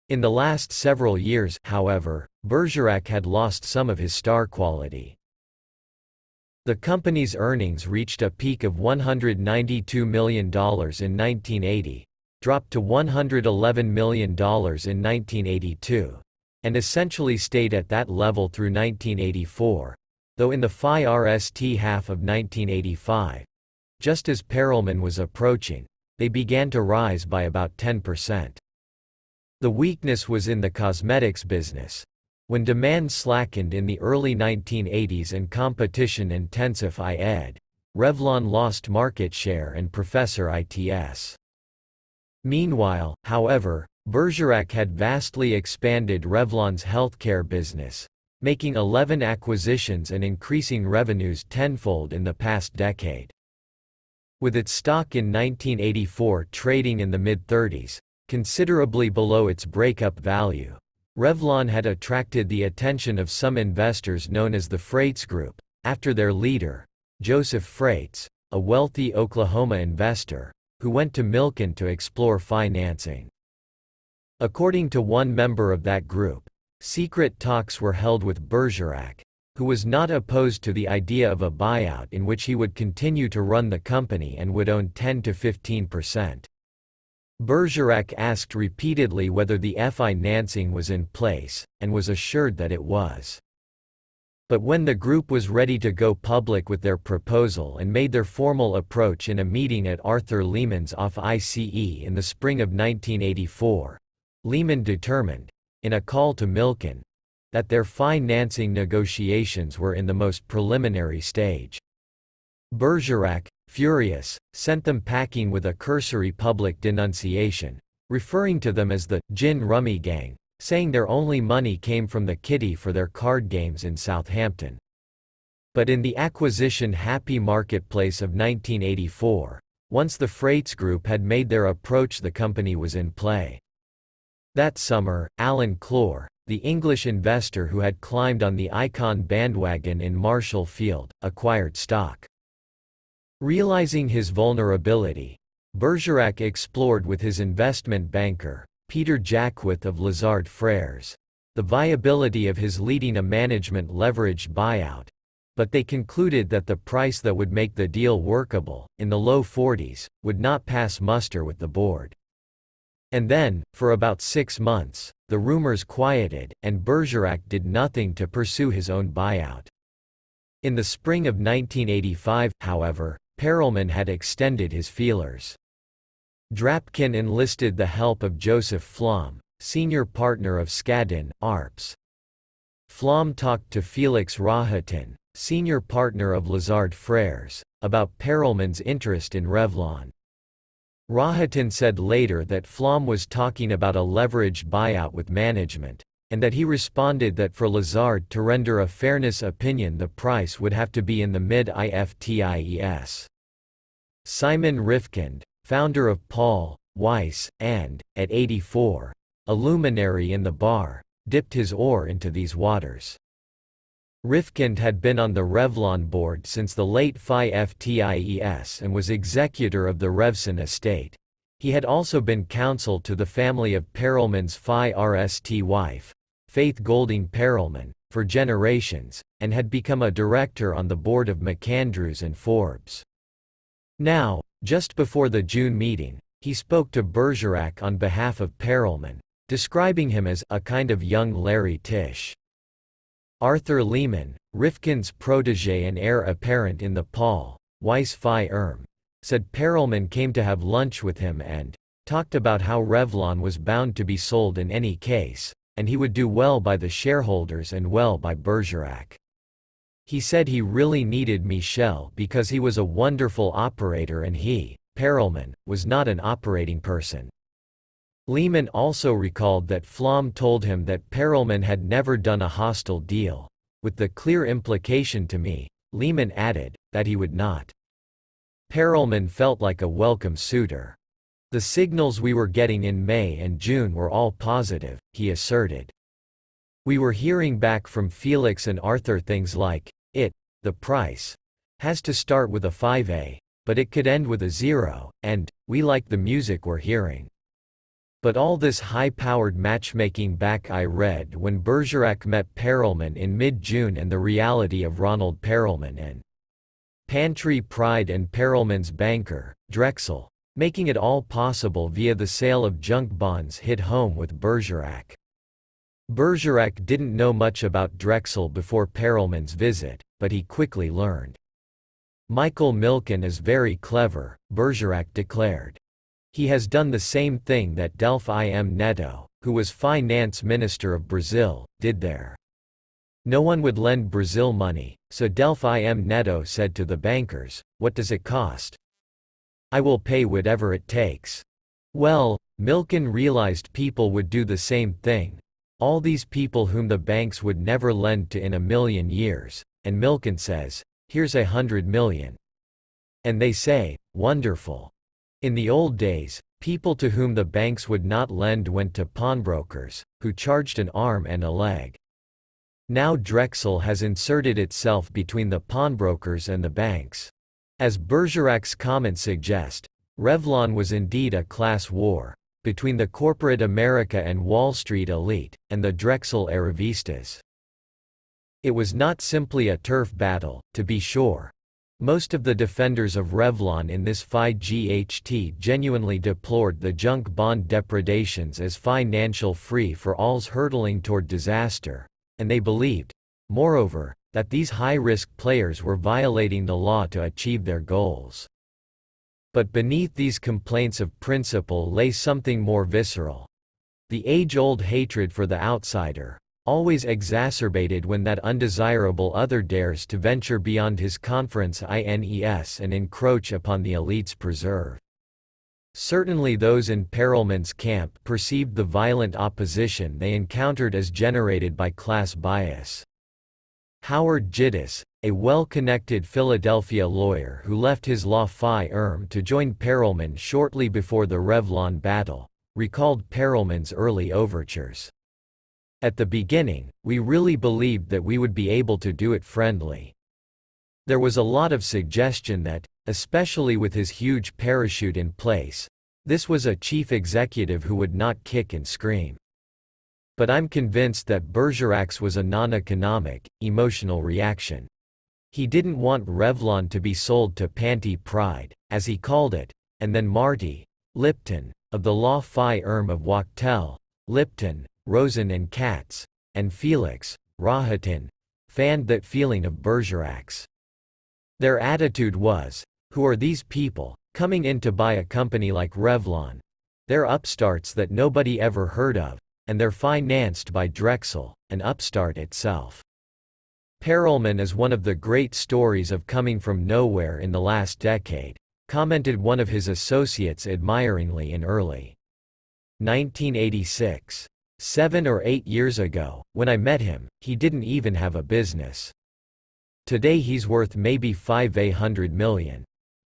In the last several years, however, Bergerac had lost some of his star quality. The company's earnings reached a peak of $192 million in 1980, dropped to $111 million in 1982, and essentially stayed at that level through 1984, though in the first half of 1985, just as Perelman was approaching, they began to rise by about 10%. The weakness was in the cosmetics business. When demand slackened in the early 1980s and competition intensified, Revlon lost market share and Professor ITS. Meanwhile, however, Bergerac had vastly expanded Revlon's healthcare business, making 11 acquisitions and increasing revenues tenfold in the past decade. With its stock in 1984 trading in the mid-30s, considerably below its breakup value, Revlon had attracted the attention of some investors known as the Freites Group, after their leader, Joseph Freites, a wealthy Oklahoma investor, who went to Milken to explore financing. According to one member of that group, secret talks were held with Bergerac, who was not opposed to the idea of a buyout in which he would continue to run the company and would own 10 to 15%. Bergerac asked repeatedly whether the financing was in place, and was assured that it was. But when the group was ready to go public with their proposal and made their formal approach in a meeting at Arthur Lehman's office in the spring of 1984, Lehman determined, in a call to Milken, that their financing negotiations were in the most preliminary stage. Bergerac, furious, sent them packing with a cursory public denunciation, referring to them as the gin rummy gang, saying their only money came from the kitty for their card games in Southampton. But in the acquisition-happy marketplace of 1984, once the Freights Group had made their approach, the company was in play. That summer, Alan Clore, the English investor who had climbed on the Icon bandwagon in Marshall Field, acquired stock. Realizing his vulnerability, Bergerac explored with his investment banker, Peter Jacquith of Lazard Frères, the viability of his leading a management leveraged buyout, but they concluded that the price that would make the deal workable, in the low 40s, would not pass muster with the board. And then, for about 6 months, the rumors quieted, and Bergerac did nothing to pursue his own buyout. In the spring of 1985, however, Perelman had extended his feelers. Drapkin enlisted the help of Joseph Flom, senior partner of Skadden, Arps. Flom talked to Felix Rahotin, senior partner of Lazard Frères, about Perelman's interest in Revlon. Rahotin said later that Flom was talking about a leveraged buyout with management, and that he responded that for Lazard to render a fairness opinion the price would have to be in the mid-50s. Simon Rifkind, founder of Paul, Weiss, and, at 84, a luminary in the bar, dipped his oar into these waters. Rifkind had been on the Revlon board since the late FIFTIES and was executor of the Revson estate. He had also been counsel to the family of Perelman's FI-RST wife, Faith Golding Perelman, for generations, and had become a director on the board of McAndrews and Forbes. Now, just before the June meeting, he spoke to Bergerac on behalf of Perelman, describing him as a kind of young Larry Tisch. Arthur Lehman, Rifkin's protégé and heir apparent in the Paul, Weiss firm, said Perelman came to have lunch with him and talked about how Revlon was bound to be sold in any case, and he would do well by the shareholders and well by Bergerac. He said he really needed Michel because he was a wonderful operator and he, Perelman, was not an operating person. Lehman also recalled that Flom told him that Perelman had never done a hostile deal, with the clear implication to me, Lehman added, that he would not. Perelman felt like a welcome suitor. The signals we were getting in May and June were all positive, he asserted. We were hearing back from Felix and Arthur things like, the price, has to start with a 5A, but it could end with a 0, and, we like the music we're hearing. But all this high-powered matchmaking back I read when Bergerac met Perelman in mid-June and the reality of Ronald Perelman and Pantry Pride and Perelman's banker, Drexel, making it all possible via the sale of junk bonds hit home with Bergerac. Bergerac didn't know much about Drexel before Perelman's visit, but he quickly learned. Michael Milken is very clever, Bergerac declared. He has done the same thing that Delfim Neto, who was finance minister of Brazil, did there. No one would lend Brazil money, so Delfim Neto said to the bankers, "What does it cost? I will pay whatever it takes." Well, Milken realized people would do the same thing. All these people whom the banks would never lend to in a million years, and Milken says, "Here's 100 million. And they say, "Wonderful." In the old days, people to whom the banks would not lend went to pawnbrokers, who charged an arm and a leg. Now Drexel has inserted itself between the pawnbrokers and the banks. As Bergerac's comments suggest, Revlon was indeed a class war, between the corporate America and Wall Street elite, and the Drexel arrivistas. It was not simply a turf battle, to be sure. Most of the defenders of Revlon in this FI-GHT genuinely deplored the junk bond depredations as financial free-for-alls hurtling toward disaster, and they believed, moreover, that these high-risk players were violating the law to achieve their goals. But beneath these complaints of principle lay something more visceral. The age-old hatred for the outsider, always exacerbated when that undesirable other dares to venture beyond his conference INES and encroach upon the elite's preserve. Certainly those in Perelman's camp perceived the violent opposition they encountered as generated by class bias. Howard Gittes, a well-connected Philadelphia lawyer who left his law firm to join Perelman shortly before the Revlon battle, recalled Perelman's early overtures. At the beginning, we really believed that we would be able to do it friendly. There was a lot of suggestion that, especially with his huge parachute in place, this was a chief executive who would not kick and scream. But I'm convinced that Bergerac's was a non-economic, emotional reaction. He didn't want Revlon to be sold to Panty Pride, as he called it, and then Marty Lipton, of the law firm of Wachtell, Lipton, Rosen and Katz, and Felix Rohatyn, fanned that feeling of Bergerac's. Their attitude was, who are these people, coming in to buy a company like Revlon? They're upstarts that nobody ever heard of, and they're financed by Drexel, an upstart itself. Perelman is one of the great stories of coming from nowhere in the last decade, commented one of his associates admiringly in early 1986. 7 or 8 years ago, when I met him, he didn't even have a business. Today he's worth maybe $500 million.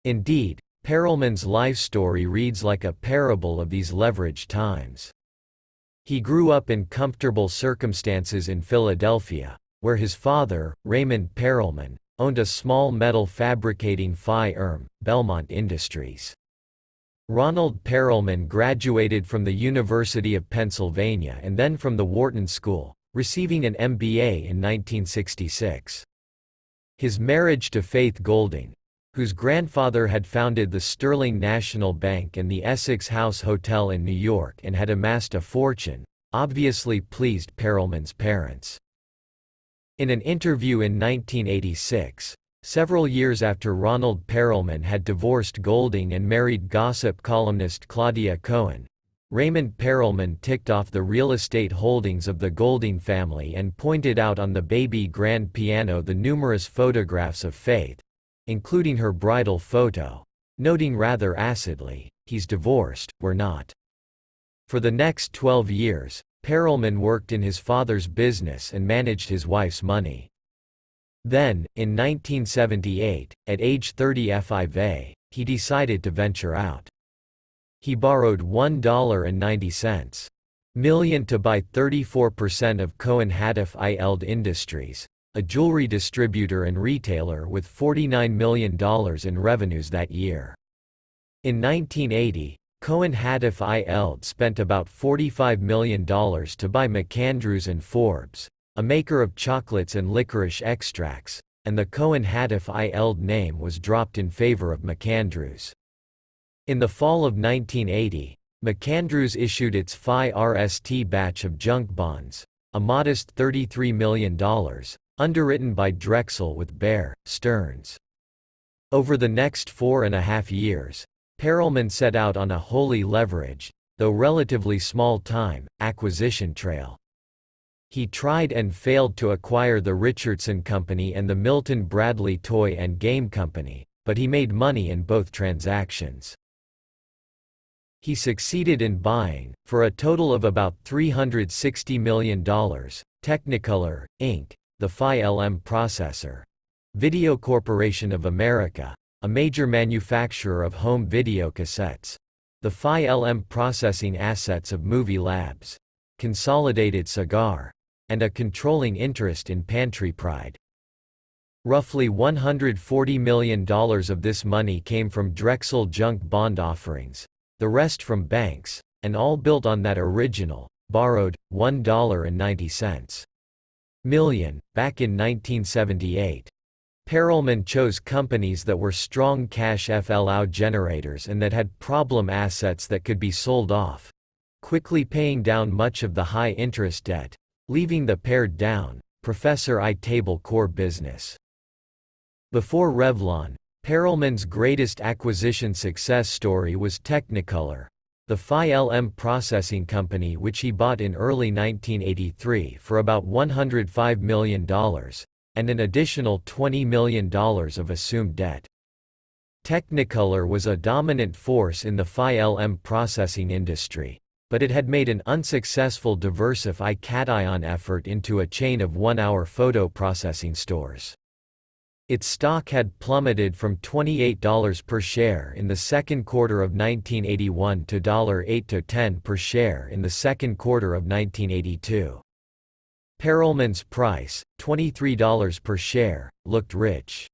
Indeed, Perelman's life story reads like a parable of these leveraged times. He grew up in comfortable circumstances in Philadelphia, where his father, Raymond Perelman, owned a small metal fabricating firm, Belmont Industries. Ronald Perelman graduated from the University of Pennsylvania and then from the Wharton School, receiving an MBA in 1966. His marriage to Faith Golding, whose grandfather had founded the Sterling National Bank and the Essex House Hotel in New York and had amassed a fortune, obviously pleased Perelman's parents. In an interview in 1986, several years after Ronald Perelman had divorced Golding and married gossip columnist Claudia Cohen, Raymond Perelman ticked off the real estate holdings of the Golding family and pointed out on the baby grand piano the numerous photographs of Faith, including her bridal photo, noting rather acidly, "He's divorced, we're not." For the next 12 years, Perelman worked in his father's business and managed his wife's money. Then, in 1978, at age 35, he decided to venture out. He borrowed $1.90 million to buy 34% of Cohen Haddif ILD Industries, a jewelry distributor and retailer with $49 million in revenues that year. In 1980, Cohen Haddif ILD spent about $45 million to buy McAndrews and Forbes, a maker of chocolates and licorice extracts, and the Cohen Haddif ILD name was dropped in favor of McAndrews. In the fall of 1980, McAndrews issued its Phi RST batch of junk bonds, a modest $33 million, underwritten by Drexel with Bear Stearns. Over the next 4.5 years, Perelman set out on a wholly leveraged, though relatively small-time, acquisition trail. He tried and failed to acquire the Richardson Company and the Milton Bradley Toy and Game Company, but he made money in both transactions. He succeeded in buying, for a total of about $360 million, Technicolor, Inc., the Phi LM processor. Video Corporation of America, a major manufacturer of home video cassettes. The Phi LM processing assets of Movie Labs, Consolidated Cigar, and a controlling interest in Pantry Pride. Roughly $140 million of this money came from Drexel junk bond offerings, the rest from banks, and all built on that original, borrowed, $1.90 million, back in 1978. Perelman chose companies that were strong cash flow generators and that had problem assets that could be sold off, quickly paying down much of the high-interest debt, leaving the pared-down, Professor I-table core business. Before Revlon, Perelman's greatest acquisition success story was Technicolor. the Phi-LM processing company, which he bought in early 1983 for about $105 million, and an additional $20 million of assumed debt. Technicolor was a dominant force in the Phi-LM processing industry, but it had made an unsuccessful diversify cation effort into a chain of one-hour photo processing stores. Its stock had plummeted from $28 per share in the second quarter of 1981 to $8 to $10 per share in the second quarter of 1982. Perelman's price, $23 per share, looked rich.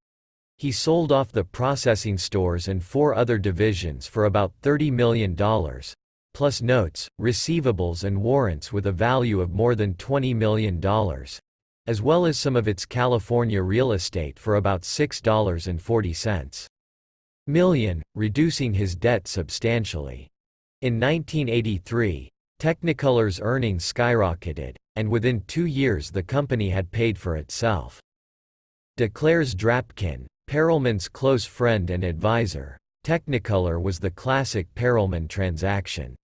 He sold off the processing stores and 4 other divisions for about $30 million, plus notes, receivables and warrants with a value of more than $20 million, as well as some of its California real estate for about $6.40 million, reducing his debt substantially. In 1983, Technicolor's earnings skyrocketed, and within 2 years the company had paid for itself. Declares Drapkin, Perelman's close friend and advisor, Technicolor was the classic Perelman transaction.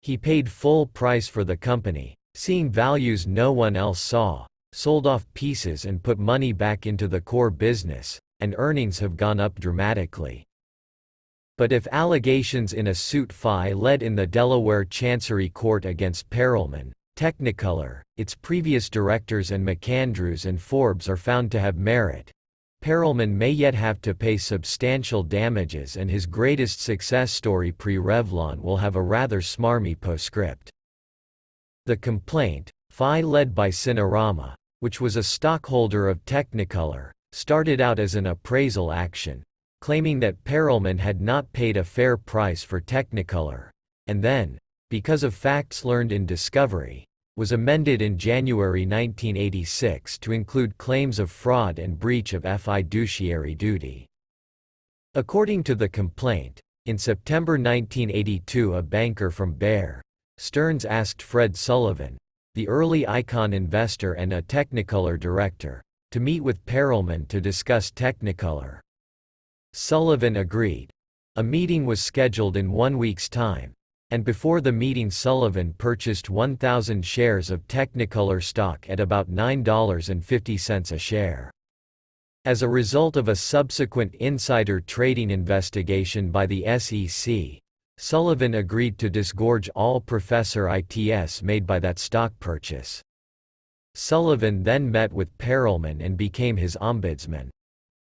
He paid full price for the company, seeing values no one else saw, sold off pieces and put money back into the core business, and earnings have gone up dramatically. But if allegations in a suit Phi led in the Delaware Chancery Court against Perelman, Technicolor, its previous directors and McAndrews and Forbes are found to have merit, Perelman may yet have to pay substantial damages, and his greatest success story pre-Revlon will have a rather smarmy postscript. The complaint, Phi led by Cinerama, which was a stockholder of Technicolor, started out as an appraisal action, claiming that Perelman had not paid a fair price for Technicolor, and then, because of facts learned in discovery, was amended in January 1986 to include claims of fraud and breach of fiduciary duty. According to the complaint, in September 1982 a banker from Bear Stearns asked Fred Sullivan, the early Icon investor and a Technicolor director, to meet with Perelman to discuss Technicolor. Sullivan agreed. A meeting was scheduled in 1 week's time, and before the meeting Sullivan purchased 1,000 shares of Technicolor stock at about $9.50 a share. As a result of a subsequent insider trading investigation by the SEC, Sullivan agreed to disgorge all Professor ITS made by that stock purchase. Sullivan then met with Perelman and became his ombudsman.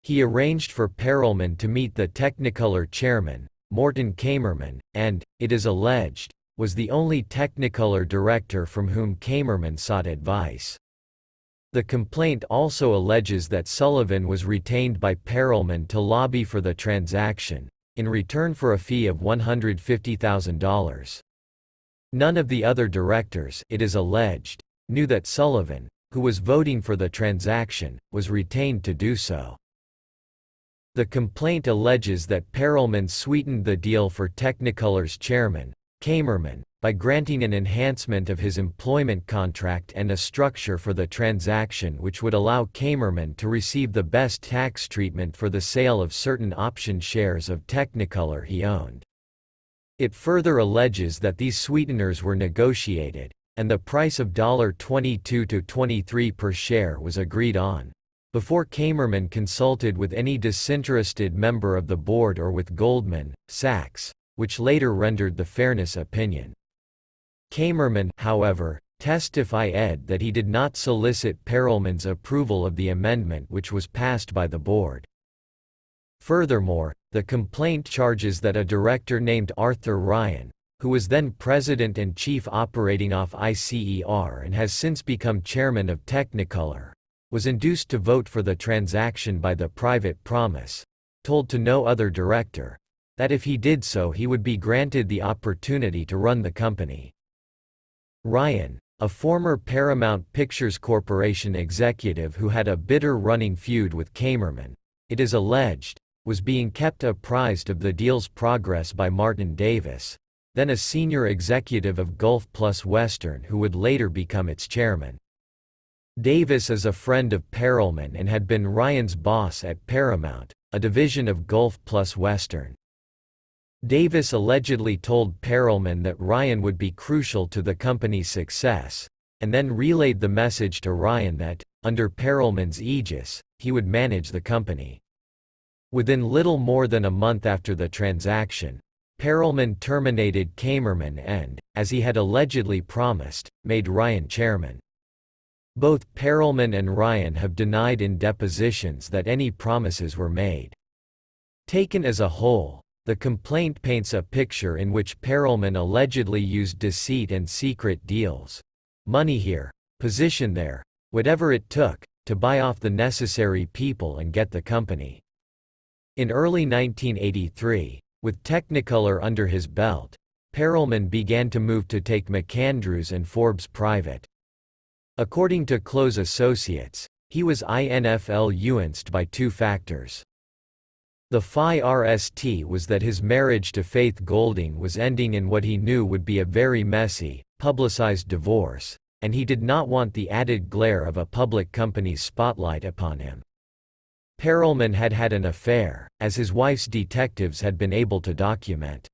He arranged for Perelman to meet the Technicolor chairman, Morton Kamerman, and, it is alleged, was the only Technicolor director from whom Kamerman sought advice. The complaint also alleges that Sullivan was retained by Perelman to lobby for the transaction, in return for a fee of $150,000. None of the other directors, it is alleged, knew that Sullivan, who was voting for the transaction, was retained to do so. The complaint alleges that Perelman sweetened the deal for Technicolor's chairman, Kamerman, by granting an enhancement of his employment contract and a structure for the transaction which would allow Kamerman to receive the best tax treatment for the sale of certain option shares of Technicolor he owned. It further alleges that these sweeteners were negotiated, and the price of $22 to $23 per share was agreed on, before Kamerman consulted with any disinterested member of the board or with Goldman Sachs, which later rendered the fairness opinion. Kamerman, however, testified that he did not solicit Perelman's approval of the amendment which was passed by the board. Furthermore, the complaint charges that a director named Arthur Ryan, who was then president and chief operating officer and has since become chairman of Technicolor, was induced to vote for the transaction by the private promise, told to no other director, that if he did so he would be granted the opportunity to run the company. Ryan, a former Paramount Pictures Corporation executive who had a bitter running feud with Kamerman, it is alleged, was being kept apprised of the deal's progress by Martin Davis, then a senior executive of Gulf Plus Western who would later become its chairman. Davis is a friend of Perelman and had been Ryan's boss at Paramount, a division of Gulf Plus Western. Davis allegedly told Perelman that Ryan would be crucial to the company's success, and then relayed the message to Ryan that, under Perelman's aegis, he would manage the company. Within little more than a month after the transaction, Perelman terminated Kamerman and, as he had allegedly promised, made Ryan chairman. Both Perelman and Ryan have denied in depositions that any promises were made. Taken as a whole, the complaint paints a picture in which Perelman allegedly used deceit and secret deals, money here, position there, whatever it took, to buy off the necessary people and get the company. In early 1983, with Technicolor under his belt, Perelman began to move to take McAndrews and Forbes private. According to close associates, he was influenced by two factors. The first was that his marriage to Faith Golding was ending in what he knew would be a very messy, publicized divorce, and he did not want the added glare of a public company's spotlight upon him. Perelman had had an affair, as his wife's detectives had been able to document.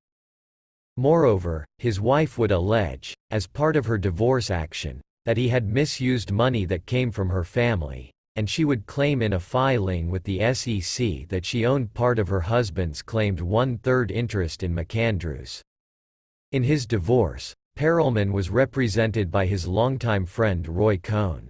Moreover, his wife would allege, as part of her divorce action, that he had misused money that came from her family, and she would claim in a filing with the SEC that she owned part of her husband's claimed one-third interest in McAndrews. In his divorce, Perelman was represented by his longtime friend Roy Cohn.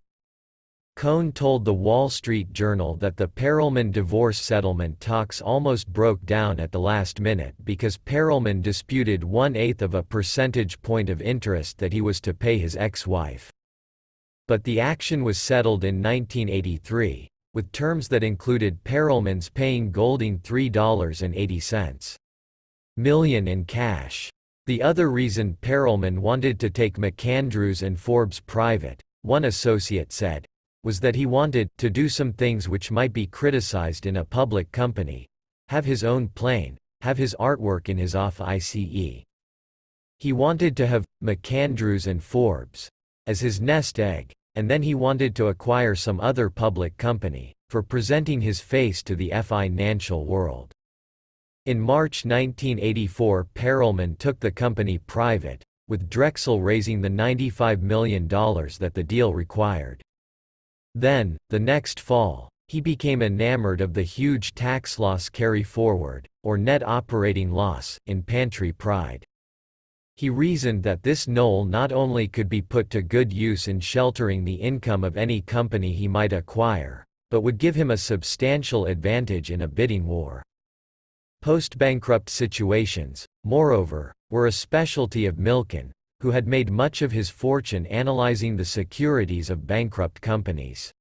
Cohn told the Wall Street Journal that the Perelman divorce settlement talks almost broke down at the last minute because Perelman disputed 1/8 of a percentage point of interest that he was to pay his ex-wife. But the action was settled in 1983, with terms that included Perelman's paying Golding $3.80 million in cash. The other reason Perelman wanted to take McAndrews and Forbes private, one associate said, was that he wanted to do some things which might be criticized in a public company, have his own plane, have his artwork in his office. He wanted to have McAndrews and Forbes as his nest egg, and then he wanted to acquire some other public company for presenting his face to the financial world. In March 1984, Perelman took the company private, with Drexel raising the $95 million that the deal required. Then, the next fall, he became enamored of the huge tax loss carry-forward, or net operating loss, in Pantry Pride. He reasoned that this knoll not only could be put to good use in sheltering the income of any company he might acquire, but would give him a substantial advantage in a bidding war. Post-bankrupt situations, moreover, were a specialty of Milken, who had made much of his fortune analyzing the securities of bankrupt companies.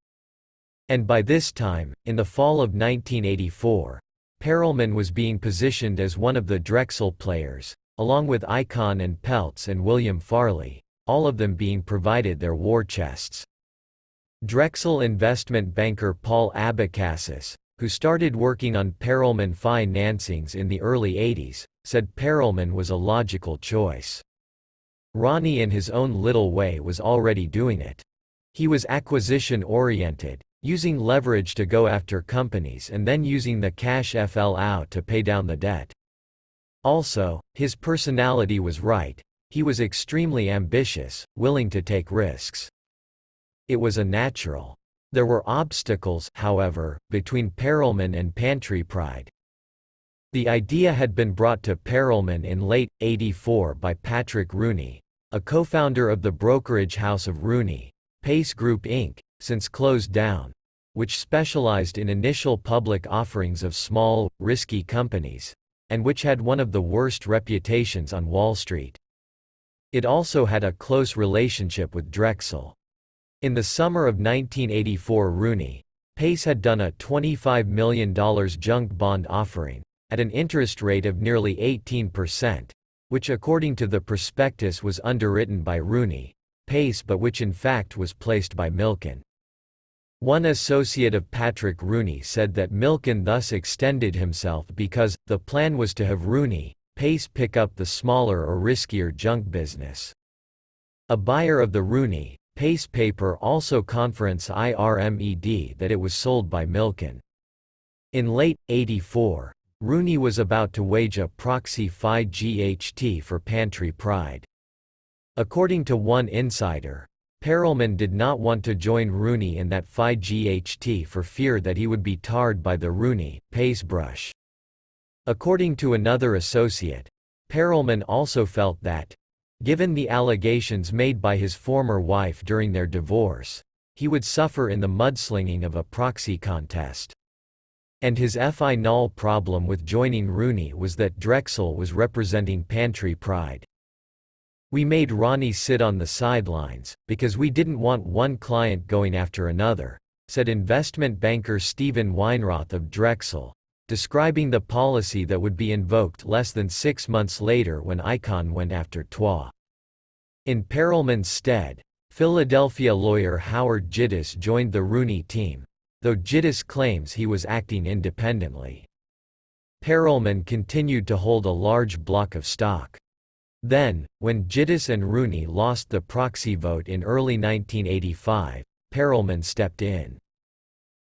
And by this time, in the fall of 1984, Perelman was being positioned as one of the Drexel players, along with Icahn and Peltz and William Farley, all of them being provided their war chests. Drexel investment banker Paul Abecassis, who started working on Perelman financings in the early 80s, said Perelman was a logical choice. Ronnie in his own little way was already doing it. He was acquisition-oriented, using leverage to go after companies and then using the cash out to pay down the debt. Also, his personality was right, he was extremely ambitious, willing to take risks. It was a natural. There were obstacles, however, between Perelman and Pantry Pride. The idea had been brought to Perelman in late '84 by Patrick Rooney, a co-founder of the brokerage house of Rooney, Pace Group Inc., since closed down, which specialized in initial public offerings of small, risky companies, and which had one of the worst reputations on Wall Street. It also had a close relationship with Drexel. In the summer of 1984, Rooney, Pace had done a $25 million junk bond offering, at an interest rate of nearly 18%, which according to the prospectus was underwritten by Rooney, Pace but which in fact was placed by Milken. One associate of Patrick Rooney said that Milken thus extended himself because the plan was to have Rooney, Pace pick up the smaller or riskier junk business. A buyer of the Rooney, Pace paper also conference IRMED that it was sold by Milken. In late '84, Rooney was about to wage a proxy Phi GHT for Pantry Pride. According to one insider, Perelman did not want to join Rooney in that Phi GHT for fear that he would be tarred by the Rooney paintbrush. According to another associate, Perelman also felt that, given the allegations made by his former wife during their divorce, he would suffer in the mudslinging of a proxy contest. And his fi problem with joining Rooney was that Drexel was representing Pantry Pride. "We made Ronnie sit on the sidelines, because we didn't want one client going after another," said investment banker Stephen Weinroth of Drexel, describing the policy that would be invoked less than 6 months later when Icahn went after TWA. In Perelman's stead, Philadelphia lawyer Howard Gittes joined the Rooney team, though Gittes claims he was acting independently. Perelman continued to hold a large block of stock. Then, when Gittes and Rooney lost the proxy vote in early 1985, Perelman stepped in.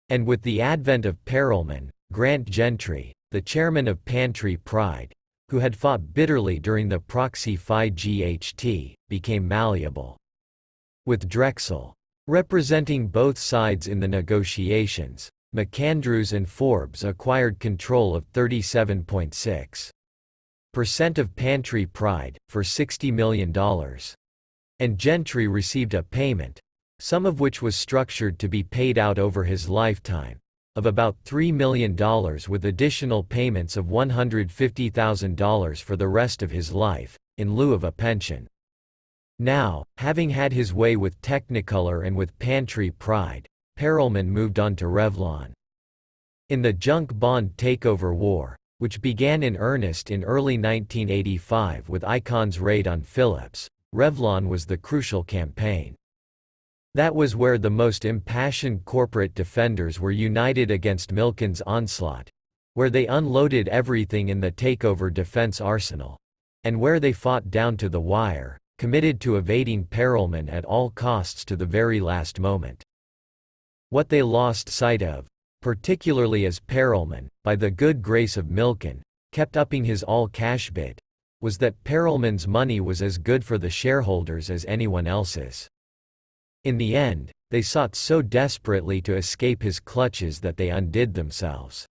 And with the advent of Perelman, Grant Gentry, the chairman of Pantry Pride, who had fought bitterly during the proxy Phi GHT, became malleable. With Drexel representing both sides in the negotiations, McAndrews and Forbes acquired control of 37.6% of Pantry Pride, for $60 million. And Gentry received a payment, some of which was structured to be paid out over his lifetime, of about $3 million with additional payments of $150,000 for the rest of his life, in lieu of a pension. Now, having had his way with Technicolor and with Pantry Pride, Perelman moved on to Revlon. In the junk bond takeover war, which began in earnest in early 1985 with Icahn's raid on Philips, Revlon was the crucial campaign. That was where the most impassioned corporate defenders were united against Milken's onslaught, where they unloaded everything in the takeover defense arsenal, and where they fought down to the wire, committed to evading Perelman at all costs to the very last moment. What they lost sight of, particularly as Perelman, by the good grace of Milken, kept upping his all-cash bid, was that Perelman's money was as good for the shareholders as anyone else's. In the end, they sought so desperately to escape his clutches that they undid themselves.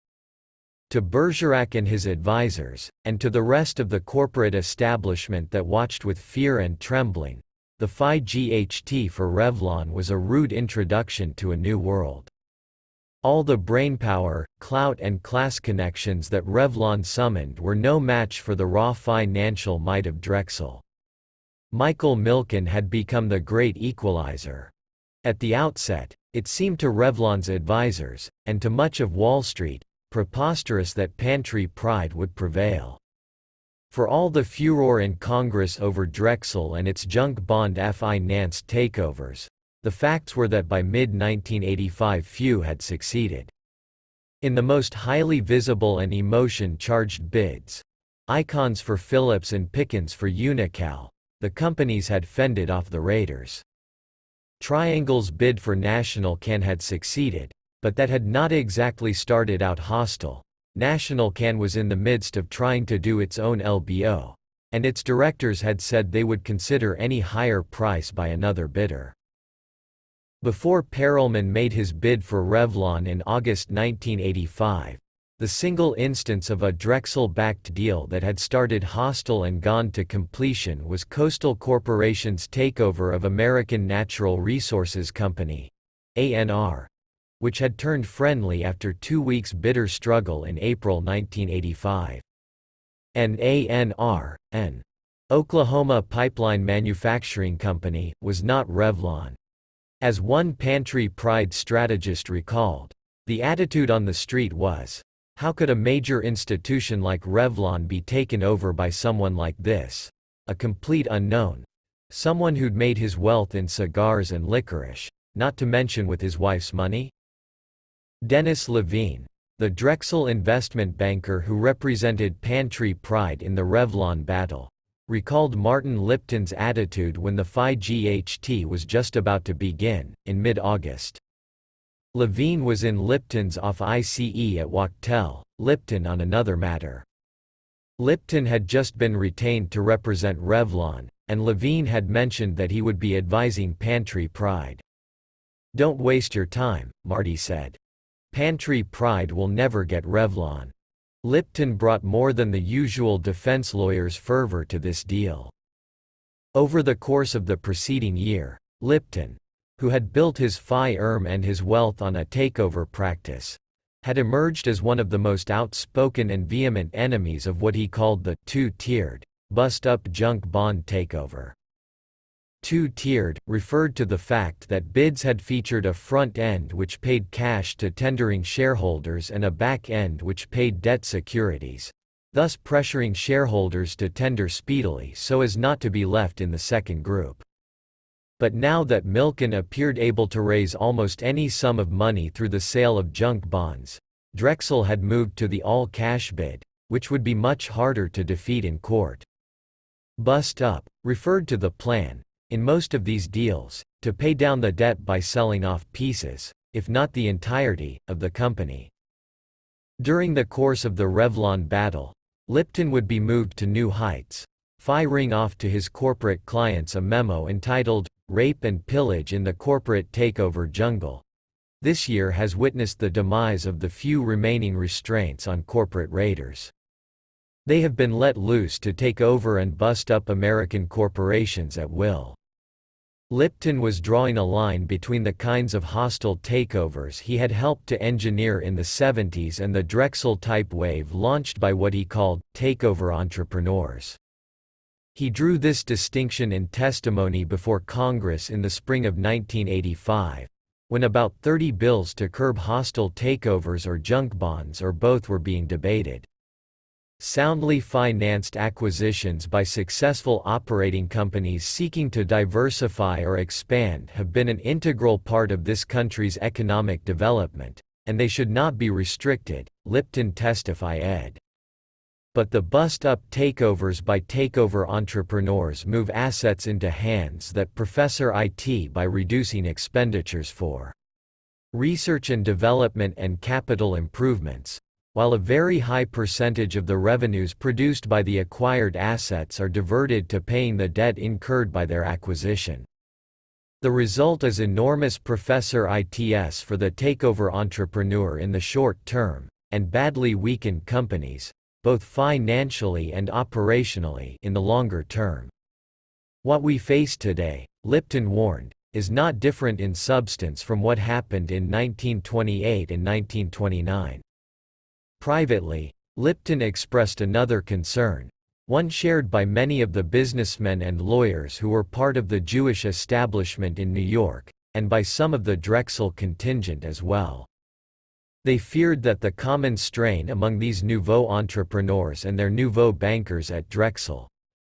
To Bergerac and his advisors, and to the rest of the corporate establishment that watched with fear and trembling, the Phi GHT for Revlon was a rude introduction to a new world. All the brainpower, clout and class connections that Revlon summoned were no match for the raw financial might of Drexel. Michael Milken had become the great equalizer. At the outset, it seemed to Revlon's advisors, and to much of Wall Street, preposterous that Pantry Pride would prevail. For all the furor in Congress over Drexel and its junk bond financed takeovers, the facts were that by mid-1985 few had succeeded. In the most highly visible and emotion-charged bids, Icahn's for Philips and Pickens for Unocal, the companies had fended off the raiders. Triangle's bid for National Can had succeeded, but that had not exactly started out hostile. National Can was in the midst of trying to do its own LBO, and its directors had said they would consider any higher price by another bidder. Before Perelman made his bid for Revlon in August 1985, the single instance of a Drexel-backed deal that had started hostile and gone to completion was Coastal Corporation's takeover of American Natural Resources Company, ANR, which had turned friendly after 2 weeks' bitter struggle in April 1985. And ANR, an Oklahoma pipeline manufacturing company, was not Revlon. As one Pantry Pride strategist recalled, the attitude on the street was, how could a major institution like Revlon be taken over by someone like this, a complete unknown, someone who'd made his wealth in cigars and licorice, not to mention with his wife's money? Dennis Levine, the Drexel investment banker who represented Pantry Pride in the Revlon battle, recalled Martin Lipton's attitude when the Phi GHT was just about to begin, in mid-August. Levine was in Lipton's ICE at Wachtell, Lipton on another matter. Lipton had just been retained to represent Revlon, and Levine had mentioned that he would be advising Pantry Pride. "Don't waste your time," Marty said. "Pantry Pride will never get Revlon." Lipton brought more than the usual defense lawyer's fervor to this deal. Over the course of the preceding year, Lipton, who had built his firm and his wealth on a takeover practice, had emerged as one of the most outspoken and vehement enemies of what he called the two-tiered, bust-up junk bond takeover. Two-tiered referred to the fact that bids had featured a front end which paid cash to tendering shareholders and a back end which paid debt securities, thus pressuring shareholders to tender speedily so as not to be left in the second group. But now that Milken appeared able to raise almost any sum of money through the sale of junk bonds, Drexel had moved to the all-cash bid, which would be much harder to defeat in court. Bust up referred to the plan, in most of these deals, to pay down the debt by selling off pieces, if not the entirety, of the company. During the course of the Revlon battle, Lipton would be moved to new heights, firing off to his corporate clients a memo entitled, "Rape and Pillage in the Corporate Takeover Jungle." This year has witnessed the demise of the few remaining restraints on corporate raiders. They have been let loose to take over and bust up American corporations at will. Lipton was drawing a line between the kinds of hostile takeovers he had helped to engineer in the 70s and the Drexel-type wave launched by what he called takeover entrepreneurs. He drew this distinction in testimony before Congress in the spring of 1985, when about 30 bills to curb hostile takeovers or junk bonds or both were being debated. Soundly financed acquisitions by successful operating companies seeking to diversify or expand have been an integral part of this country's economic development, and they should not be restricted, Lipton testified. But the bust-up takeovers by takeover entrepreneurs move assets into hands that professor IT by reducing expenditures for research and development and capital improvements, while a very high percentage of the revenues produced by the acquired assets are diverted to paying the debt incurred by their acquisition. The result is enormous professor ITs for the takeover entrepreneur in the short term, and badly weakened companies, both financially and operationally, in the longer term. What we face today, Lipton warned, is not different in substance from what happened in 1928 and 1929. Privately, Lipton expressed another concern, one shared by many of the businessmen and lawyers who were part of the Jewish establishment in New York, and by some of the Drexel contingent as well. They feared that the common strain among these nouveau entrepreneurs and their nouveau bankers at Drexel,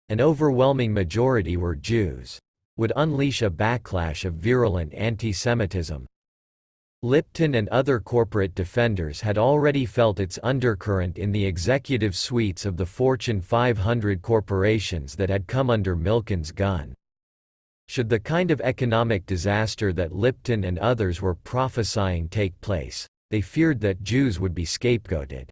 an overwhelming majority were Jews, would unleash a backlash of virulent anti-Semitism. Lipton and other corporate defenders had already felt its undercurrent in the executive suites of the Fortune 500 corporations that had come under Milken's gun. Should the kind of economic disaster that Lipton and others were prophesying take place, they feared that Jews would be scapegoated.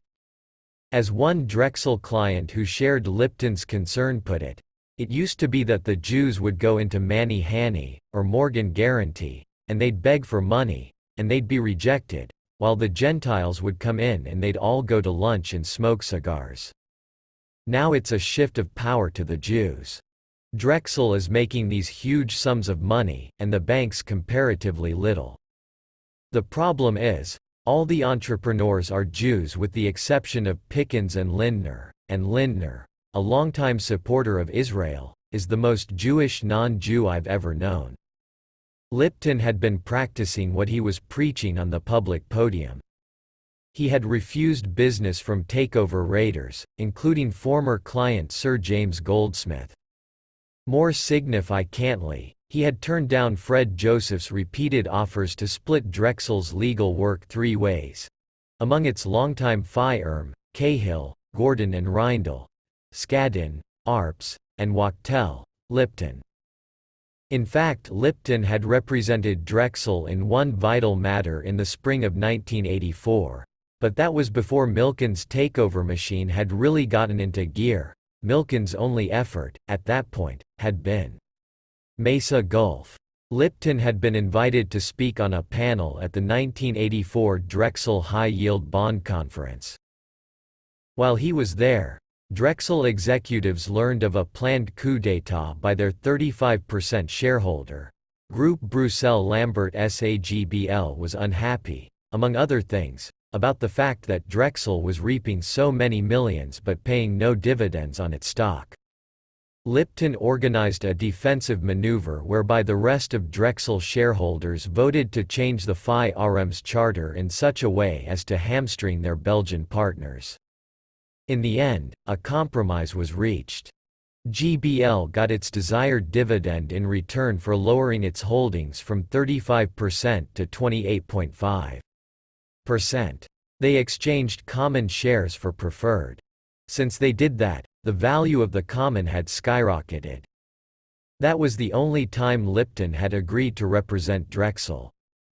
As one Drexel client who shared Lipton's concern put it, "It used to be that the Jews would go into Manny Hanny, or Morgan Guarantee, and they'd beg for money, and they'd be rejected, while the Gentiles would come in and they'd all go to lunch and smoke cigars. Now it's a shift of power to the Jews. Drexel is making these huge sums of money, and the banks comparatively little. The problem is, all the entrepreneurs are Jews with the exception of Pickens and Lindner, a longtime supporter of Israel, is the most Jewish non-Jew I've ever known." Lipton had been practicing what he was preaching on the public podium. He had refused business from takeover raiders, including former client Sir James Goldsmith. More significantly, he had turned down Fred Joseph's repeated offers to split Drexel's legal work three ways. Among its longtime firm, Cahill, Gordon and Reindl, Skadden, Arps, and Wachtell, Lipton. In fact, Lipton had represented Drexel in one vital matter in the spring of 1984. But that was before Milken's takeover machine had really gotten into gear. Milken's only effort, at that point, had been Mesa Gulf. Lipton had been invited to speak on a panel at the 1984 Drexel High Yield Bond Conference. While he was there, Drexel executives learned of a planned coup d'état by their 35% shareholder. Groupe Bruxelles Lambert SAGBL was unhappy, among other things, about the fact that Drexel was reaping so many millions but paying no dividends on its stock. Lipton organized a defensive maneuver whereby the rest of Drexel shareholders voted to change the FI-RM's charter in such a way as to hamstring their Belgian partners. In the end, a compromise was reached. GBL got its desired dividend in return for lowering its holdings from 35% to 28.5%. They exchanged common shares for preferred. Since they did that, the value of the common had skyrocketed. That was the only time Lipton had agreed to represent Drexel.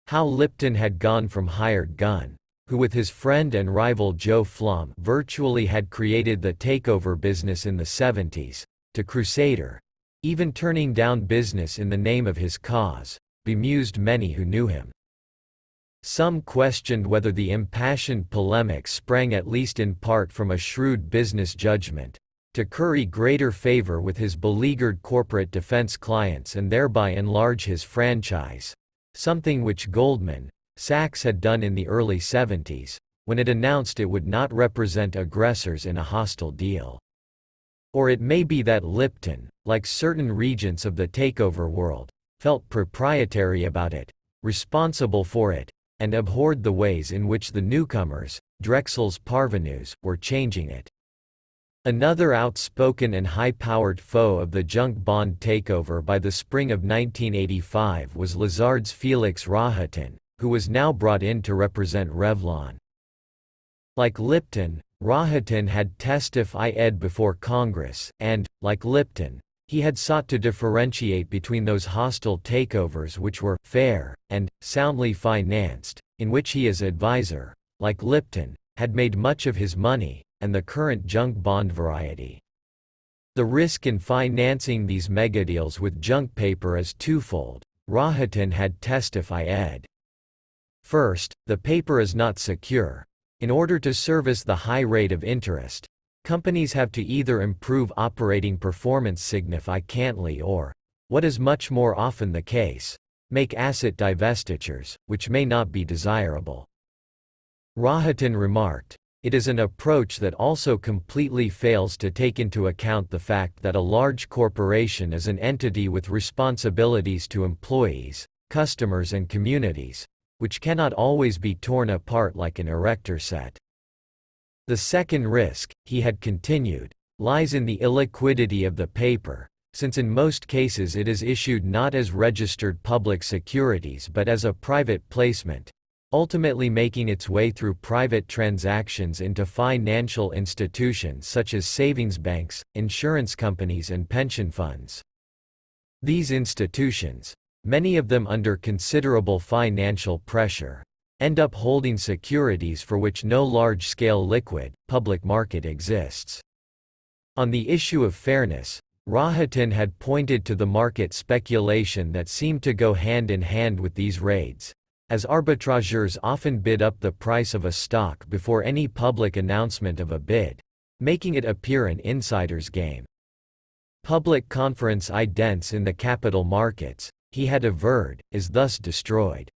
How Lipton had gone from hired gun, who with his friend and rival Joe Flom virtually had created the takeover business in the 70s, to crusader, even turning down business in the name of his cause, bemused many who knew him. Some questioned whether the impassioned polemic sprang at least in part from a shrewd business judgment, to curry greater favor with his beleaguered corporate defense clients and thereby enlarge his franchise, something which Goldman Sachs had done in the early 70s, when it announced it would not represent aggressors in a hostile deal. Or it may be that Lipton, like certain regents of the takeover world, felt proprietary about it, responsible for it, and abhorred the ways in which the newcomers, Drexel's parvenus, were changing it. Another outspoken and high-powered foe of the junk bond takeover by the spring of 1985 was Lazard's Felix Rohatyn, who was now brought in to represent Revlon. Like Lipton, Rohatyn had testified before Congress, and, like Lipton, he had sought to differentiate between those hostile takeovers which were fair and soundly financed, in which he as advisor, like Lipton, had made much of his money, and the current junk bond variety. The risk in financing these megadeals with junk paper is twofold, Rohatyn had testified. First, the paper is not secure. In order to service the high rate of interest, companies have to either improve operating performance significantly or, what is much more often the case, make asset divestitures, which may not be desirable. Rohatyn remarked, "It is an approach that also completely fails to take into account the fact that a large corporation is an entity with responsibilities to employees, customers and communities, which cannot always be torn apart like an erector set." The second risk, he had continued, lies in the illiquidity of the paper, since in most cases it is issued not as registered public securities but as a private placement, ultimately making its way through private transactions into financial institutions such as savings banks, insurance companies and pension funds. These institutions, many of them under considerable financial pressure, end up holding securities for which no large-scale liquid, public market exists. On the issue of fairness, Rohatyn had pointed to the market speculation that seemed to go hand in hand with these raids, as arbitrageurs often bid up the price of a stock before any public announcement of a bid, making it appear an insider's game. Public confidence idents in the capital markets, he had averred, is thus destroyed.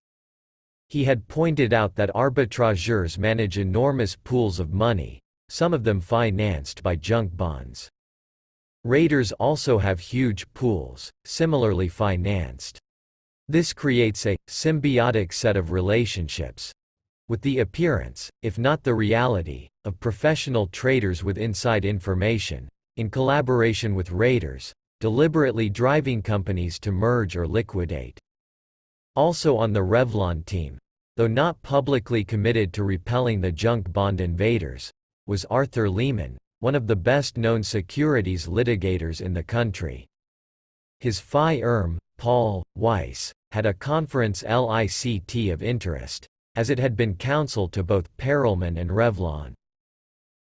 He had pointed out that arbitrageurs manage enormous pools of money, some of them financed by junk bonds. Raiders also have huge pools, similarly financed. This creates a symbiotic set of relationships, with the appearance, if not the reality, of professional traders with inside information, in collaboration with raiders, deliberately driving companies to merge or liquidate. Also on the Revlon team, though not publicly committed to repelling the junk bond invaders, was Arthur Lehman, one of the best-known securities litigators in the country. His FI-RM, Paul, Weiss, had a conference licit of interest, as it had been counsel to both Perelman and Revlon.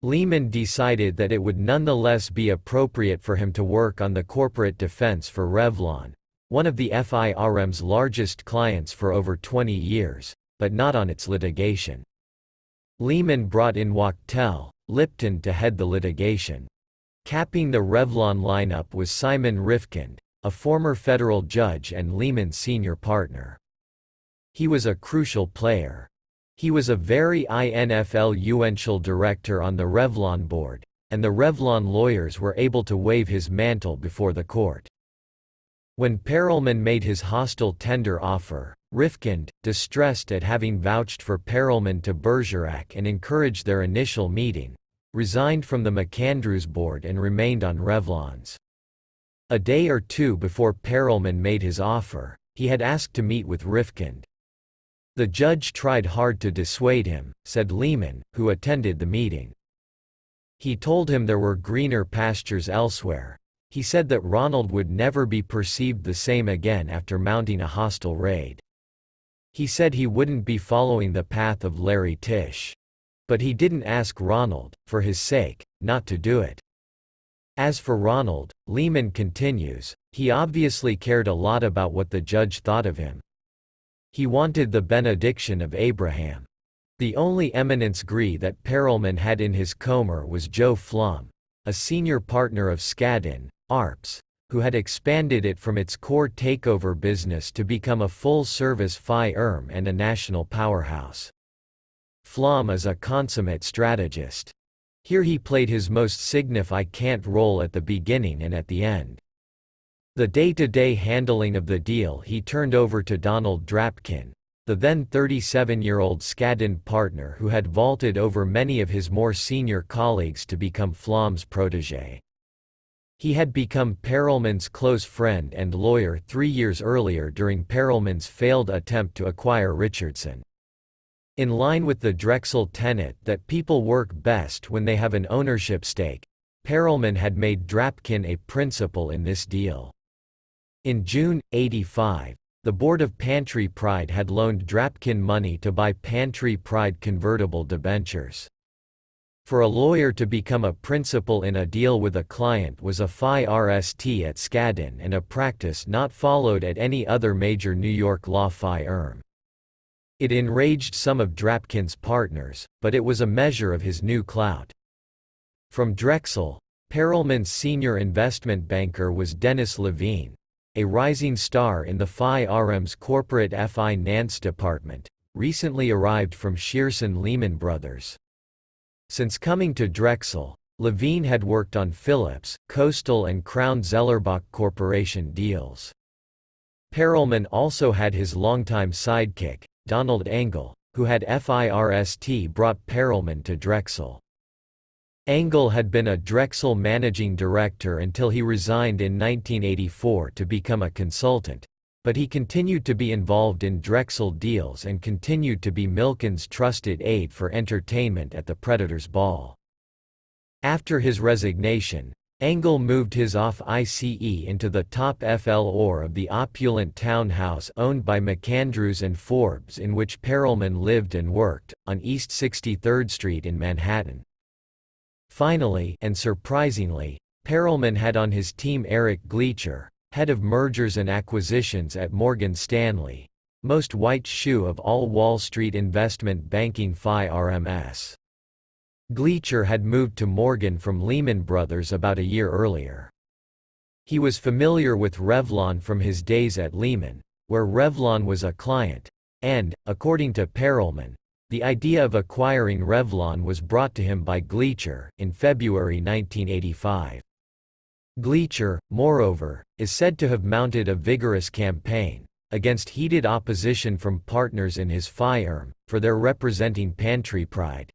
Lehman decided that it would nonetheless be appropriate for him to work on the corporate defense for Revlon, one of the firm's largest clients for over 20 years, but not on its litigation. Lehman brought in Wachtell, Lipton to head the litigation. Capping the Revlon lineup was Simon Rifkind, a former federal judge and Lehman's senior partner. He was a crucial player. He was a very influential director on the Revlon board, and the Revlon lawyers were able to wave his mantle before the court. When Perelman made his hostile tender offer, Rifkind, distressed at having vouched for Perelman to Bergerac and encouraged their initial meeting, resigned from the McAndrews board and remained on Revlon's. A day or two before Perelman made his offer, he had asked to meet with Rifkind. The judge tried hard to dissuade him, said Lehman, who attended the meeting. He told him there were greener pastures elsewhere. He said that Ronald would never be perceived the same again after mounting a hostile raid. He said he wouldn't be following the path of Larry Tisch. But he didn't ask Ronald, for his sake, not to do it. As for Ronald, Lehman continues, he obviously cared a lot about what the judge thought of him. He wanted the benediction of Abraham. The only eminence gris that Perelman had in his Comer was Joe Flom, a senior partner of Skadden, Arps, who had expanded it from its core takeover business to become a full-service firm and a national powerhouse. Flom is a consummate strategist. Here he played his most significant role at the beginning and at the end. The day-to-day handling of the deal he turned over to Donald Drapkin, the then 37-year-old Skadden partner who had vaulted over many of his more senior colleagues to become Flom's protégé. He had become Perelman's close friend and lawyer 3 years earlier during Perelman's failed attempt to acquire Richardson. In line with the Drexel tenet that people work best when they have an ownership stake, Perelman had made Drapkin a principal in this deal. In June, '85, the board of Pantry Pride had loaned Drapkin money to buy Pantry Pride convertible debentures. For a lawyer to become a principal in a deal with a client was a first at Skadden and a practice not followed at any other major New York law firm. It enraged some of Drapkin's partners, but it was a measure of his new clout. From Drexel, Perelman's senior investment banker was Dennis Levine, a rising star in the firm's corporate finance department, recently arrived from Shearson Lehman Brothers. Since coming to Drexel, Levine had worked on Phillips, Coastal and Crown Zellerbach Corporation deals. Perelman also had his longtime sidekick, Donald Engel, who had first brought Perelman to Drexel. Engel had been a Drexel managing director until he resigned in 1984 to become a consultant, but he continued to be involved in Drexel deals and continued to be Milken's trusted aide for entertainment at the Predators Ball. After his resignation, Engel moved his ICE into the top floor of the opulent townhouse owned by McAndrews and Forbes in which Perelman lived and worked, on East 63rd Street in Manhattan. Finally, and surprisingly, Perelman had on his team Eric Gleacher, head of mergers and acquisitions at Morgan Stanley, most white shoe of all Wall Street investment banking firms. Gleacher had moved to Morgan from Lehman Brothers about a year earlier. He was familiar with Revlon from his days at Lehman, where Revlon was a client, and, according to Perelman, the idea of acquiring Revlon was brought to him by Gleacher in February 1985. Gleacher, moreover, is said to have mounted a vigorous campaign, against heated opposition from partners in his firm, for their representing Pantry Pride.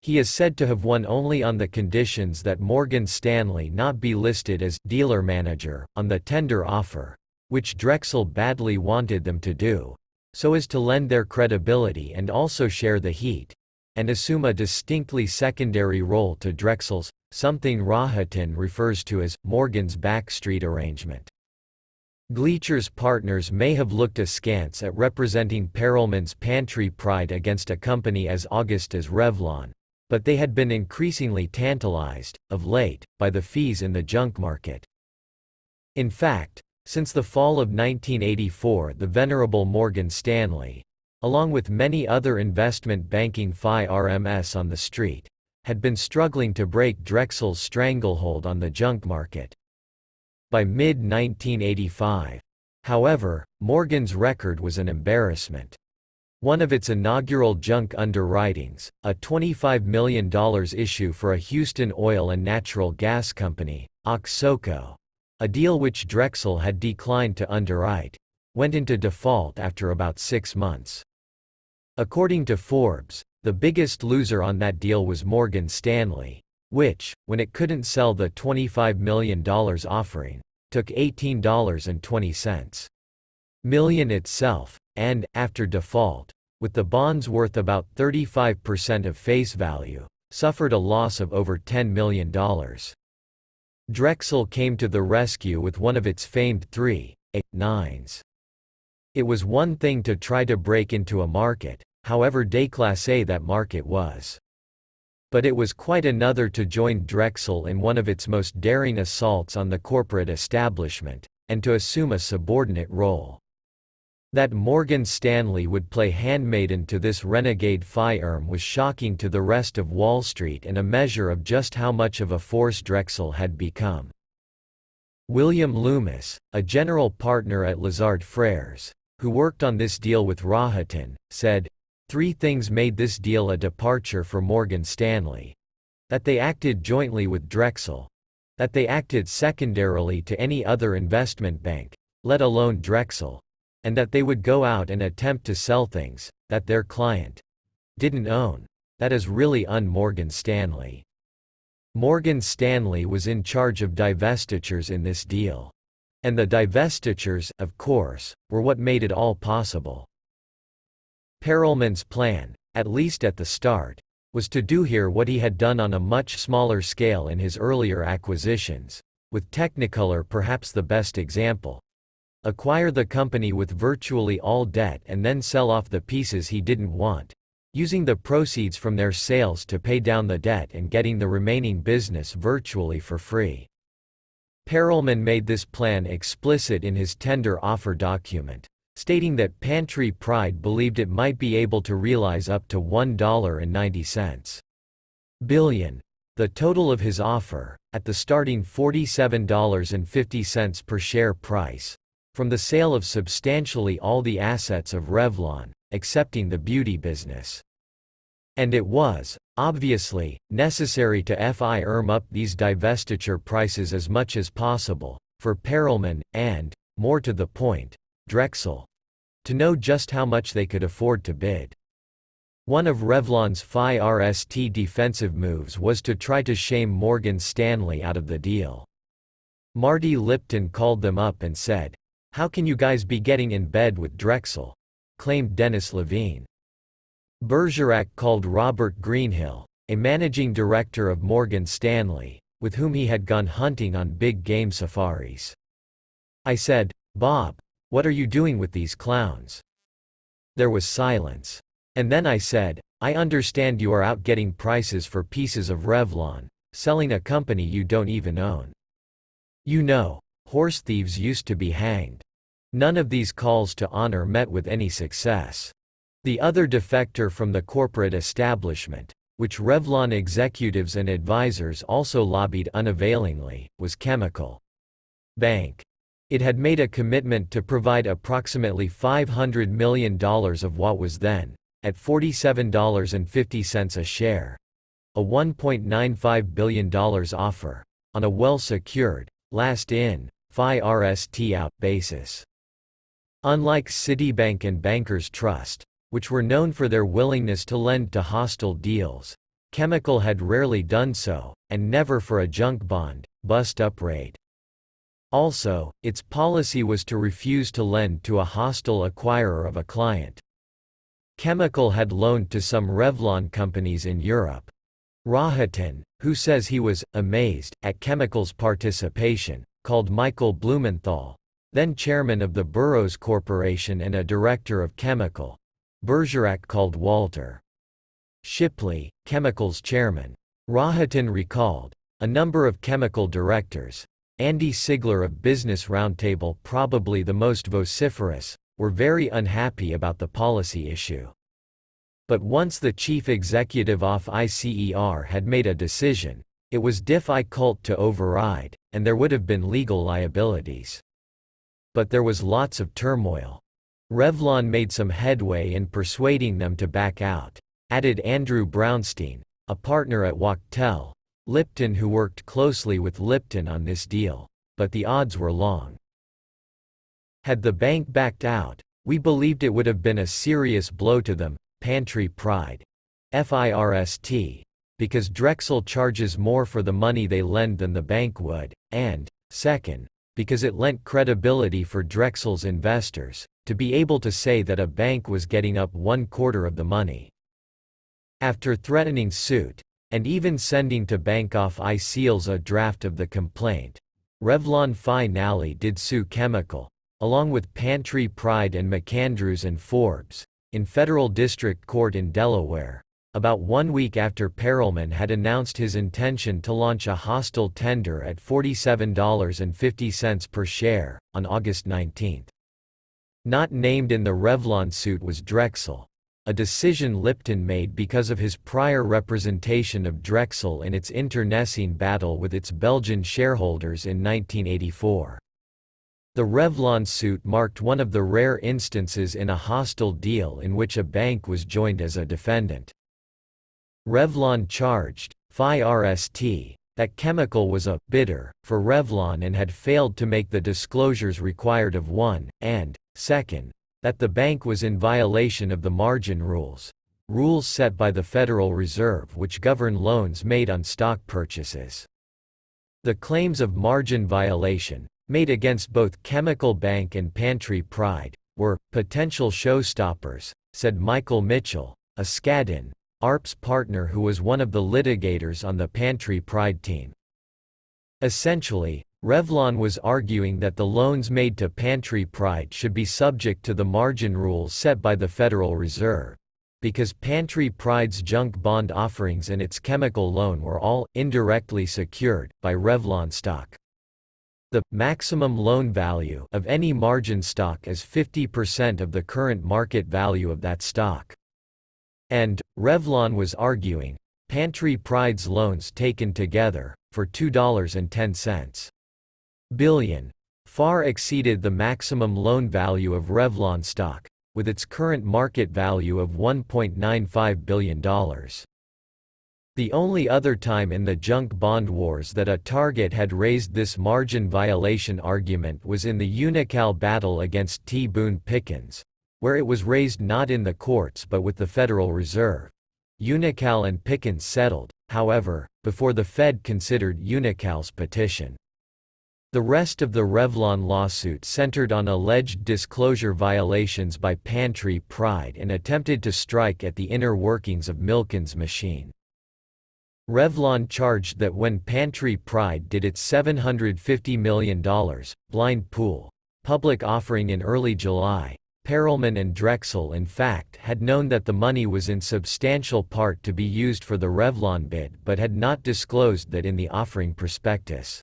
He is said to have won only on the conditions that Morgan Stanley not be listed as dealer manager on the tender offer, which Drexel badly wanted them to do, so as to lend their credibility and also share the heat, and assume a distinctly secondary role to Drexel's, something Rohatyn refers to as Morgan's backstreet arrangement. Gleacher's partners may have looked askance at representing Perelman's pantry pride against a company as august as Revlon, but they had been increasingly tantalized, of late, by the fees in the junk market. In fact, since the fall of 1984, the venerable Morgan Stanley, along with many other investment banking firms on the street, had been struggling to break Drexel's stranglehold on the junk market. By mid-1985, however, Morgan's record was an embarrassment. One of its inaugural junk underwritings, a $25 million issue for a Houston oil and natural gas company, Oxoco, a deal which Drexel had declined to underwrite, went into default after about 6 months. According to Forbes, the biggest loser on that deal was Morgan Stanley, which, when it couldn't sell the $25 million offering, took $18.20 million itself, and, after default, with the bonds worth about 35% of face value, suffered a loss of over $10 million. Drexel came to the rescue with one of its famed 3.9s. It was one thing to try to break into a market, however déclassé that market was. But it was quite another to join Drexel in one of its most daring assaults on the corporate establishment, and to assume a subordinate role. That Morgan Stanley would play handmaiden to this renegade firm was shocking to the rest of Wall Street and a measure of just how much of a force Drexel had become. William Loomis, a general partner at Lazard Frères, who worked on this deal with Rohatyn, said, "3 things made this deal a departure for Morgan Stanley. That they acted jointly with Drexel. That they acted secondarily to any other investment bank, let alone Drexel. And that they would go out and attempt to sell things that their client didn't own. That is really un-Morgan Stanley." Morgan Stanley was in charge of divestitures in this deal. And the divestitures, of course, were what made it all possible. Perelman's plan, at least at the start, was to do here what he had done on a much smaller scale in his earlier acquisitions, with Technicolor perhaps the best example. Acquire the company with virtually all debt and then sell off the pieces he didn't want, using the proceeds from their sales to pay down the debt and getting the remaining business virtually for free. Perelman made this plan explicit in his tender offer document, stating that Pantry Pride believed it might be able to realize up to $1.90 billion, the total of his offer, at the starting $47.50 per share price, from the sale of substantially all the assets of Revlon, excepting the beauty business. And it was, obviously, necessary to firm up these divestiture prices as much as possible, for Perelman, and, more to the point, Drexel, to know just how much they could afford to bid. One of Revlon's FIRST defensive moves was to try to shame Morgan Stanley out of the deal. Marty Lipton called them up and said, "How can you guys be getting in bed with Drexel?" claimed Dennis Levine. Bergerac called Robert Greenhill, a managing director of Morgan Stanley, with whom he had gone hunting on big game safaris. I said, "Bob, what are you doing with these clowns?" There was silence. And then I said, "I understand you are out getting prices for pieces of Revlon, selling a company you don't even own. You know, horse thieves used to be hanged." None of these calls to honor met with any success. The other defector from the corporate establishment, which Revlon executives and advisors also lobbied unavailingly, was Chemical Bank. It had made a commitment to provide approximately $500 million of what was then, at $47.50 a share, a $1.95 billion offer, on a well-secured, last-in, FIRST-out basis. Unlike Citibank and Bankers Trust, which were known for their willingness to lend to hostile deals, Chemical had rarely done so, and never for a junk bond, bust-up rate. Also, its policy was to refuse to lend to a hostile acquirer of a client. Chemical had loaned to some Revlon companies in Europe. Rohatyn, who says he was amazed at Chemical's participation, called Michael Blumenthal, then chairman of the Burroughs Corporation and a director of Chemical. Bergerac called Walter Shipley, Chemical's chairman. Rohatyn recalled, a number of Chemical directors, Andy Sigler of Business Roundtable probably the most vociferous, were very unhappy about the policy issue. But once the chief executive of ICER had made a decision, it was difficult to override, and there would have been legal liabilities. But there was lots of turmoil. Revlon made some headway in persuading them to back out, added Andrew Brownstein, a partner at Wachtell Lipton who worked closely with Lipton on this deal, but the odds were long. Had the bank backed out, we believed it would have been a serious blow to them, Pantry Pride. FIRST. Because Drexel charges more for the money they lend than the bank would, and, second, because it lent credibility for Drexel's investors, to be able to say that a bank was getting up 1/4 of the money. After threatening suit, and even sending to Bank of ICELS a draft of the complaint, Revlon finally did sue Chemical, along with Pantry Pride and McAndrews and Forbes, in federal district court in Delaware, about 1 week after Perelman had announced his intention to launch a hostile tender at $47.50 per share, on August 19. Not named in the Revlon suit was Drexel, a decision Lipton made because of his prior representation of Drexel in its internecine battle with its Belgian shareholders in 1984. The Revlon suit marked one of the rare instances in a hostile deal in which a bank was joined as a defendant. Revlon charged, FIRST, that Chemical was a bidder for Revlon and had failed to make the disclosures required of one, and, second, that the bank was in violation of the margin rules set by the Federal Reserve which govern loans made on stock purchases. The claims of margin violation, made against both Chemical Bank and Pantry Pride, were potential showstoppers, said Michael Mitchell, a Skadden, Arps partner who was one of the litigators on the Pantry Pride team. Essentially, Revlon was arguing that the loans made to Pantry Pride should be subject to the margin rules set by the Federal Reserve, because Pantry Pride's junk bond offerings and its chemical loan were all indirectly secured by Revlon stock. The maximum loan value of any margin stock is 50% of the current market value of that stock. And, Revlon was arguing, Pantry Pride's loans taken together, for $2.10 billion, far exceeded the maximum loan value of Revlon stock, with its current market value of $1.95 billion. The only other time in the junk bond wars that a target had raised this margin violation argument was in the Unocal battle against T. Boone Pickens, where it was raised not in the courts but with the Federal Reserve. Unocal and Pickens settled, however, before the Fed considered Unocal's petition. The rest of the Revlon lawsuit centered on alleged disclosure violations by Pantry Pride and attempted to strike at the inner workings of Milken's machine. Revlon charged that when Pantry Pride did its $750 million blind pool public offering in early July, Perelman and Drexel in fact had known that the money was in substantial part to be used for the Revlon bid but had not disclosed that in the offering prospectus.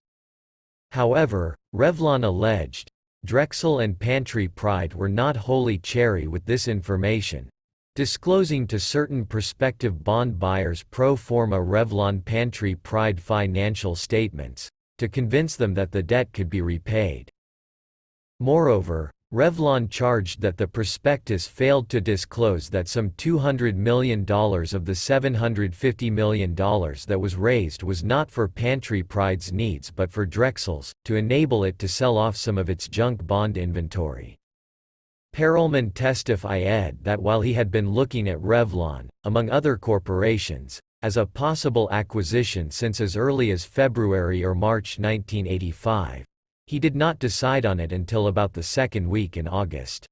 However, Revlon alleged, Drexel and Pantry Pride were not wholly chary with this information, disclosing to certain prospective bond buyers pro forma Revlon Pantry Pride financial statements, to convince them that the debt could be repaid. Moreover, Revlon charged that the prospectus failed to disclose that some $200 million of the $750 million that was raised was not for Pantry Pride's needs but for Drexel's, to enable it to sell off some of its junk bond inventory. Perelman testified that while he had been looking at Revlon, among other corporations, as a possible acquisition since as early as February or March 1985, he did not decide on it until about the second week in August.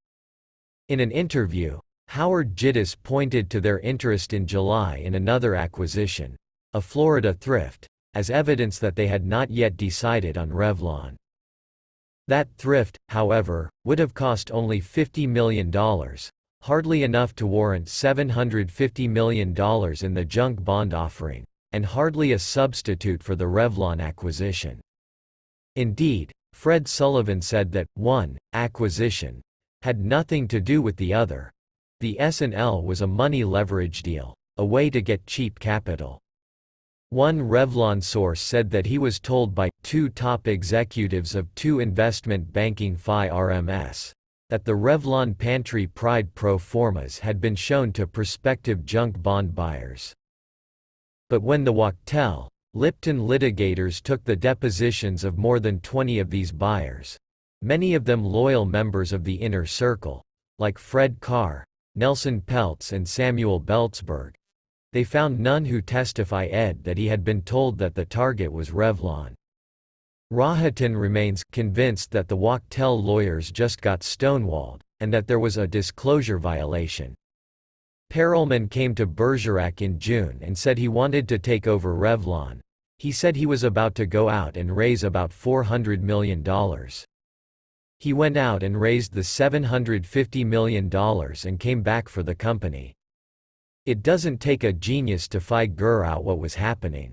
In an interview, Howard Gittes pointed to their interest in July in another acquisition, a Florida thrift, as evidence that they had not yet decided on Revlon. That thrift, however, would have cost only $50 million, hardly enough to warrant $750 million in the junk bond offering, and hardly a substitute for the Revlon acquisition. Indeed, Fred Sullivan said that, one, acquisition, had nothing to do with the other. The S&L was a money leverage deal, a way to get cheap capital. One Revlon source said that he was told by two top executives of two investment banking firms that the Revlon Pantry Pride pro formas had been shown to prospective junk bond buyers. But when the Wachtell, Lipton litigators took the depositions of more than 20 of these buyers, many of them loyal members of the inner circle, like Fred Carr, Nelson Peltz and Samuel Belzberg, they found none who testified that he had been told that the target was Revlon. Rohatyn remains convinced that the Wachtell lawyers just got stonewalled, and that there was a disclosure violation. Perelman came to Bergerac in June and said he wanted to take over Revlon. He said he was about to go out and raise about $400 million. He went out and raised the $750 million and came back for the company. It doesn't take a genius to figure out what was happening.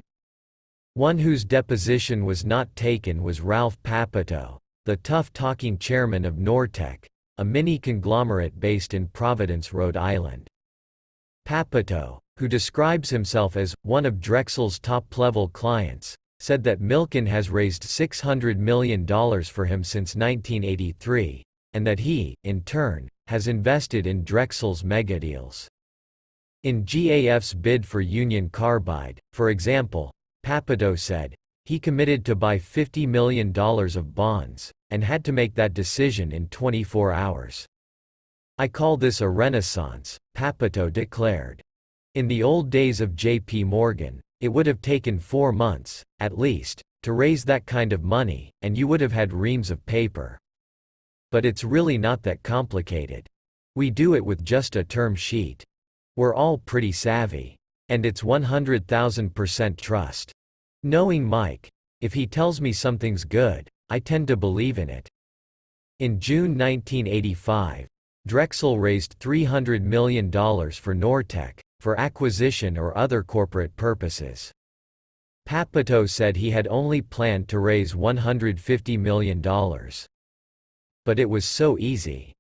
One whose deposition was not taken was Ralph Papito, the tough-talking chairman of Nortec, a mini-conglomerate based in Providence, Rhode Island. Papito, who describes himself as one of Drexel's top-level clients, said that Milken has raised $600 million for him since 1983, and that he, in turn, has invested in Drexel's megadeals. In GAF's bid for Union Carbide, for example, Papito said, he committed to buy $50 million of bonds, and had to make that decision in 24 hours. I call this a renaissance, Papito declared. In the old days of J.P. Morgan, it would have taken 4 months, at least, to raise that kind of money, and you would have had reams of paper. But it's really not that complicated. We do it with just a term sheet. We're all pretty savvy. And it's 100,000% trust. Knowing Mike, if he tells me something's good, I tend to believe in it. In June 1985, Drexel raised $300 million for Nortec, for acquisition or other corporate purposes. Papito said he had only planned to raise $150 million. But it was so easy.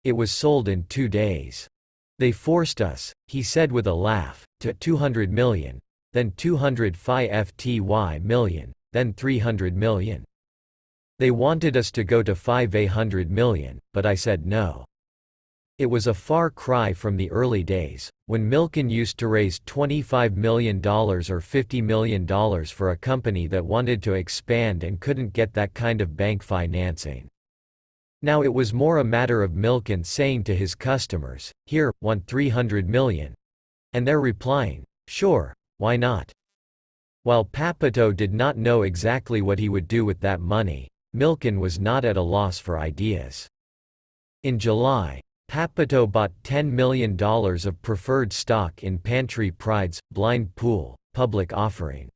It was sold in 2 days. They forced us, he said with a laugh, to $200 million, then $250 million, then $300 million. They wanted us to go to $500 million, but I said no. It was a far cry from the early days, when Milken used to raise $25 million or $50 million for a company that wanted to expand and couldn't get that kind of bank financing. Now it was more a matter of Milken saying to his customers, "Here, want $300 million?" And they're replying, "Sure, why not?" While Papito did not know exactly what he would do with that money, Milken was not at a loss for ideas. In July, Papito bought $10 million of preferred stock in Pantry Pride's blind pool public offering.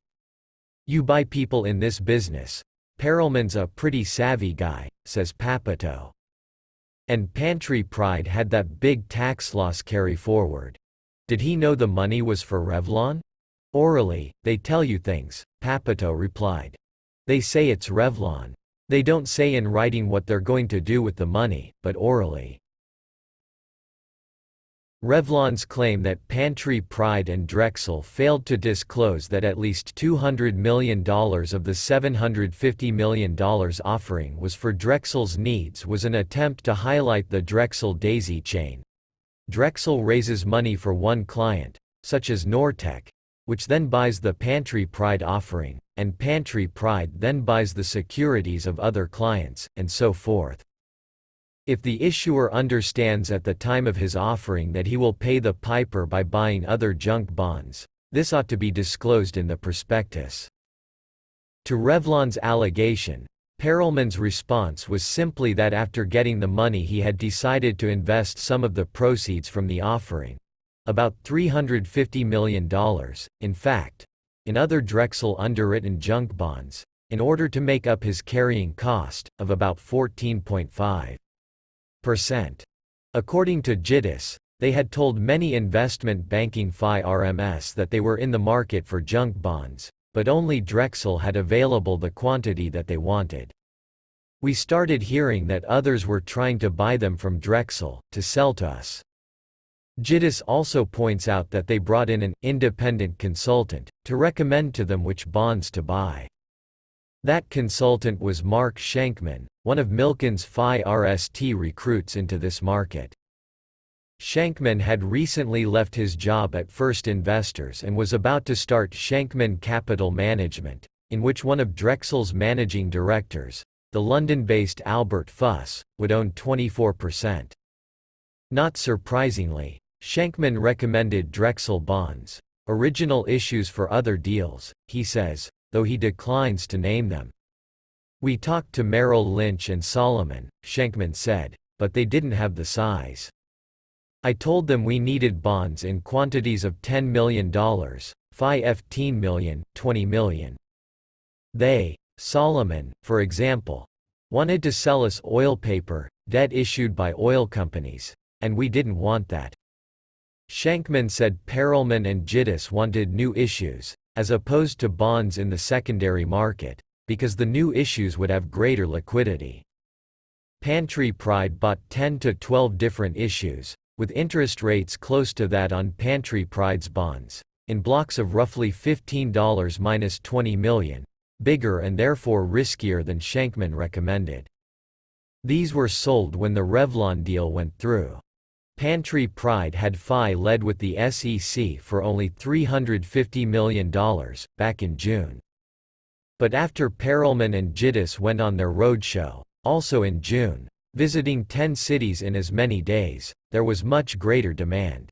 You buy people in this business. Perelman's a pretty savvy guy, says Papito. And Pantry Pride had that big tax loss carry forward. Did he know the money was for Revlon? Orally, they tell you things, Papito replied. They say it's Revlon. They don't say in writing what they're going to do with the money, but orally. Revlon's claim that Pantry Pride and Drexel failed to disclose that at least $200 million of the $750 million offering was for Drexel's needs was an attempt to highlight the Drexel daisy chain. Drexel raises money for one client, such as Nortec, which then buys the Pantry Pride offering, and Pantry Pride then buys the securities of other clients, and so forth. If the issuer understands at the time of his offering that he will pay the piper by buying other junk bonds, this ought to be disclosed in the prospectus. To Revlon's allegation, Perelman's response was simply that after getting the money he had decided to invest some of the proceeds from the offering, about $350 million, in fact, in other Drexel underwritten junk bonds, in order to make up his carrying cost, of about 14.5%. According to Giddis, they had told many investment banking firms that they were in the market for junk bonds, but only Drexel had available the quantity that they wanted. We started hearing that others were trying to buy them from Drexel, to sell to us. Giddis also points out that they brought in an independent consultant to recommend to them which bonds to buy. That consultant was Mark Shankman, one of Milken's FI-RST recruits into this market. Shankman had recently left his job at First Investors and was about to start Shankman Capital Management, in which one of Drexel's managing directors, the London-based Albert Fuss, would own 24%. Not surprisingly, Shankman recommended Drexel bonds, original issues for other deals, he says, though he declines to name them. We talked to Merrill Lynch and Solomon, Shankman said, but they didn't have the size. I told them we needed bonds in quantities of $10 million, $15 million, $20 million. They, Solomon, for example, wanted to sell us oil paper, debt issued by oil companies, and we didn't want that. Shankman said Perelman and Giddis wanted new issues, as opposed to bonds in the secondary market, because the new issues would have greater liquidity. Pantry Pride bought 10 to 12 different issues, with interest rates close to that on Pantry Pride's bonds, in blocks of roughly $15 minus 20 million, bigger and therefore riskier than Shankman recommended. These were sold when the Revlon deal went through. Pantry Pride had FI led with the SEC for only $350 million, back in June. But after Perelman and Giddis went on their roadshow, also in June, visiting 10 cities in as many days, there was much greater demand.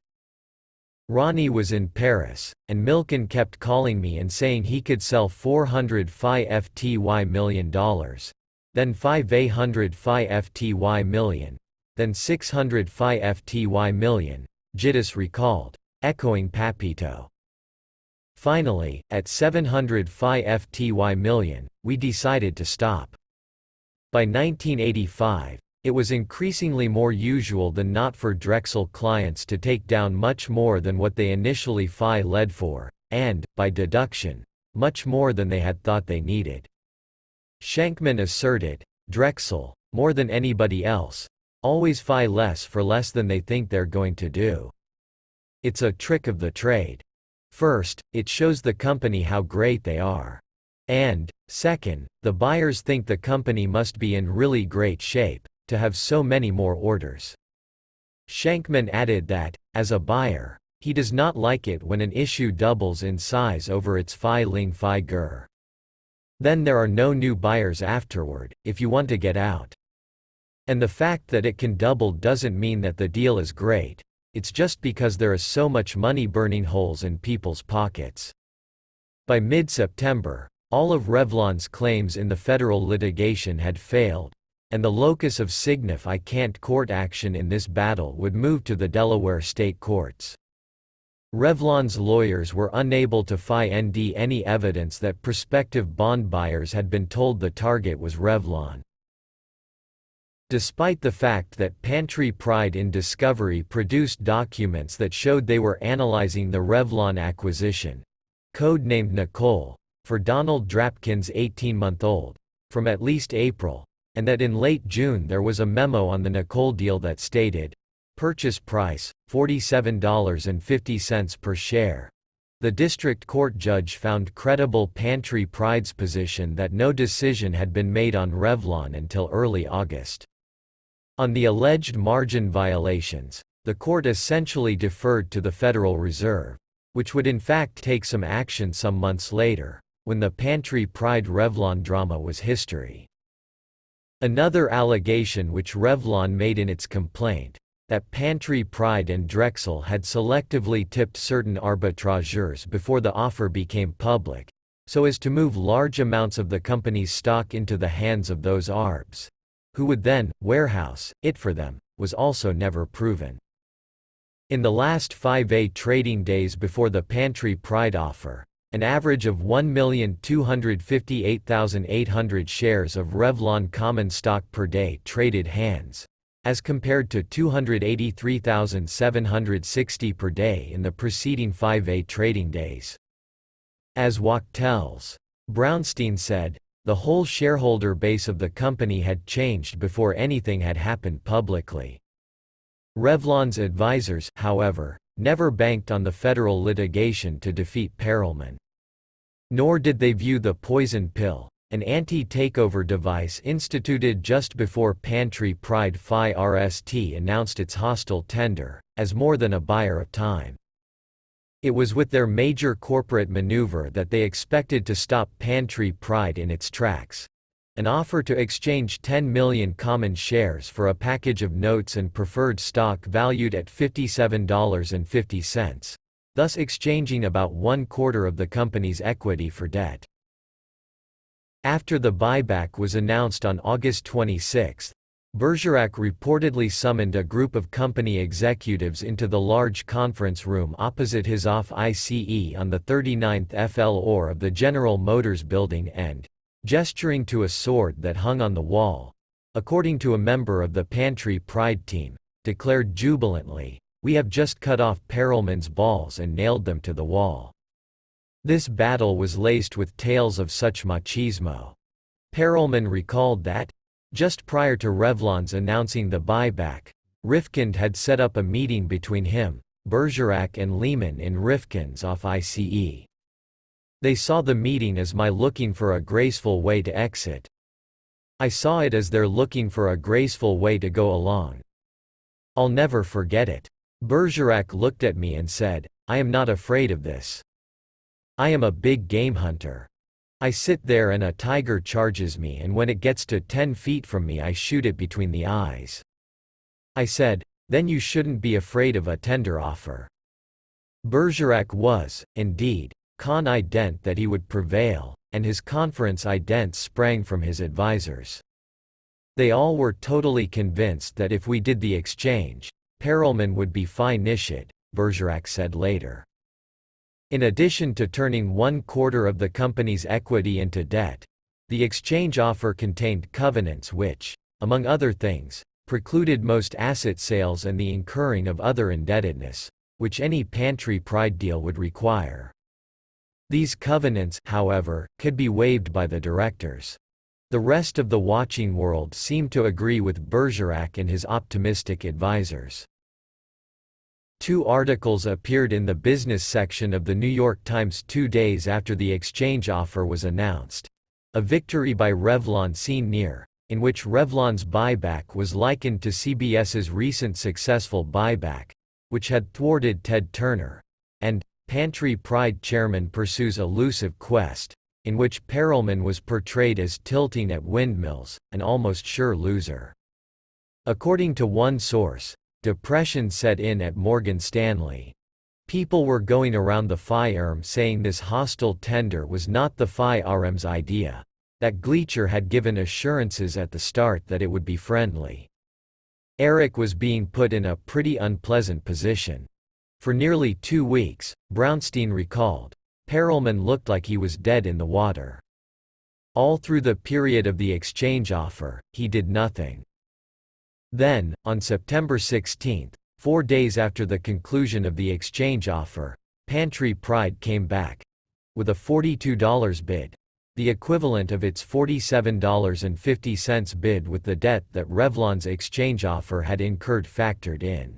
Ronnie was in Paris, and Milken kept calling me and saying he could sell 400 FTY million dollars, then 500 FTY million, then 600 FTY million, Giddis recalled, echoing Papito. Finally, at 700 FTY million, we decided to stop. By 1985, it was increasingly more usual than not for Drexel clients to take down much more than what they initially FI led for, and, by deduction, much more than they had thought they needed. Shankman asserted, Drexel, more than anybody else, always FI less for less than they think they're going to do. It's a trick of the trade. First, it shows the company how great they are. And, second, the buyers think the company must be in really great shape to have so many more orders. Shankman added that, as a buyer, he does not like it when an issue doubles in size over its FI Ling FI Ger. Then there are no new buyers afterward, if you want to get out. And the fact that it can double doesn't mean that the deal is great, it's just because there is so much money burning holes in people's pockets. By mid-September, all of Revlon's claims in the federal litigation had failed, and the locus of signify can't court action in this battle would move to the Delaware state courts. Revlon's lawyers were unable to find any evidence that prospective bond buyers had been told the target was Revlon. Despite the fact that Pantry Pride in Discovery produced documents that showed they were analyzing the Revlon acquisition, code-named Nicole, for Donald Drapkin's 18-month-old, from at least April, and that in late June there was a memo on the Nicole deal that stated, purchase price, $47.50 per share. The district court judge found credible Pantry Pride's position that no decision had been made on Revlon until early August. On the alleged margin violations, the court essentially deferred to the Federal Reserve, which would in fact take some action some months later, when the Pantry Pride Revlon drama was history. Another allegation which Revlon made in its complaint, that Pantry Pride and Drexel had selectively tipped certain arbitrageurs before the offer became public, so as to move large amounts of the company's stock into the hands of those arbs, who would then warehouse it for them, was also never proven. In the last 5 trading days before the Pantry Pride offer, an average of 1,258,800 shares of Revlon common stock per day traded hands, as compared to 283,760 per day in the preceding 5 trading days. As Wach tells, Brownstein said, the whole shareholder base of the company had changed before anything had happened publicly. Revlon's advisors, however, never banked on the federal litigation to defeat Perelman. Nor did they view the poison pill, an anti-takeover device instituted just before Pantry Pride Phi RST announced its hostile tender, as more than a buyer of time. It was with their major corporate maneuver that they expected to stop Pantry Pride in its tracks. An offer to exchange 10 million common shares for a package of notes and preferred stock valued at $57.50, thus exchanging about 1/4 of the company's equity for debt. After the buyback was announced on August 26, Bergerac reportedly summoned a group of company executives into the large conference room opposite his ICE on the 39th floor of the General Motors building and, gesturing to a sword that hung on the wall, according to a member of the Pantry Pride team, declared jubilantly, "We have just cut off Perelman's balls and nailed them to the wall." This battle was laced with tales of such machismo. Perelman recalled that, just prior to Revlon's announcing the buyback, Rifkind had set up a meeting between him, Bergerac and Lehman in Rifkin's ICE. They saw the meeting as my looking for a graceful way to exit. I saw it as their looking for a graceful way to go along. I'll never forget it. Bergerac looked at me and said, "I am not afraid of this. I am a big game hunter. I sit there and a tiger charges me, and when it gets to 10 feet from me I shoot it between the eyes." I said, "Then you shouldn't be afraid of a tender offer." Bergerac was, indeed, confident that he would prevail, and his confidence sprang from his advisors. They all were totally convinced that if we did the exchange, Perelman would be finished, Bergerac said later. In addition to turning 1/4 of the company's equity into debt, the exchange offer contained covenants which, among other things, precluded most asset sales and the incurring of other indebtedness, which any Pantry Pride deal would require. These covenants, however, could be waived by the directors. The rest of the watching world seemed to agree with Bergerac and his optimistic advisors. 2 articles appeared in the business section of the New York Times 2 days after the exchange offer was announced. A victory by Revlon seen near, in which Revlon's buyback was likened to CBS's recent successful buyback, which had thwarted Ted Turner, and Pantry Pride chairman pursues elusive quest, in which Perelman was portrayed as tilting at windmills, an almost sure loser. According to one source, depression set in at Morgan Stanley. People were going around the firm saying this hostile tender was not the firm's idea, that Gleacher had given assurances at the start that it would be friendly. Eric was being put in a pretty unpleasant position. For nearly 2 weeks, Brownstein recalled, Perelman looked like he was dead in the water. All through the period of the exchange offer, he did nothing. Then, on September 16, 4 days after the conclusion of the exchange offer, Pantry Pride came back with a $42 bid, the equivalent of its $47.50 bid with the debt that Revlon's exchange offer had incurred factored in.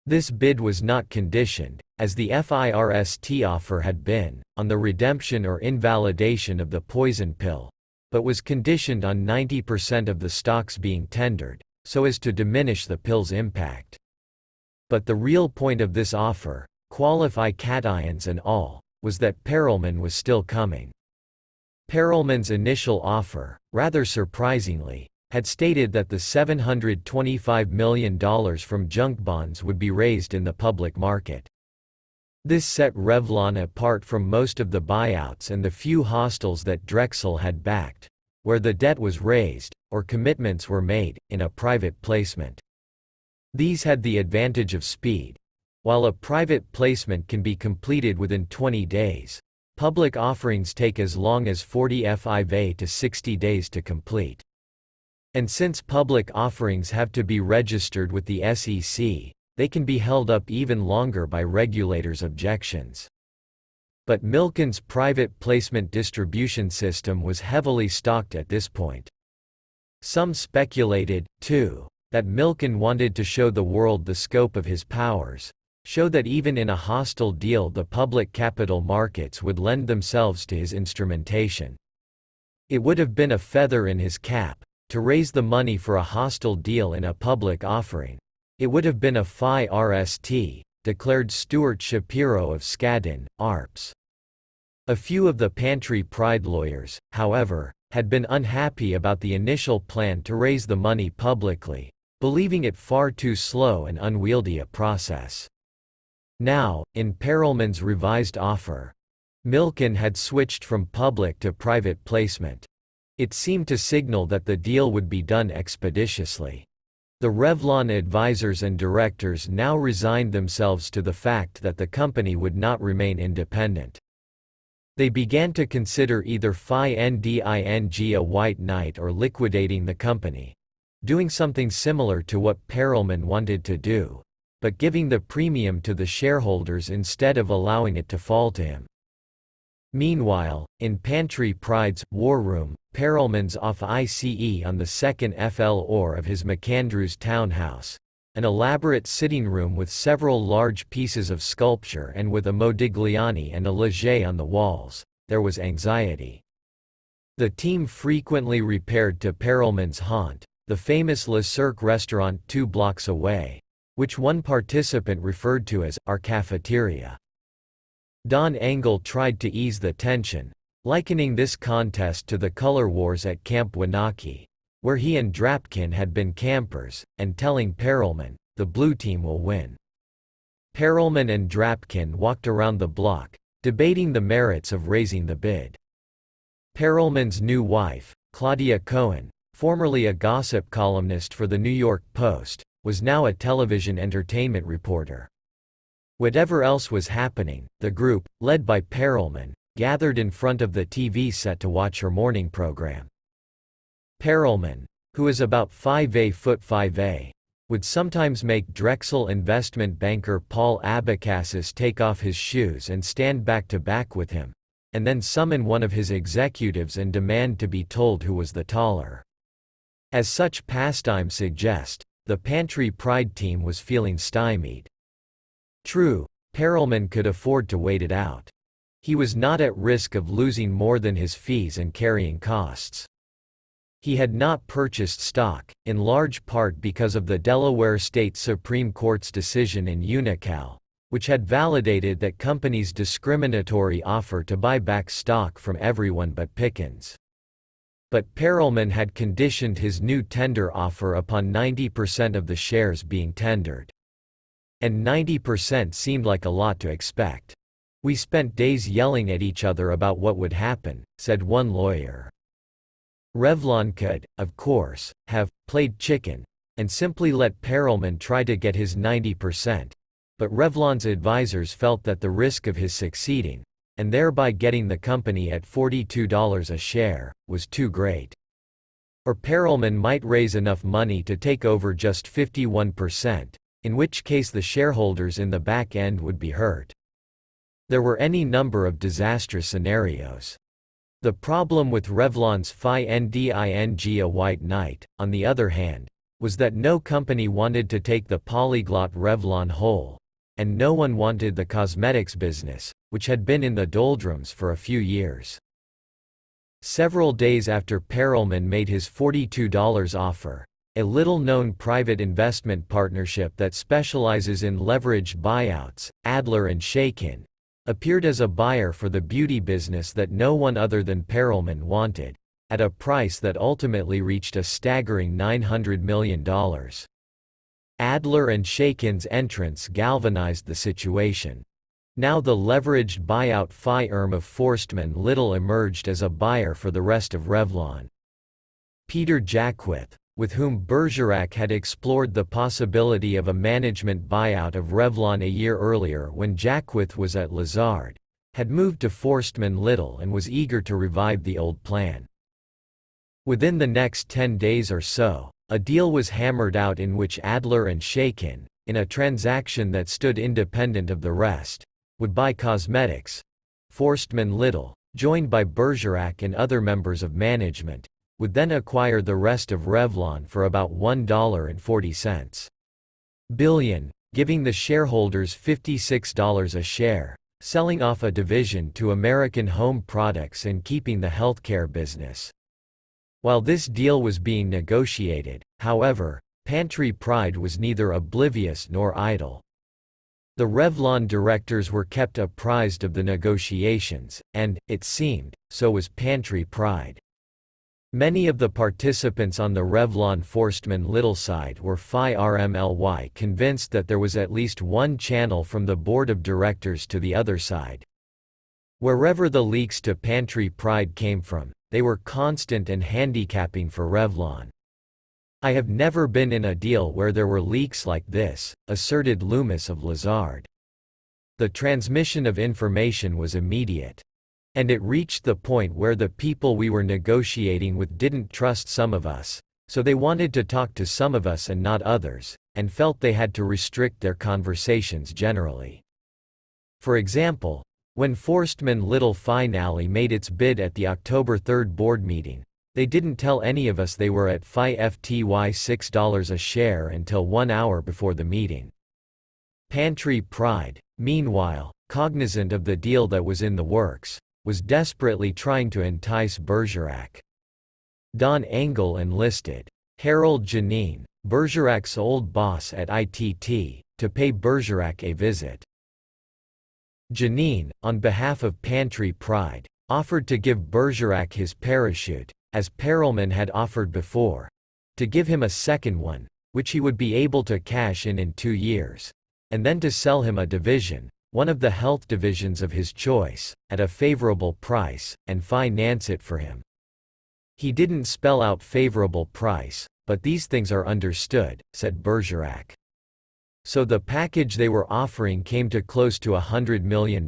This bid was not conditioned, as the FIRST offer had been, on the redemption or invalidation of the poison pill, but was conditioned on 90% of the stocks being tendered, so as to diminish the pill's impact. But the real point of this offer, qualify cations and all, was that Perelman was still coming. Perelman's initial offer, rather surprisingly, had stated that the $725 million from junk bonds would be raised in the public market. This set Revlon apart from most of the buyouts and the few hostiles that Drexel had backed, where the debt was raised, or commitments were made, in a private placement. These had the advantage of speed. While a private placement can be completed within 20 days, Public offerings take as long as 45 to 60 days to complete. And since public offerings have to be registered with the SEC, they can be held up even longer by regulators' objections. But Milken's private placement distribution system was heavily stocked at this point. Some speculated, too, that Milken wanted to show the world the scope of his powers, show that even in a hostile deal the public capital markets would lend themselves to his instrumentation. It would have been a feather in his cap to raise the money for a hostile deal in a public offering. It would have been a phi RST, declared Stuart Shapiro of Skadden, Arps. A few of the Pantry Pride lawyers, however, had been unhappy about the initial plan to raise the money publicly, believing it far too slow and unwieldy a process. Now, in Perelman's revised offer, Milken had switched from public to private placement. It seemed to signal that the deal would be done expeditiously. The Revlon advisors and directors now resigned themselves to the fact that the company would not remain independent. They began to consider either finding a white knight or liquidating the company, doing something similar to what Perelman wanted to do, but giving the premium to the shareholders instead of allowing it to fall to him. Meanwhile, in Pantry Pride's war room, Perelman's off ICE on the second floor of his McAndrews townhouse, an elaborate sitting room with several large pieces of sculpture and with a Modigliani and a Leger on the walls, there was anxiety. The team frequently repaired to Perelman's haunt, the famous Le Cirque restaurant 2 blocks away, which one participant referred to as our cafeteria. Don Engel tried to ease the tension, likening this contest to the color wars at Camp Wanaki, where he and Drapkin had been campers, and telling Perelman, the blue team will win. Perelman and Drapkin walked around the block, debating the merits of raising the bid. Perelman's new wife, Claudia Cohen, formerly a gossip columnist for the New York Post, was now a television entertainment reporter. Whatever else was happening, the group, led by Perelman, gathered in front of the TV set to watch her morning program. Perelman, who is about 5'5", would sometimes make Drexel investment banker Paul Abacassis take off his shoes and stand back to back with him, and then summon one of his executives and demand to be told who was the taller. As such pastime suggest, the Pantry Pride team was feeling stymied. True, Perelman could afford to wait it out. He was not at risk of losing more than his fees and carrying costs. He had not purchased stock, in large part because of the Delaware State Supreme Court's decision in Unocal, which had validated that company's discriminatory offer to buy back stock from everyone but Pickens. But Perelman had conditioned his new tender offer upon 90% of the shares being tendered. And 90% seemed like a lot to expect. We spent days yelling at each other about what would happen, said one lawyer. Revlon could, of course, have played chicken and simply let Perelman try to get his 90%, but Revlon's advisors felt that the risk of his succeeding, and thereby getting the company at $42 a share, was too great. Or Perelman might raise enough money to take over just 51%, in which case the shareholders in the back end would be hurt. There were any number of disastrous scenarios. The problem with Revlon's finding a white knight, on the other hand, was that no company wanted to take the polyglot Revlon whole, and no one wanted the cosmetics business, which had been in the doldrums for a few years. Several days after Perelman made his $42 offer, a little-known private investment partnership that specializes in leveraged buyouts, Adler and Shakin, appeared as a buyer for the beauty business that no one other than Perelman wanted, at a price that ultimately reached a staggering $900 million. Adler and Shakin's entrance galvanized the situation. Now the leveraged buyout firm of Forstmann Little emerged as a buyer for the rest of Revlon. Peter Jacquith, with whom Bergerac had explored the possibility of a management buyout of Revlon a year earlier when Jacquith was at Lazard, had moved to Forstmann Little and was eager to revive the old plan. Within the next 10 days or so, a deal was hammered out in which Adler and Shakin, in a transaction that stood independent of the rest, would buy cosmetics. Forstmann Little, joined by Bergerac and other members of management, would then acquire the rest of Revlon for about $1.40 billion, giving the shareholders $56 a share, selling off a division to American Home Products and keeping the healthcare business. While this deal was being negotiated, however, Pantry Pride was neither oblivious nor idle. The Revlon directors were kept apprised of the negotiations, and, it seemed, so was Pantry Pride. Many of the participants on the Revlon Forstmann Little side were FIRMLY convinced that there was at least one channel from the board of directors to the other side. Wherever the leaks to Pantry Pride came from, they were constant and handicapping for Revlon. "I have never been in a deal where there were leaks like this," asserted Loomis of Lazard. "The transmission of information was immediate. And it reached the point where the people we were negotiating with didn't trust some of us, so they wanted to talk to some of us and not others, and felt they had to restrict their conversations generally." For example, when Forstmann Little finally made its bid at the October 3 board meeting, they didn't tell any of us they were at FTY $6 a share until 1 hour before the meeting. Pantry Pride, meanwhile, cognizant of the deal that was in the works, was desperately trying to entice Bergerac. Don Engel enlisted Harold Janine, Bergerac's old boss at ITT, to pay Bergerac a visit. Janine, on behalf of Pantry Pride, offered to give Bergerac his parachute, as Perelman had offered before, to give him a second one, which he would be able to cash in 2 years, and then to sell him a division, one of the health divisions of his choice, at a favorable price, and finance it for him. "He didn't spell out favorable price, but these things are understood," said Bergerac. So the package they were offering came to close to $100 million.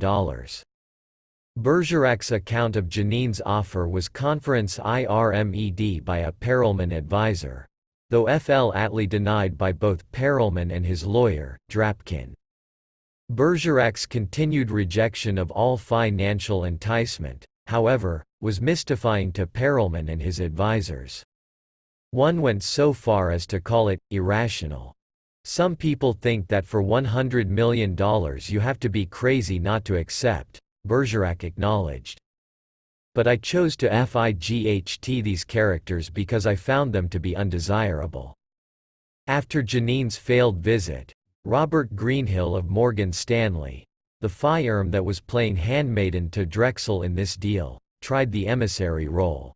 Bergerac's account of Janine's offer was conference IRMED by a Perelman advisor, though flatly denied by both Perelman and his lawyer, Drapkin. Bergerac's continued rejection of all financial enticement, however, was mystifying to Perelman and his advisors. One went so far as to call it irrational. "Some people think that for $100 million you have to be crazy not to accept," Bergerac acknowledged. "But I chose to fight these characters because I found them to be undesirable." After Janine's failed visit, Robert Greenhill of Morgan Stanley, the firm that was playing handmaiden to Drexel in this deal, tried the emissary role.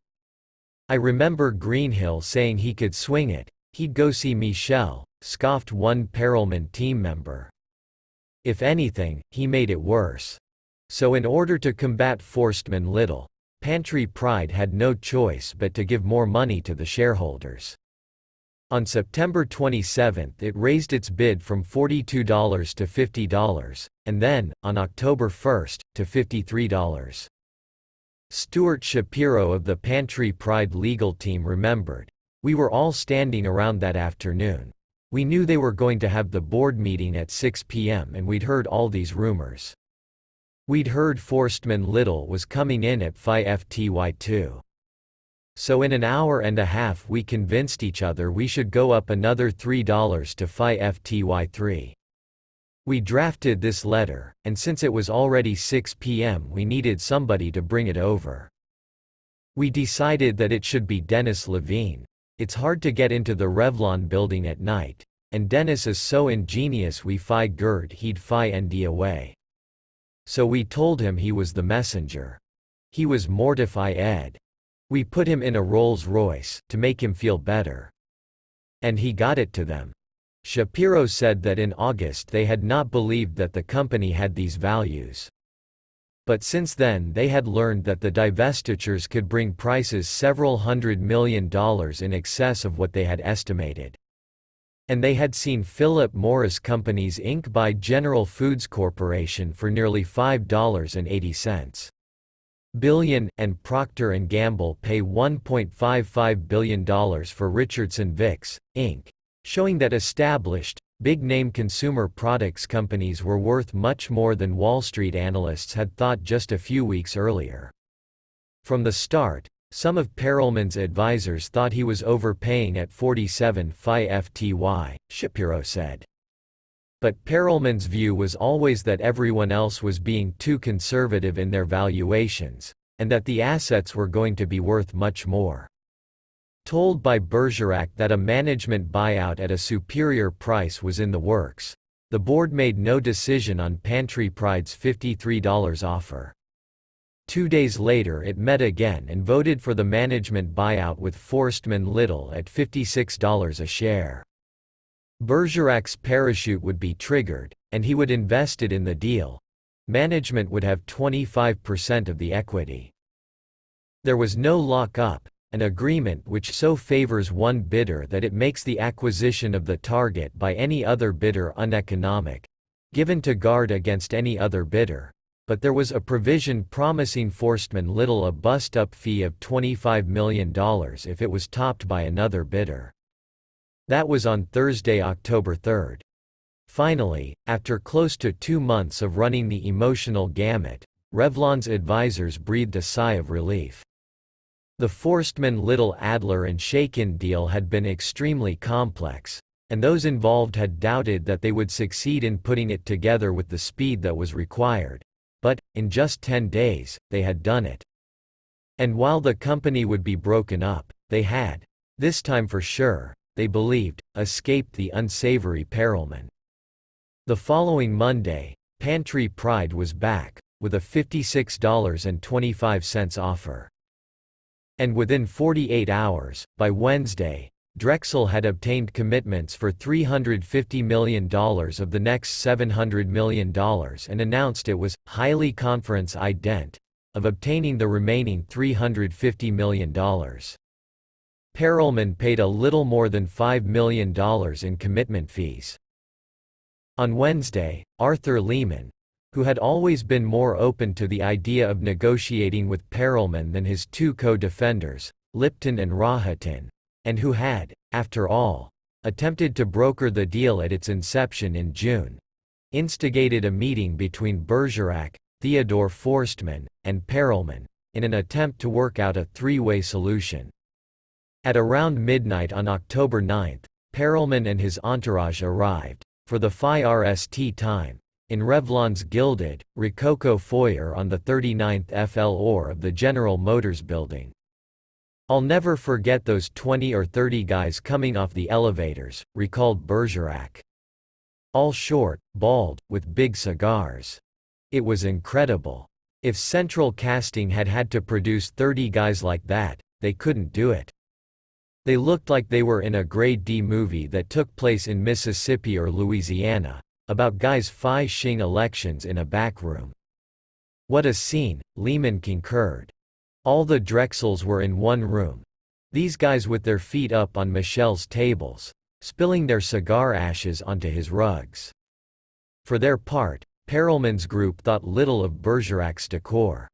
"I remember Greenhill saying he could swing it, he'd go see Michel," scoffed one Perelman team member. "If anything, he made it worse." So in order to combat Forstmann Little, Pantry Pride had no choice but to give more money to the shareholders. On September 27 it raised its bid from $42 to $50, and then, on October 1, to $53. Stuart Shapiro of the Pantry Pride legal team remembered, "We were all standing around that afternoon. We knew they were going to have the board meeting at 6 p.m. and we'd heard all these rumors. We'd heard Forstmann Little was coming in at FTY2. So in an hour and a half we convinced each other we should go up another $3 to FTY3. We drafted this letter, and since it was already 6 p.m. we needed somebody to bring it over. We decided that it should be Dennis Levine. It's hard to get into the Revlon building at night, and Dennis is so ingenious we figured he'd find a way. So we told him he was the messenger. He was mortified. We put him in a Rolls Royce to make him feel better. And he got it to them." Shapiro said that in August they had not believed that the company had these values. But since then they had learned that the divestitures could bring prices several $100 million in excess of what they had estimated. And they had seen Philip Morris Companies Inc. buy General Foods Corporation for nearly $5.80 billion, and Procter & Gamble pay $1.55 billion for Richardson Vicks, Inc., showing that established, big-name consumer products companies were worth much more than Wall Street analysts had thought just a few weeks earlier. From the start, some of Perelman's advisors thought he was overpaying at 47 FTY, Shapiro said. But Perelman's view was always that everyone else was being too conservative in their valuations, and that the assets were going to be worth much more. Told by Bergerac that a management buyout at a superior price was in the works, the board made no decision on Pantry Pride's $53 offer. 2 days later it met again and voted for the management buyout with Forstmann Little at $56 a share. Bergerac's parachute would be triggered, and he would invest it in the deal. Management would have 25% of the equity. There was no lock-up, an agreement which so favors one bidder that it makes the acquisition of the target by any other bidder uneconomic, given to guard against any other bidder. But there was a provision promising Forstmann Little a bust-up fee of $25 million if it was topped by another bidder. That was on Thursday, October 3. Finally, after close to 2 months of running the emotional gamut, Revlon's advisors breathed a sigh of relief. The Forstmann Little Adler and Shakin deal had been extremely complex, and those involved had doubted that they would succeed in putting it together with the speed that was required. But, in just 10 days, they had done it. And while the company would be broken up, they had, this time for sure, they believed, escaped the unsavory Perelman. The following Monday, Pantry Pride was back, with a $56.25 offer. And within 48 hours, by Wednesday, Drexel had obtained commitments for $350 million of the next $700 million and announced it was, highly conference ident, of obtaining the remaining $350 million. Perelman paid a little more than $5 million in commitment fees. On Wednesday, Arthur Lehman, who had always been more open to the idea of negotiating with Perelman than his two co-defenders, Lipton and Rohatyn, and who had, after all, attempted to broker the deal at its inception in June, instigated a meeting between Bergerac, Theodore Forstmann, and Perelman, in an attempt to work out a three-way solution. At around midnight on October 9, Perelman and his entourage arrived, for the FI-RST time, in Revlon's gilded, Rococo foyer on the 39th floor of the General Motors building. "I'll never forget those 20 or 30 guys coming off the elevators," recalled Bergerac. "All short, bald, with big cigars. It was incredible. If Central Casting had had to produce 30 guys like that, they couldn't do it. They looked like they were in a grade D movie that took place in Mississippi or Louisiana, about guys fighting elections in a back room." "What a scene," Lehman concurred. "All the Drexels were in one room. These guys with their feet up on Michel's tables, spilling their cigar ashes onto his rugs." For their part, Perelman's group thought little of Bergerac's decor.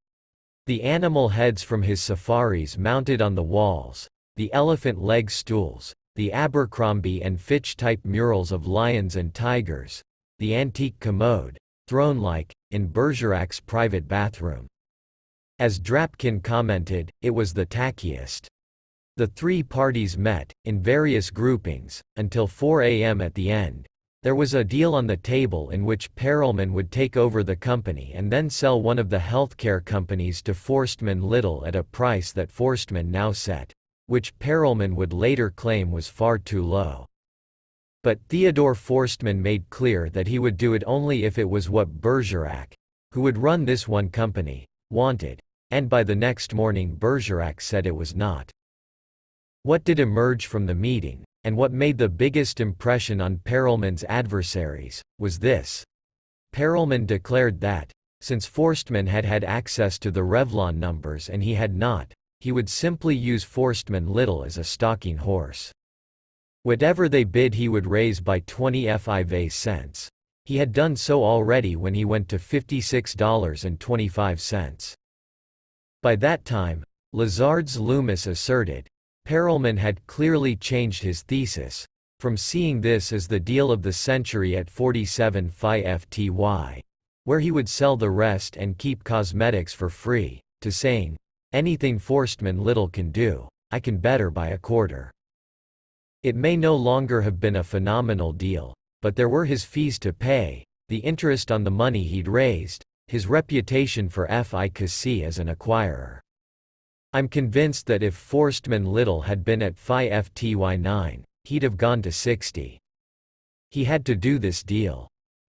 The animal heads from his safaris mounted on the walls, the elephant leg stools, the Abercrombie and Fitch-type murals of lions and tigers, the antique commode, throne-like, in Bergerac's private bathroom. As Drapkin commented, it was the tackiest. The three parties met, in various groupings, until 4 a.m. at the end. There was a deal on the table in which Perelman would take over the company and then sell one of the healthcare companies to Forstmann Little at a price that Forstmann now set, which Perelman would later claim was far too low. But Theodore Forstmann made clear that he would do it only if it was what Bergerac, who would run this one company, wanted, and by the next morning Bergerac said it was not. What did emerge from the meeting, and what made the biggest impression on Perelman's adversaries, was this. Perelman declared that, since Forstmann had had access to the Revlon numbers and he had not, he would simply use Forstmann Little as a stalking horse. Whatever they bid he would raise by 25 cents. He had done so already when he went to $56.25. By that time, Lazard's Loomis asserted, Perelman had clearly changed his thesis, from seeing this as the deal of the century at 47 FTY, where he would sell the rest and keep cosmetics for free, to saying, anything Forstmann Little can do, I can better by a quarter. It may no longer have been a phenomenal deal, but there were his fees to pay, the interest on the money he'd raised, his reputation for efficacy as an acquirer. I'm convinced that if Forstmann Little had been at FTY9, he'd have gone to 60. He had to do this deal.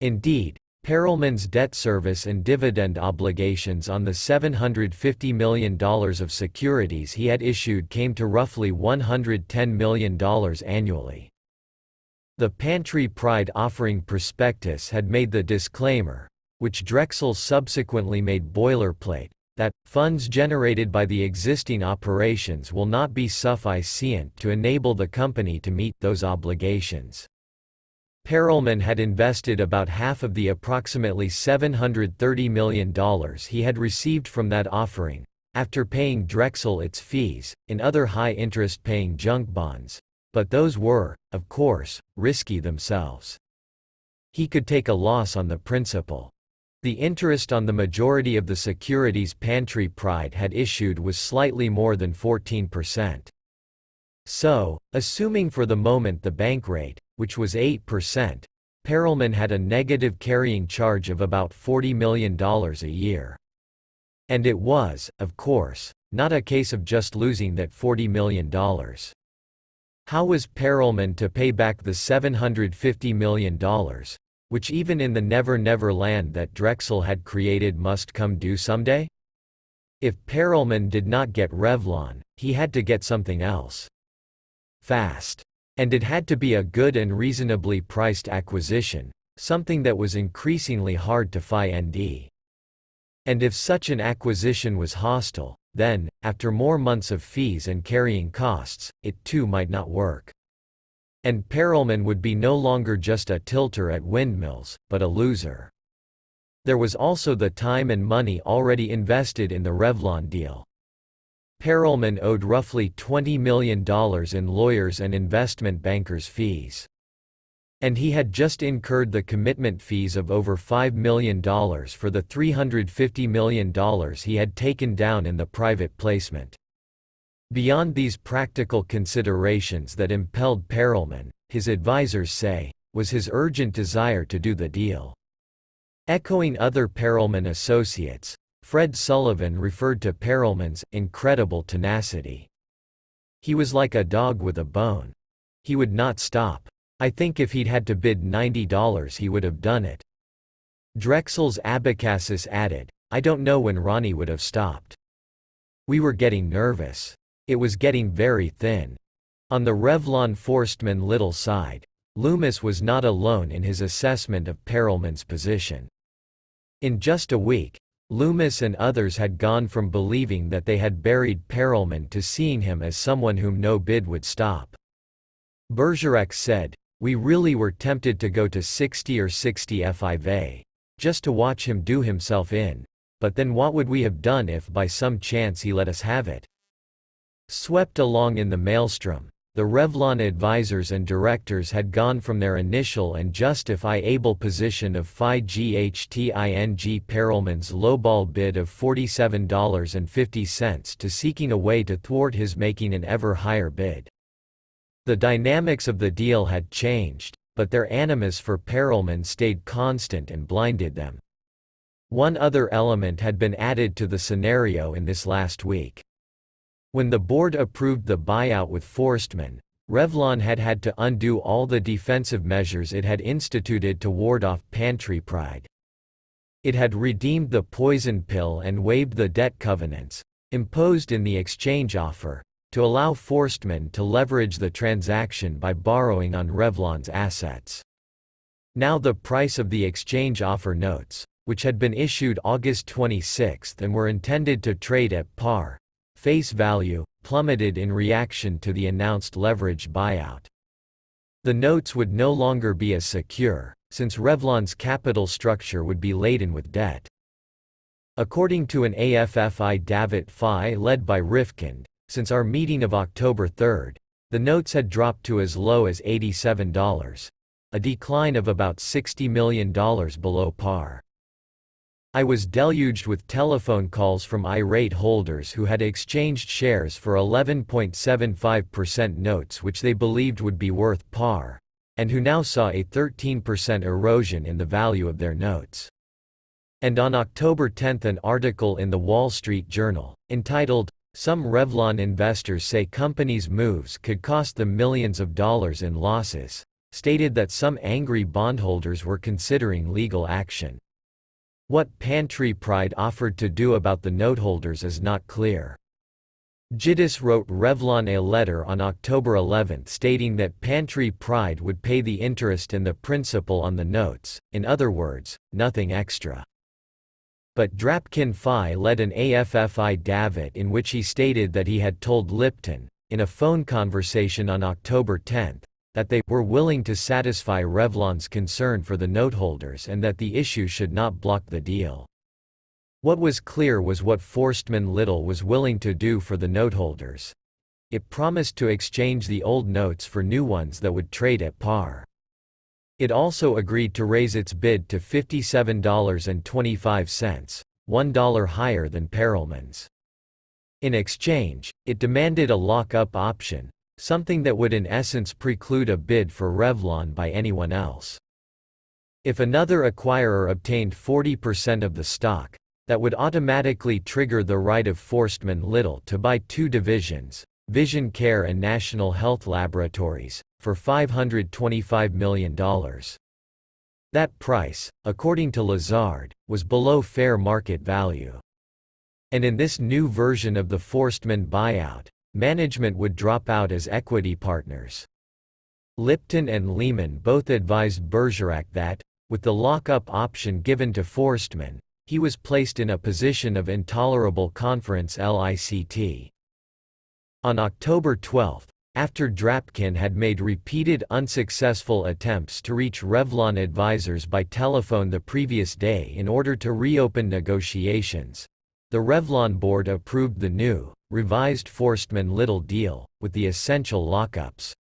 Indeed, Perelman's debt service and dividend obligations on the $750 million of securities he had issued came to roughly $110 million annually. The Pantry Pride offering prospectus had made the disclaimer, which Drexel subsequently made boilerplate, that funds generated by the existing operations will not be sufficient to enable the company to meet those obligations. Perelman had invested about half of the approximately $730 million he had received from that offering, after paying Drexel its fees, in other high-interest paying junk bonds, but those were, of course, risky themselves. He could take a loss on the principal. The interest on the majority of the securities Pantry Pride had issued was slightly more than 14%. So, assuming for the moment the bank rate, which was 8%, Perelman had a negative carrying charge of about $40 million a year. And it was, of course, not a case of just losing that $40 million. How was Perelman to pay back the $750 million, which even in the never-never land that Drexel had created must come due someday? If Perelman did not get Revlon, he had to get something else. Fast. And it had to be a good and reasonably priced acquisition, something that was increasingly hard to find. And if such an acquisition was hostile, then, after more months of fees and carrying costs, it too might not work. And Perelman would be no longer just a tilter at windmills, but a loser. There was also the time and money already invested in the Revlon deal. Perelman owed roughly $20 million in lawyers' and investment bankers' fees. And he had just incurred the commitment fees of over $5 million for the $350 million he had taken down in the private placement. Beyond these practical considerations that impelled Perelman, his advisors say, was his urgent desire to do the deal. Echoing other Perelman associates, Fred Sullivan referred to Perelman's incredible tenacity. He was like a dog with a bone. He would not stop. I think if he'd had to bid $90 he would have done it. Drexel's Abacassis added, I don't know when Ronnie would have stopped. We were getting nervous. It was getting very thin. On the Revlon Forstmann Little side, Loomis was not alone in his assessment of Perelman's position. In just a week, Loomis and others had gone from believing that they had buried Perelman to seeing him as someone whom no bid would stop. Bergerac said, we really were tempted to go to 60 or 65, just to watch him do himself in, but then what would we have done if by some chance he let us have it? Swept along in the maelstrom, the Revlon advisors and directors had gone from their initial and justifiable position of ghting Perelman's lowball bid of $47.50 to seeking a way to thwart his making an ever higher bid. The dynamics of the deal had changed, but their animus for Perelman stayed constant and blinded them. One other element had been added to the scenario in this last week. When the board approved the buyout with Forstmann, Revlon had had to undo all the defensive measures it had instituted to ward off Pantry Pride. It had redeemed the poison pill and waived the debt covenants, imposed in the exchange offer, to allow Forstmann to leverage the transaction by borrowing on Revlon's assets. Now the price of the exchange offer notes, which had been issued August 26 and were intended to trade at par, face value, plummeted in reaction to the announced leverage buyout. The notes would no longer be as secure, since Revlon's capital structure would be laden with debt. According to an AFFI Davit Phi led by Rifkind, since our meeting of October 3, the notes had dropped to as low as $87, a decline of about $60 million below par. I was deluged with telephone calls from irate holders who had exchanged shares for 11.75% notes which they believed would be worth par, and who now saw a 13% erosion in the value of their notes. And on October 10 an article in the Wall Street Journal, entitled, "Some Revlon Investors Say Company's Moves Could Cost Them Millions of Dollars in Losses," stated that some angry bondholders were considering legal action. What Pantry Pride offered to do about the noteholders is not clear. Giddis wrote Revlon a letter on October 11 stating that Pantry Pride would pay the interest and the principal on the notes, in other words, nothing extra. But Drapkin Phi led an AFFI Davit in which he stated that he had told Lipton, in a phone conversation on October 10, that they were willing to satisfy Revlon's concern for the noteholders and that the issue should not block the deal. What was clear was what Forstmann Little was willing to do for the noteholders. It promised to exchange the old notes for new ones that would trade at par. It also agreed to raise its bid to $57.25, $1 higher than Perelman's. In exchange, it demanded a lock-up option, something that would in essence preclude a bid for Revlon by anyone else. If another acquirer obtained 40% of the stock, that would automatically trigger the right of Forstmann Little to buy two divisions, Vision Care and National Health Laboratories, for $525 million. That price, according to Lazard, was below fair market value. And in this new version of the Forstmann buyout, management would drop out as equity partners. Lipton and Lehman both advised Bergerac that, with the lock-up option given to Forstmann, he was placed in a position of intolerable conference LICT. On October 12, after Drapkin had made repeated unsuccessful attempts to reach Revlon advisors by telephone the previous day in order to reopen negotiations, the Revlon board approved the new, revised Forstmann Little deal, with the essential lockups.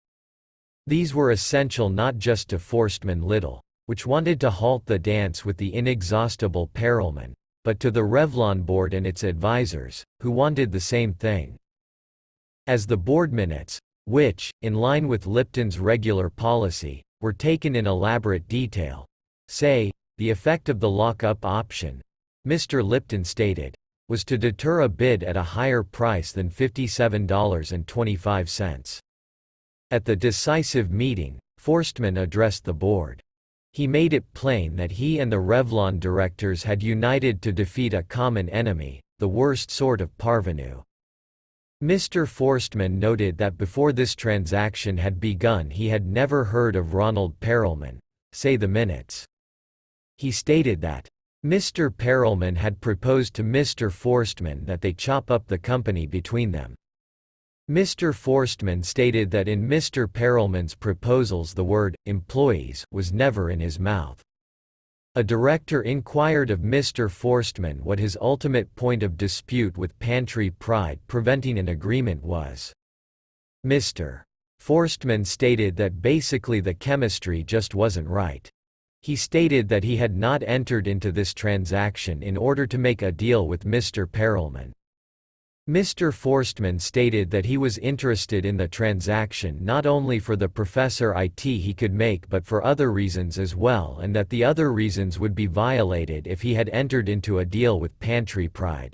These were essential not just to Forstmann Little, which wanted to halt the dance with the inexhaustible Perelman, but to the Revlon board and its advisors, who wanted the same thing. As the board minutes, which, in line with Lipton's regular policy, were taken in elaborate detail, say, the effect of the lock-up option, Mr. Lipton stated, was to deter a bid at a higher price than $57.25. At the decisive meeting, Forstmann addressed the board. He made it plain that he and the Revlon directors had united to defeat a common enemy, the worst sort of parvenu. Mr. Forstmann noted that before this transaction had begun he had never heard of Ronald Perelman, say the minutes. He stated that Mr. Perelman had proposed to Mr. Forstmann that they chop up the company between them. Mr. Forstmann stated that in Mr. Perelman's proposals the word employees was never in his mouth. A director inquired of Mr. Forstmann what his ultimate point of dispute with Pantry Pride preventing an agreement was. Mr. Forstmann stated that basically the chemistry just wasn't right. He stated that he had not entered into this transaction in order to make a deal with Mr. Perelman. Mr. Forstmann stated that he was interested in the transaction not only for the professor IT he could make but for other reasons as well, and that the other reasons would be violated if he had entered into a deal with Pantry Pride.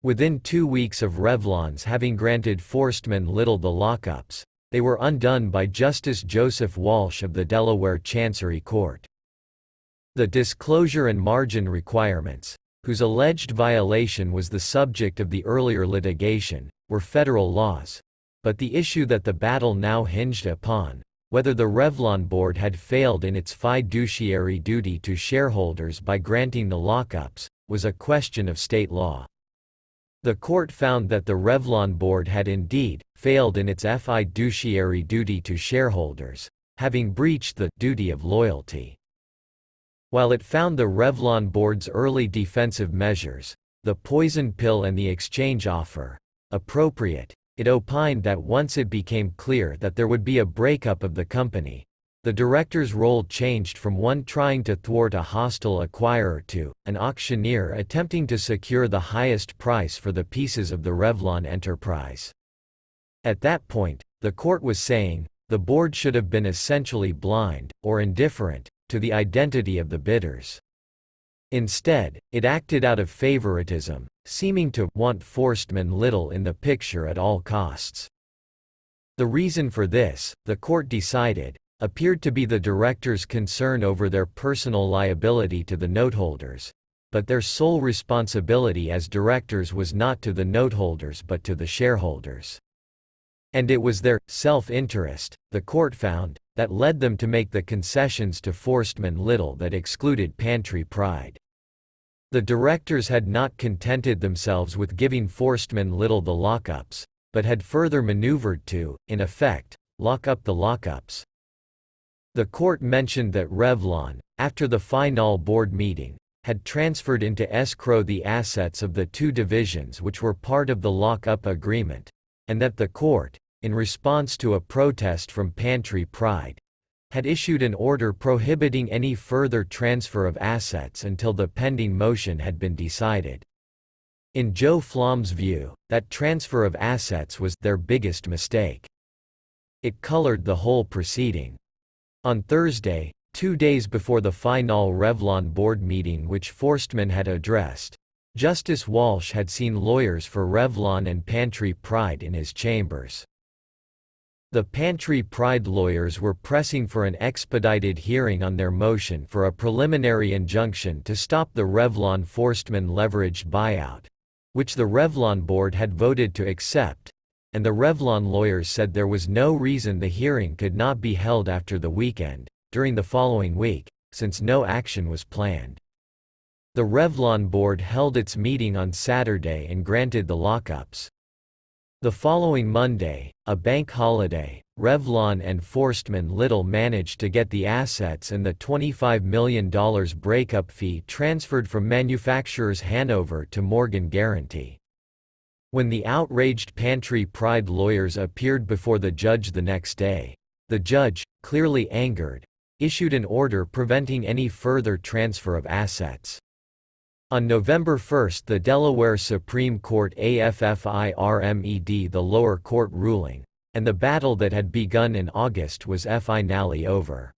Within 2 weeks of Revlon's having granted Forstmann Little the lockups, they were undone by Justice Joseph Walsh of the Delaware Chancery Court. The disclosure and margin requirements, whose alleged violation was the subject of the earlier litigation, were federal laws. But the issue that the battle now hinged upon, whether the Revlon board had failed in its fiduciary duty to shareholders by granting the lockups, was a question of state law. The court found that the Revlon board had indeed failed in its fiduciary duty to shareholders, having breached the duty of loyalty. While it found the Revlon board's early defensive measures, the poison pill and the exchange offer, appropriate, it opined that once it became clear that there would be a breakup of the company, the director's role changed from one trying to thwart a hostile acquirer to an auctioneer attempting to secure the highest price for the pieces of the Revlon enterprise. At that point, the court was saying, the board should have been essentially blind, or indifferent, to the identity of the bidders. Instead, it acted out of favoritism, seeming to want Forstmann Little in the picture at all costs. The reason for this, the court decided, appeared to be the directors' concern over their personal liability to the noteholders, but their sole responsibility as directors was not to the noteholders but to the shareholders. And it was their self-interest, the court found, that led them to make the concessions to Forstmann Little that excluded Pantry Pride. The directors had not contented themselves with giving Forstmann Little the lockups, but had further maneuvered to, in effect, lock up the lockups. The court mentioned that Revlon, after the final board meeting, had transferred into escrow the assets of the two divisions which were part of the lock-up agreement, and that the court, in response to a protest from Pantry Pride, had issued an order prohibiting any further transfer of assets until the pending motion had been decided. In Joe Flom's view, that transfer of assets was their biggest mistake. It colored the whole proceeding. On Thursday, 2 days before the final Revlon board meeting which Forstmann had addressed, Justice Walsh had seen lawyers for Revlon and Pantry Pride in his chambers. The Pantry Pride lawyers were pressing for an expedited hearing on their motion for a preliminary injunction to stop the Revlon-Forstmann leveraged buyout, which the Revlon board had voted to accept, and the Revlon lawyers said there was no reason the hearing could not be held after the weekend, during the following week, since no action was planned. The Revlon board held its meeting on Saturday and granted the lockups. The following Monday, a bank holiday, Revlon and Forstmann Little managed to get the assets and the $25 million breakup fee transferred from manufacturers Hanover to Morgan Guaranty. When the outraged Pantry Pride lawyers appeared before the judge the next day, the judge, clearly angered, issued an order preventing any further transfer of assets. On November 1 the Delaware Supreme Court affirmed the lower court ruling, and the battle that had begun in August was finally over.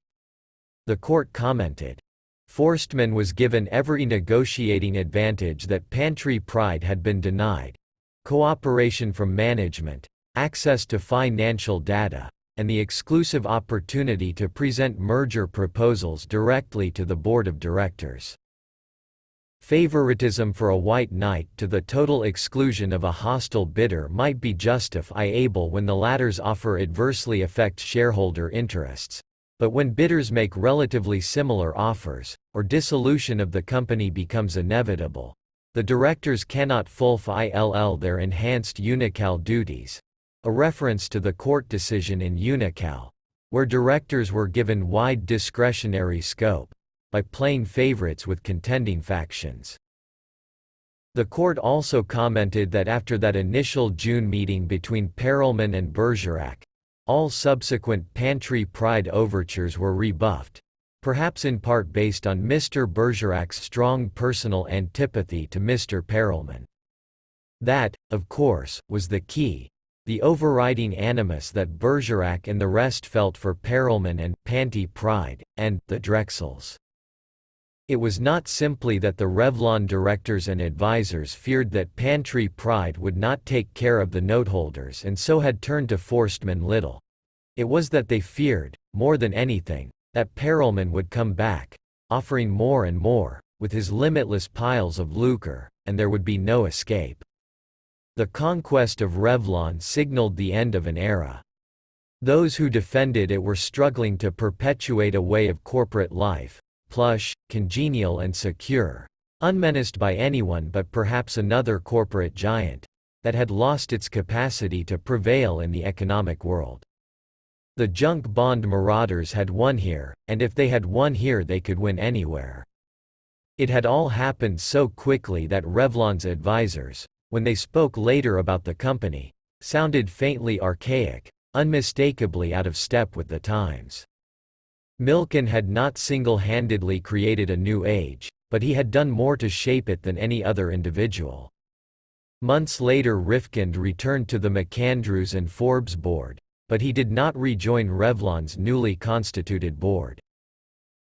The court commented, Forstmann was given every negotiating advantage that Pantry Pride had been denied: cooperation from management, access to financial data, and the exclusive opportunity to present merger proposals directly to the board of directors. Favoritism for a white knight to the total exclusion of a hostile bidder might be justifiable when the latter's offer adversely affects shareholder interests, but when bidders make relatively similar offers, or dissolution of the company becomes inevitable, the directors cannot fulfill their enhanced Unocal duties, a reference to the court decision in Unocal, where directors were given wide discretionary scope, by playing favorites with contending factions. The court also commented that after that initial June meeting between Perelman and Bergerac, all subsequent Pantry Pride overtures were rebuffed, perhaps in part based on Mr. Bergerac's strong personal antipathy to Mr. Perelman. That, of course, was the key, the overriding animus that Bergerac and the rest felt for Perelman and Pantry Pride, and the Drexels. It was not simply that the Revlon directors and advisors feared that Pantry Pride would not take care of the noteholders and so had turned to Forstmann Little. It was that they feared, more than anything, that Perelman would come back, offering more and more, with his limitless piles of lucre, and there would be no escape. The conquest of Revlon signaled the end of an era. Those who defended it were struggling to perpetuate a way of corporate life, plush, congenial and secure, unmenaced by anyone but perhaps another corporate giant, that had lost its capacity to prevail in the economic world. The junk bond marauders had won here, and if they had won here they could win anywhere. It had all happened so quickly that Revlon's advisors, when they spoke later about the company, sounded faintly archaic, unmistakably out of step with the times. Milken had not single-handedly created a new age, but he had done more to shape it than any other individual. Months later Rifkind returned to the McAndrews and Forbes board, but he did not rejoin Revlon's newly constituted board.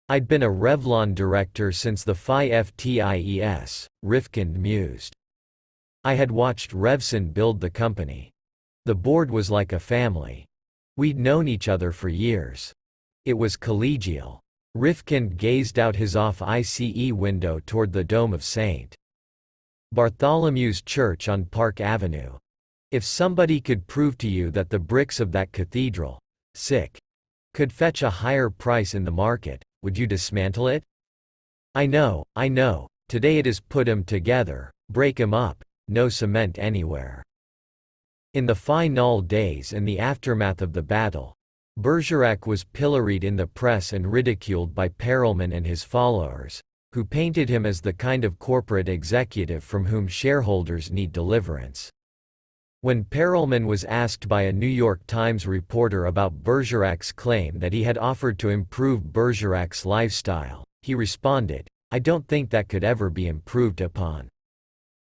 "I'd been a Revlon director since the Phi FTIES," Rifkind mused. "I had watched Revson build the company. The board was like a family. We'd known each other for years. It was collegial." Rifkind gazed out his off-ICE window toward the dome of St. Bartholomew's Church on Park Avenue. "If somebody could prove to you that the bricks of that cathedral could fetch a higher price in the market, would you dismantle it? I know, today it is put 'em together, break 'em up, no cement anywhere." In the final days and the aftermath of the battle, Bergerac was pilloried in the press and ridiculed by Perelman and his followers, who painted him as the kind of corporate executive from whom shareholders need deliverance. When Perelman was asked by a New York Times reporter about Bergerac's claim that he had offered to improve Bergerac's lifestyle, he responded, "I don't think that could ever be improved upon."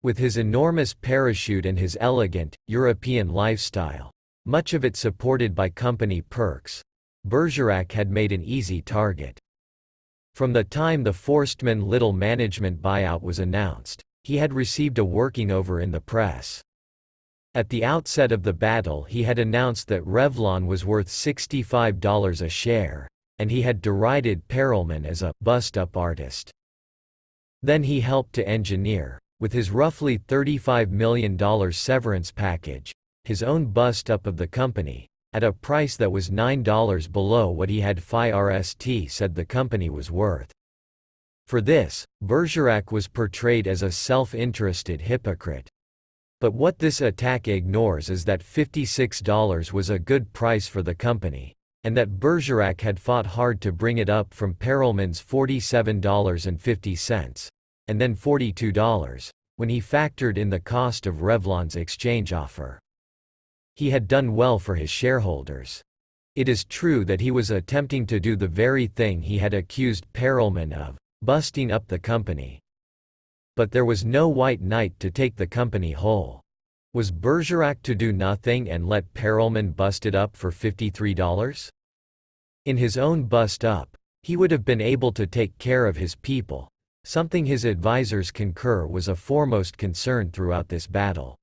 With his enormous parachute and his elegant, European lifestyle, much of it supported by company perks, Bergerac had made an easy target. From the time the Forstmann Little management buyout was announced, he had received a working over in the press. At the outset of the battle he had announced that Revlon was worth $65 a share, and he had derided Perelman as a bust-up artist. Then he helped to engineer, with his roughly $35 million severance package, his own bust-up of the company, at a price that was $9 below what he had Phi RST said the company was worth. For this, Bergerac was portrayed as a self-interested hypocrite. But what this attack ignores is that $56 was a good price for the company, and that Bergerac had fought hard to bring it up from Perelman's $47.50, and then $42, when he factored in the cost of Revlon's exchange offer. He had done well for his shareholders. It is true that he was attempting to do the very thing he had accused Perelman of, busting up the company. But there was no white knight to take the company whole. Was Bergerac to do nothing and let Perelman bust it up for $53? In his own bust-up, he would have been able to take care of his people, something his advisors concur was a foremost concern throughout this battle.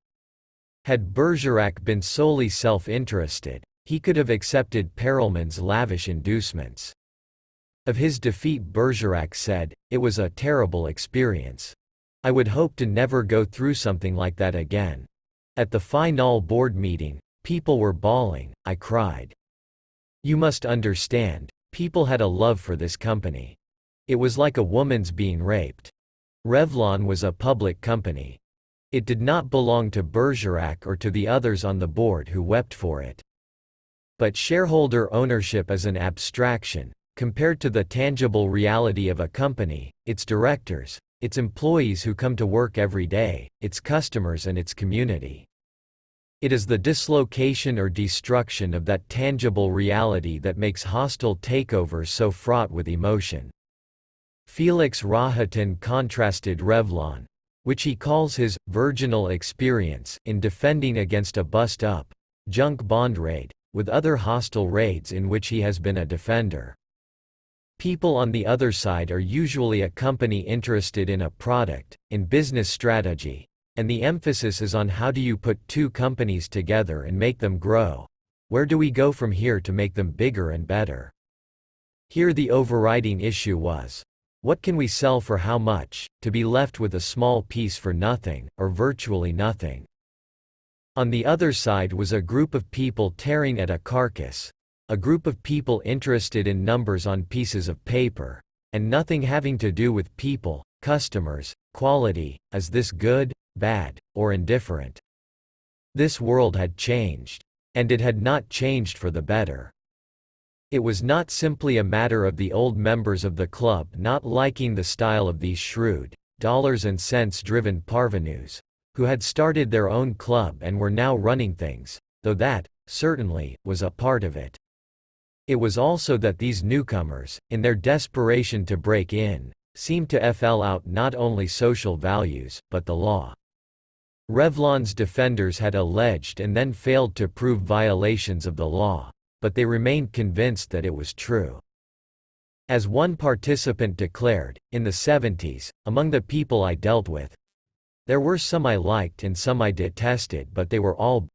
Had Bergerac been solely self-interested, he could have accepted Perelman's lavish inducements. Of his defeat Bergerac said, "It was a terrible experience. I would hope to never go through something like that again. At the final board meeting, people were bawling, I cried. You must understand, people had a love for this company. It was like a woman's being raped. Revlon was a public company. It did not belong to Bergerac or to the others on the board who wept for it. But shareholder ownership is an abstraction, compared to the tangible reality of a company, its directors, its employees who come to work every day, its customers and its community. It is the dislocation or destruction of that tangible reality that makes hostile takeovers so fraught with emotion." Felix Rahotin contrasted Revlon, which he calls his virginal experience in defending against a bust-up, junk bond raid, with other hostile raids in which he has been a defender. People on the other side are usually a company interested in a product, in business strategy, and the emphasis is on how do you put two companies together and make them grow. Where do we go from here to make them bigger and better? Here the overriding issue was, what can we sell for how much, to be left with a small piece for nothing, or virtually nothing. On the other side was a group of people tearing at a carcass, a group of people interested in numbers on pieces of paper, and nothing having to do with people, customers, quality, is this good, bad, or indifferent. This world had changed. And it had not changed for the better. It was not simply a matter of the old members of the club not liking the style of these shrewd, dollars and cents driven parvenus, who had started their own club and were now running things, though that, certainly, was a part of it. It was also that these newcomers, in their desperation to break in, seemed to FL out not only social values, but the law. Revlon's defenders had alleged and then failed to prove violations of the law, but they remained convinced that it was true. As one participant declared, in the 70s, among the people I dealt with, there were some I liked and some I detested, but they were all